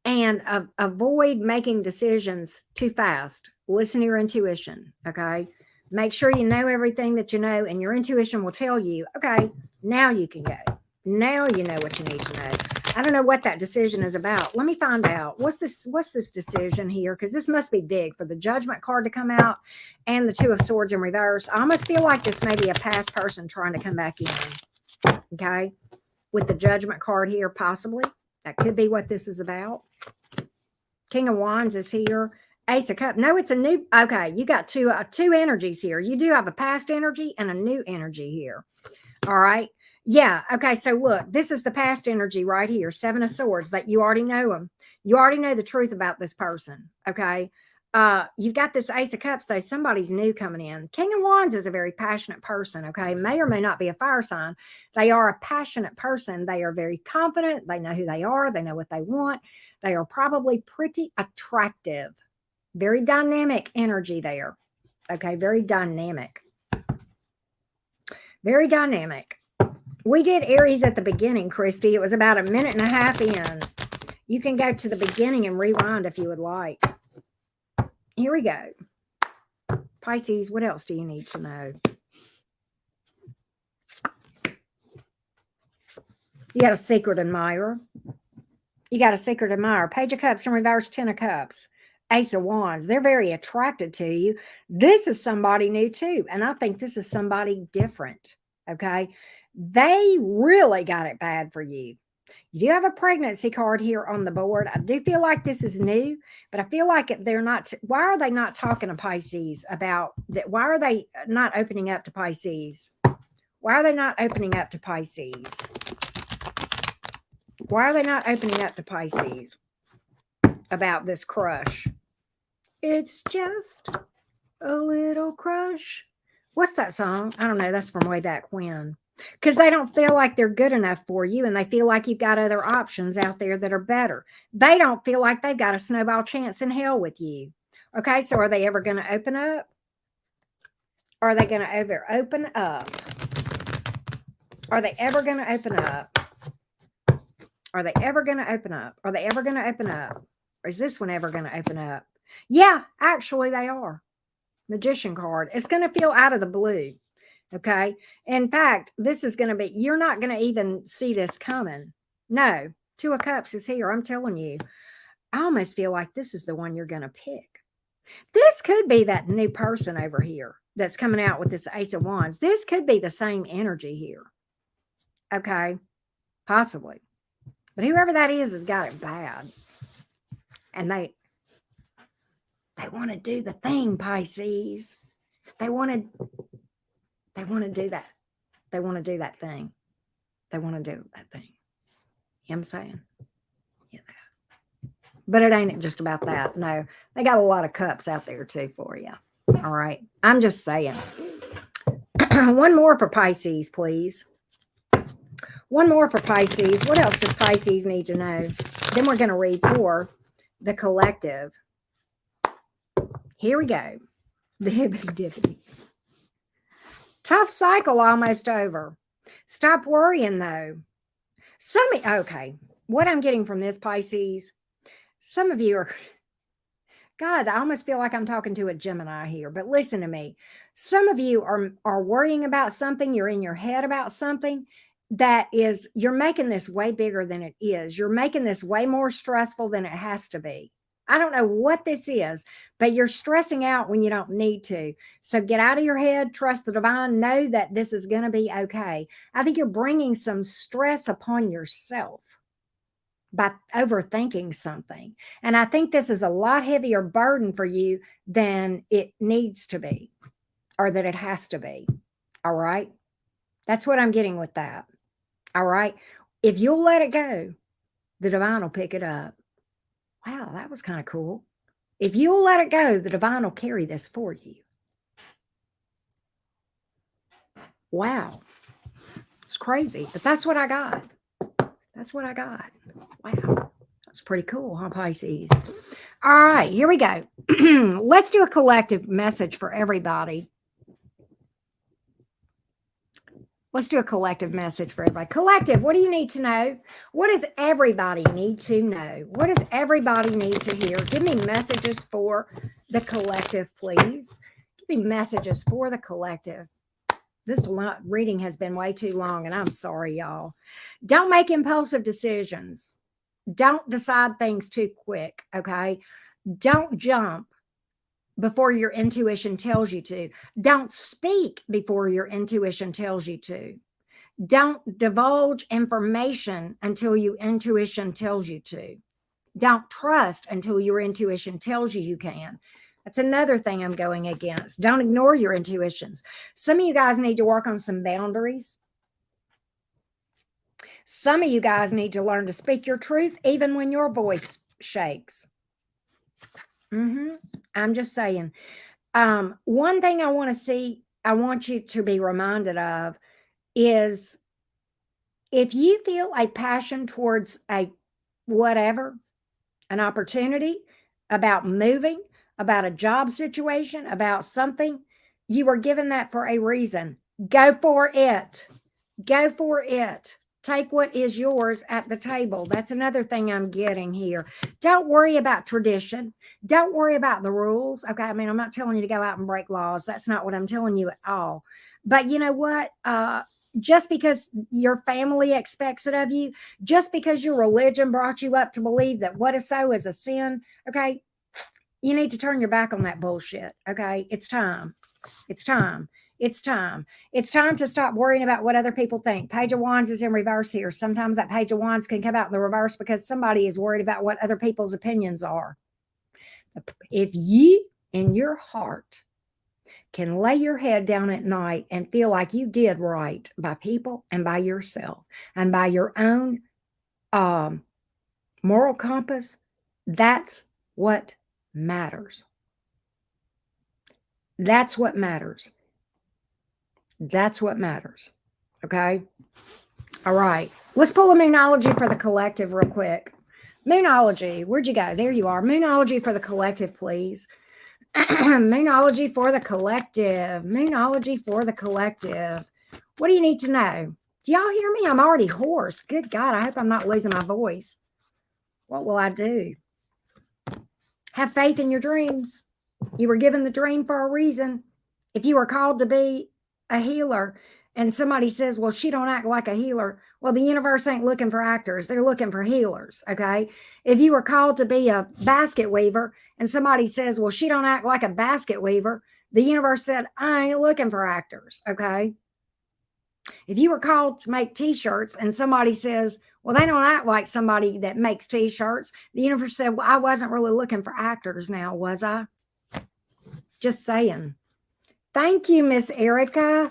and avoid making decisions too fast. Listen to your intuition. Okay. Make sure you know everything that you know, and your intuition will tell you, okay, now you can go. Now you know what you need to know. I don't know what that decision is about. Let me find out. What's this decision here? Because this must be big for the Judgment card to come out and the 2 of Swords in reverse. I almost feel like this may be a past person trying to come back in. Okay. With the Judgment card here, possibly. That could be what this is about. King of Wands is here. Ace of Cups. No, it's a new. Okay. You got two energies here. You do have a past energy and a new energy here. All right. Yeah. Okay. So look, this is the past energy right here. 7 of Swords, that you already know them. You already know the truth about this person. Okay. You've got this Ace of Cups, though. Somebody's new coming in. King of Wands is a very passionate person. Okay. May or may not be a fire sign. They are a passionate person. They are very confident. They know who they are. They know what they want. They are probably pretty attractive. Very dynamic energy there. Okay. Very dynamic. Very dynamic. We did Aries at the beginning, Christy. It was about 1.5 minutes in. You can go to the beginning and rewind if you would like. Here we go. Pisces, what else do you need to know? You got a secret admirer. You got a secret admirer. Page of Cups in reverse, 10 of Cups. Ace of Wands. They're very attracted to you. This is somebody new too. And I think this is somebody different. Okay. They really got it bad for you. You do have a pregnancy card here on the board. I do feel like this is new, but I feel like they're not. Why are they not talking to Pisces about that? Why are they not opening up to Pisces? Why are they not opening up to Pisces? Why are they not opening up to Pisces about this crush? It's just a little crush. What's that song? I don't know. That's from way back when. Because they don't feel like they're good enough for you, and they feel like you've got other options out there that are better. They don't feel like they've got a snowball chance in hell with you. Okay, so are they ever going to open up? Are they going to ever open up? Are they ever going to open up? Are they ever going to open up? Are they ever going to open up? Or is this one ever going to open up? Yeah, actually they are. Magician card. It's going to feel out of the blue. Okay. In fact, this is going to be, you're not going to even see this coming. No, 2 of Cups is here. I'm telling you, I almost feel like this is the one you're going to pick. This could be that new person over here that's coming out with this Ace of Wands. This could be the same energy here. Okay. Possibly. But whoever that is has got it bad. And They want to do the thing, Pisces. They want to do that. They want to do that thing. They want to do that thing. You know what I'm saying? Yeah. But it ain't just about that. No, they got a lot of cups out there too for you. All right. I'm just saying. One more for Pisces, please. One more for Pisces. What else does Pisces need to know? Then we're going to read for the collective. Here we go. The hibbity dibbity. Tough cycle almost over. Stop worrying though. Okay. What I'm getting from this, Pisces, some of you are, God, I almost feel like I'm talking to a Gemini here, but listen to me. Some of you are worrying about something. You're in your head about something that is, you're making this way bigger than it is. You're making this way more stressful than it has to be. I don't know what this is, but you're stressing out when you don't need to. So get out of your head, trust the divine, know that this is going to be okay. I think you're bringing some stress upon yourself by overthinking something. And I think this is a lot heavier burden for you than it needs to be, or that it has to be. All right. That's what I'm getting with that. All right. If you'll let it go, the divine will pick it up. Wow, that was kind of cool. If you'll let it go, the divine will carry this for you. Wow. It's crazy, but that's what I got. That's what I got. Wow. That's pretty cool, huh, Pisces? All right, here we go. Let's do a collective message for everybody. Let's do a collective message for everybody. Collective, what do you need to know? What does everybody need to know? What does everybody need to hear? Give me messages for the collective, please. Give me messages for the collective. This reading has been way too long, and I'm sorry, y'all. Don't make impulsive decisions. Don't decide things too quick, okay? Don't jump before your intuition tells you to. Don't speak before your intuition tells you to. Don't divulge information until your intuition tells you to. Don't trust until your intuition tells you you can. That's another thing I'm going against. Don't ignore your intuitions. Some of you guys need to work on some boundaries. Some of you guys need to learn to speak your truth even when your voice shakes. I'm just saying. One thing I want you to be reminded of is, if you feel a passion towards an opportunity, about moving, about a job situation, about something, you were given that for a reason. Go for it. Go for it. Take what is yours at the table. That's another thing I'm getting here. Don't worry about tradition. Don't worry about the rules. Okay. I mean, I'm not telling you to go out and break laws. That's not what I'm telling you at all. But you know what? Just because your family expects it of you, just because your religion brought you up to believe that what is so is a sin. Okay. You need to turn your back on that bullshit. Okay. It's time. It's time. It's time. It's time to stop worrying about what other people think. Page of Wands is in reverse here. Sometimes that Page of Wands can come out in the reverse because somebody is worried about what other people's opinions are. If you, in your heart, can lay your head down at night and feel like you did right by people and by yourself and by your own moral compass, that's what matters. That's what matters. That's what matters. Okay. All right. Let's pull a Moonology for the collective real quick. Moonology. Where'd you go? There you are. Moonology for the collective, please. Moonology for the collective. Moonology for the collective. What do you need to know? Do y'all hear me? I'm already hoarse. Good God. I hope I'm not losing my voice. What will I do? Have faith in your dreams. You were given the dream for a reason. If you were called to be a healer and somebody says, well, she don't act like a healer. Well, the universe ain't looking for actors. They're looking for healers. Okay. If you were called to be a basket weaver and somebody says, well, she don't act like a basket weaver, the universe said, I ain't looking for actors. Okay. If you were called to make t-shirts and somebody says, well, they don't act like somebody that makes t-shirts, the universe said, well, I wasn't really looking for actors now, was I? Just saying. Thank you, Miss Erica.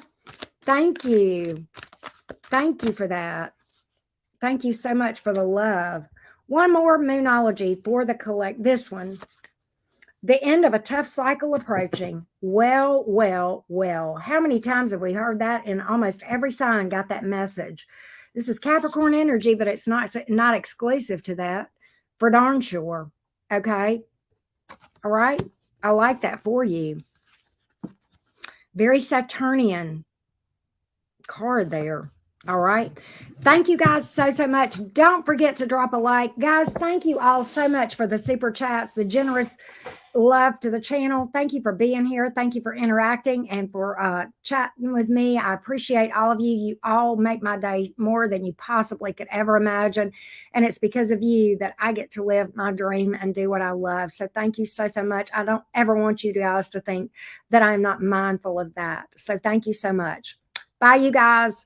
Thank you. Thank you for that. Thank you so much for the love. One more Moonology for the this one. The end of a tough cycle approaching. Well, well, well. How many times have we heard that? And almost every sign got that message. This is Capricorn energy, but it's not exclusive to that. For darn sure. Okay. All right. I like that for you. Very Saturnian card there. All right. Thank you guys so much. Don't forget to drop a like. Guys, thank you all so much for the super chats, the generous love to the channel. Thank you for being here. Thank you for interacting and for chatting with me. I appreciate all of you. You all make my day more than you possibly could ever imagine. And it's because of you that I get to live my dream and do what I love. So thank you so much. I don't ever want you guys to think that I'm not mindful of that. So thank you so much. Bye, you guys.